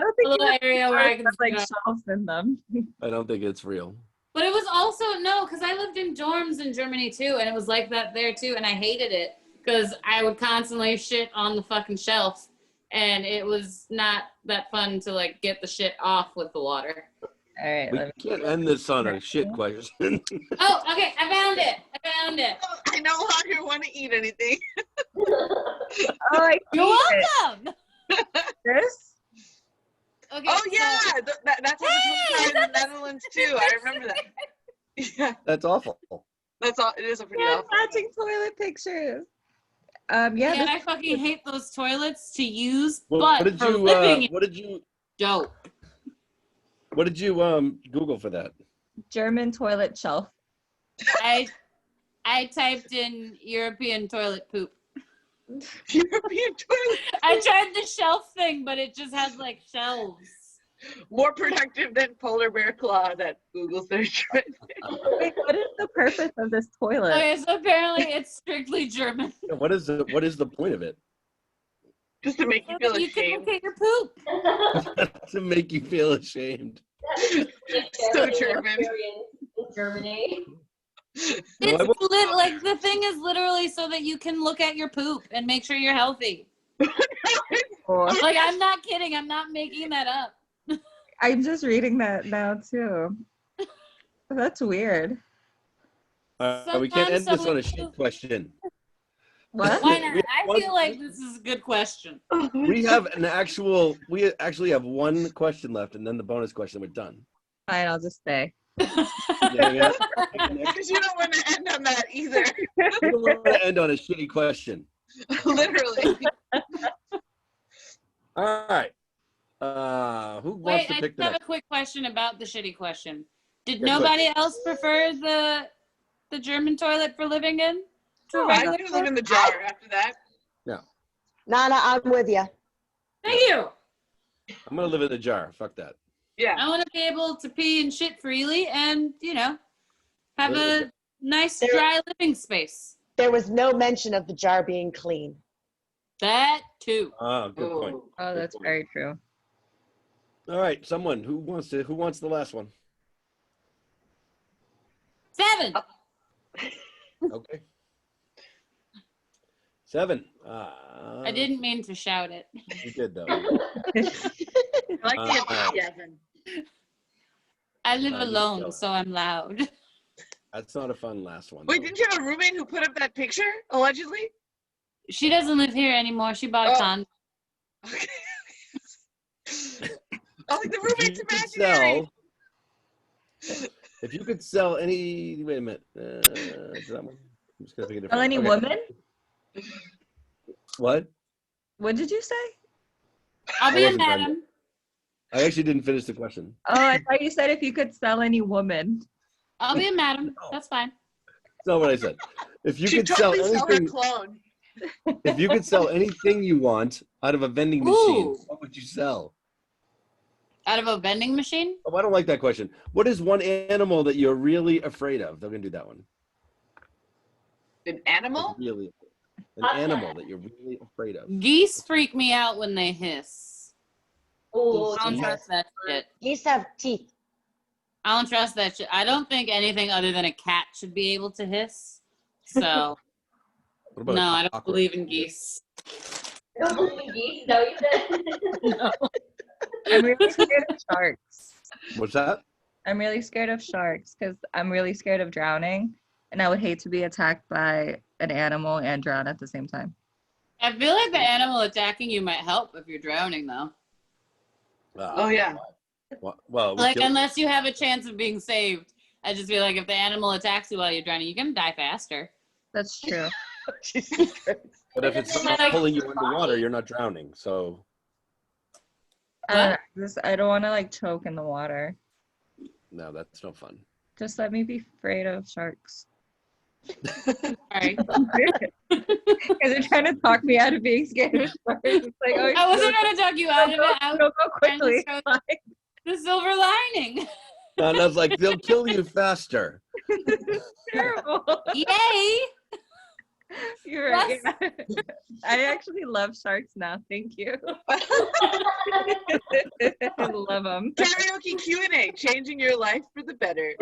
don't a think little you area where I can have, like sit on. shelves in them. I don't think it's real. But it was also no, because I lived in dorms in Germany too, and it was like that there too, and I hated it because I would constantly shit on the fucking shelf, and it was not that fun to like get the shit off with the water. All right. We can't end this on a shit question. Oh, okay, I found it. I no longer want to eat anything. Oh, I You're see it. welcome. This? Okay. Oh so- yeah, that's what Hey, the in the Netherlands too. I remember that. Yeah, That's awful. that's all. It is a pretty Yeah, awful. matching toilet pictures. Yeah, Yeah, this I fucking hate those toilets to use, What but did for you? living, What did you? dope. What did you Google for that? German toilet shelf. I typed in European toilet poop. European toilet. I tried the shelf thing, but it just has like shelves. More productive than polar bear claw. That Google search. Wait, what is the purpose of this toilet? Okay, so apparently it's strictly German. What is the point of it? Just to make you feel You can ashamed. look at your poop. To make you feel ashamed. So German. Experience in Germany. No, I It's like the thing is literally so that you can look at your poop and make sure you're healthy. Oh, Like I'm not kidding. I'm not making that up. I'm just reading that now too. That's weird. we can't end Sometimes this on a someone- shit question. What? Why We not? have I one- feel like this is a good question. We actually have one question left, and then the bonus question we're done. Fine, I'll just stay. Yeah. Because you don't want to end on that either. We don't want to end on a shitty question. Literally. All right. Who wants Wait, to I pick just the have a next? quick question about the shitty question. Did Yeah, go nobody else prefer the German toilet for living in? Oh, I do live in the jar after that. Nana, I'm with you. Thank you. I'm gonna live in the jar. Fuck that. Yeah. I want to be able to pee and shit freely and, have There you a nice There- dry living space. There was no mention of the jar being clean. That too. Ah, good point. Oh, Good that's point. very true. All right, someone who wants the last one? 7. Okay. 7. I didn't mean to shout it. You did though. I like the enthusiasm. I live I didn't alone, shout it. so I'm loud. That's not a fun last one. Wait, though. didn't you have a roommate who put up that picture, allegedly? She doesn't live here anymore. She bought a Oh. condo. Okay. Oh, like the If roommate's you could imaginary. if you could sell any, wait a minute. Is that one? I'm just gonna pick a different. Well, any okay. woman? What? What did you say? I'll I be a wasn't done yet. madam. I actually didn't finish the question. Oh, I thought you said if you could sell any woman. I'll be a madam. That's fine. That's not what I said. If you She could sell totally sell her anything, clone. if you could sell anything you want out of a vending machine, Ooh. what would you sell? Out of a vending machine? Oh, I don't like that question. What is one animal that you're really afraid of? They're gonna do that one. An animal? Really, an Hot animal cat. that you're really afraid of. Geese freak me out when they hiss. Oh, I don't Geese. trust that shit. Geese have teeth. I don't trust that shit. I don't think anything other than a cat should be able to hiss. So, What about no, a I don't cockroach? believe in geese. you don't believe in geese? Is that what you said? No. I'm really scared of sharks. What's that? I'm really scared of sharks because I'm really scared of drowning, and I would hate to be attacked by an animal and drown at the same time. I feel like the animal attacking you might help if you're drowning, though. Oh, yeah. Well, Like, unless you have a chance of being saved. I just feel like if the animal attacks you while you're drowning, you're gonna die faster. That's true. Jesus Christ. but if it's not pulling you underwater, you're not drowning. So I don't want to like choke in the water. no, that's no fun. Just let me be afraid of sharks. Sorry. Because they're trying to talk me out of being scared of sharks. It's like, oh, I wasn't trying to talk you out of it. I was go trying to quickly. show the silver lining. And I was like, they'll kill you faster. Terrible. Yay! You're right. Yeah. I actually love sharks now. Thank you. I love them. Karaoke Q&A, changing your life for the better.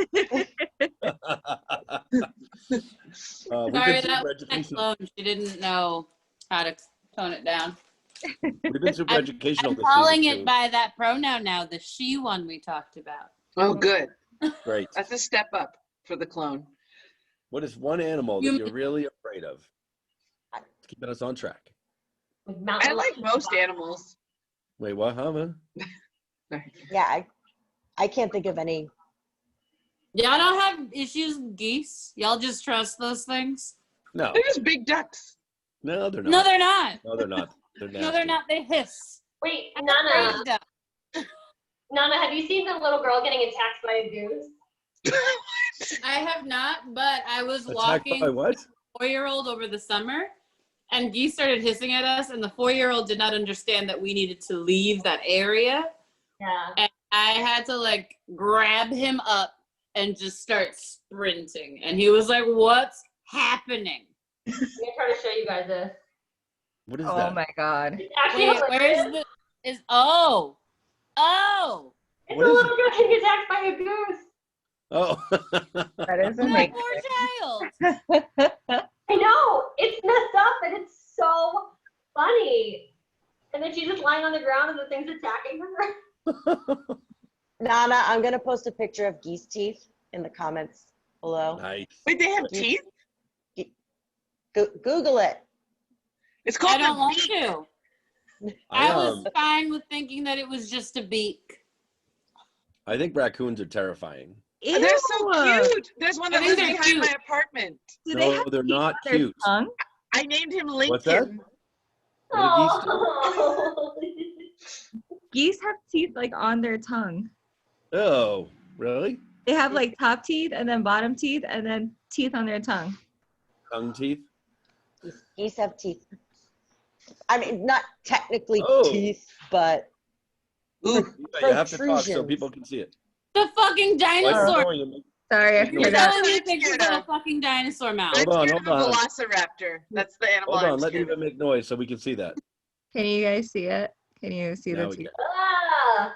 We've Sorry, been super that was my educational. clone. She didn't know how to tone it down. We've been super educational I'm this calling season, it too. by that pronoun now, the she one we talked about. Oh, good. Great. That's a step up for the clone. What is one animal that you're really afraid of? Keeping us on track. I like most animals. Wait, what, huh? Yeah, I can't think of any. Y'all don't have issues with geese? Y'all just trust those things? No. They're just big ducks. No, they're not. No, they're not. No, they're not. They're nasty. No, they're not. They hiss. Wait, I'm afraid Nana. of ducks. Nana, have you seen the little girl getting attacked by a goose? I have not, but I was Attacked walking by what? a 4-year-old over the summer, and geese started hissing at us, and the 4-year-old did not understand that we needed to leave that area. Yeah. And I had to like grab him up and just start sprinting. And he was like, "What's happening?" I'm gonna try to show you guys this. What is Oh that? my God. It's actually Wait, hilarious. where's the oh. It's What a is little girl getting attacked by a goose. Oh. That is My amazing. poor child. I know. It's messed up and it's so funny. And then she's just lying on the ground and the thing's attacking her. Nana, I'm going to post a picture of geese teeth in the comments below. Nice. Wait, they have teeth? Google it. It's I called don't a want beak. to. I was fine with thinking that it was just a beak. I think raccoons are terrifying. Ew. They're so cute. There's one I that think lives they're behind cute. my apartment. Do they No, have they're teeth not on their cute. tongue? I named him Lincoln. What's that? What do geese do? Oh. Geese have teeth like on their tongue. Oh, really? They have like top teeth and then bottom teeth and then teeth on their tongue. Tongue teeth? Geese have teeth. I mean, not technically Oh. teeth, but Ooh, Yeah, you have to talk so protrusions. people can see it. The fucking Why are you dinosaur. showing them? Sorry, I You're You're forgot. showing me That's pictures scared of a of. fucking dinosaur mouth. I'm Hold on, scared hold of a on. velociraptor. That's the animal Hold I'm on, let scared Eva of. make noise so we can see that. Can you guys see it? Can you see Now the we teeth? Ah.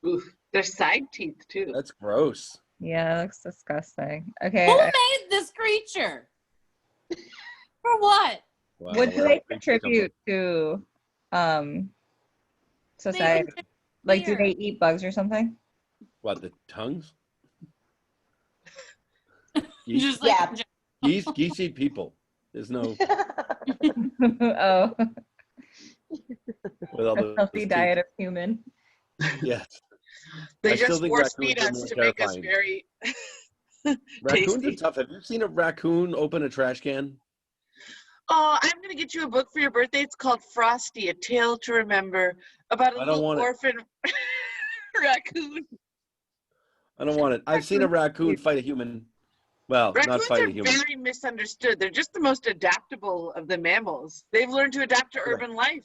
Ooh, there's side teeth too. That's gross. Yeah, it looks disgusting. Okay. Who made this creature? For what? Wow, What do where they did creatures come contribute to They society? contribute Like, do here. they eat bugs or something? from? What, the tongues? Just like Yeah. Geese eat people. There's no Oh, with all a the healthy diet of human. Yes. They I still just think force raccoons feed are us more to make us terrifying. very Raccoons are tasty. tough. Have you seen a raccoon open a trash can? Oh, I'm gonna get you a book for your birthday. It's called Frosty, A Tale to Remember, about a I don't little want it. orphan raccoon. I don't want it. I've seen a raccoon fight a human. Well, not Raccoons fight are a human. very misunderstood. They're just the most adaptable of the mammals. They've learned to adapt to urban life.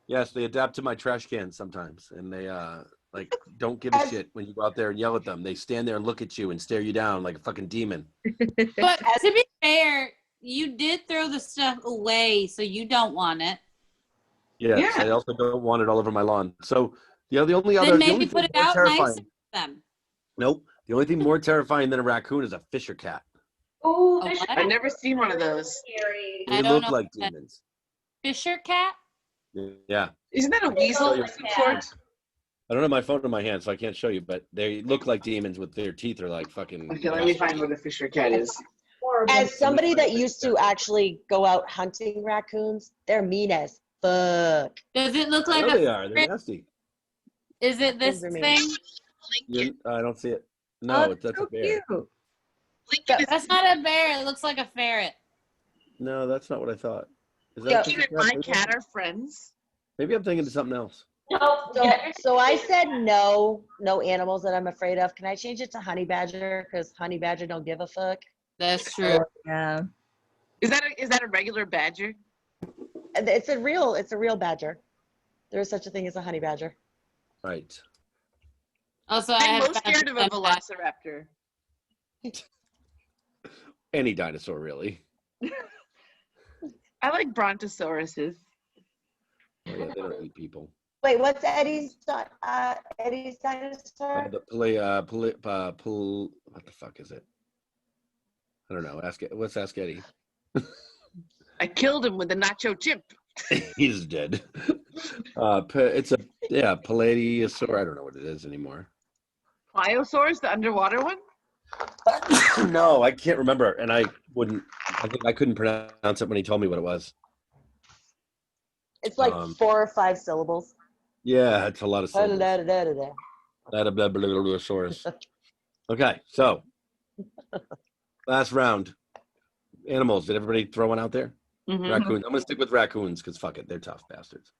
Yes, they adapt to my trash cans sometimes, and they like don't give a shit when you go out there and yell at them. They stand there and look at you and stare you down like a fucking demon. But to be fair, you did throw the stuff away, so you don't want it. Yes, Yeah. I also don't want it all over my lawn. So the only Then other, the maybe only put thing it more out nicer terrifying. for them. Nope. The only thing more terrifying than a raccoon is a fisher cat. Ooh, A fish what? I've never seen one of those. Scary. They I don't look know like what that- demons. Fisher cat? Yeah. Isn't that a weasel of some sort? I don't have my phone in my hand, so I can't show you, but they look like demons with their teeth are like fucking. Okay, let me find what a fisher cat is. Horrible. As somebody that used to actually go out hunting raccoons, they're mean as fuck. Does it look I like know a they are. They're nasty. Is it this Raccoons are thing? I don't see it. No, Oh, that's so a bear. cute. That's not a bear. It looks like a ferret. No, that's not what I thought. Is Yeah. that Lincoln and my cat are friends. Maybe I'm thinking of something else. Nope. So I said no animals that I'm afraid of. Can I change it to honey badger? Because honey badger don't give a fuck. That's true. Yeah. Is that a regular badger? It's a real badger. There is such a thing as a honey badger. Right. Also, I I'm have most scared of a velociraptor. Any dinosaur, really. I like brontosauruses. Oh, yeah, they don't eat people. Wait, what's Eddie's dinosaur? What the fuck is it? I don't know. Ask Eddie. I killed him with a nacho chip. He's dead. It's a Paladiosaur. I don't know what it is anymore. Pliosaurus, the underwater one? No, I can't remember, and I think I couldn't pronounce it when he told me what it was. It's like 4 or 5 syllables. Yeah, it's a lot of syllables. Da-da-da-da-da. Source. Okay, so last round. Animals. Did everybody throw one out there? Mhm. Raccoons. I'm gonna stick with raccoons because fuck it, they're tough bastards.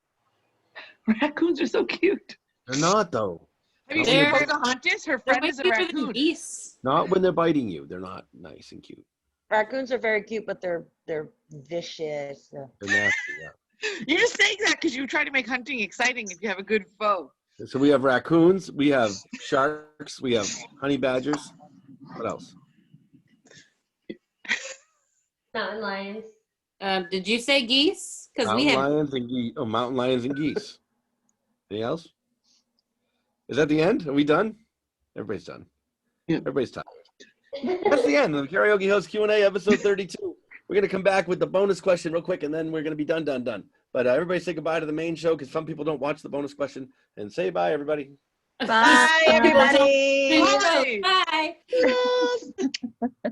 Raccoons are so cute. They're not though. Have you They're- seen Pocahontas? Her They're friend way is a cuter than raccoon. geese. Not when they're biting you. They're not nice and cute. Raccoons are very cute, but they're vicious. They're nasty. Yeah. You're just saying that because you try to make hunting exciting if you have a good foe. So we have raccoons. We have sharks. We have honey badgers. What else? Mountain lions. Did you say geese? Because we Mountain have. lions and geese. Oh, mountain lions and geese. Anything else? Is that the end? Are we done? Everybody's done. Yeah. Everybody's tired. That's the end of the Karaoke Host Q&A episode 32. We're going to come back with the bonus question real quick, and then we're going to be done. But everybody say goodbye to the main show because some people don't watch the bonus question. And say bye, everybody. Bye, everybody. Bye. Bye.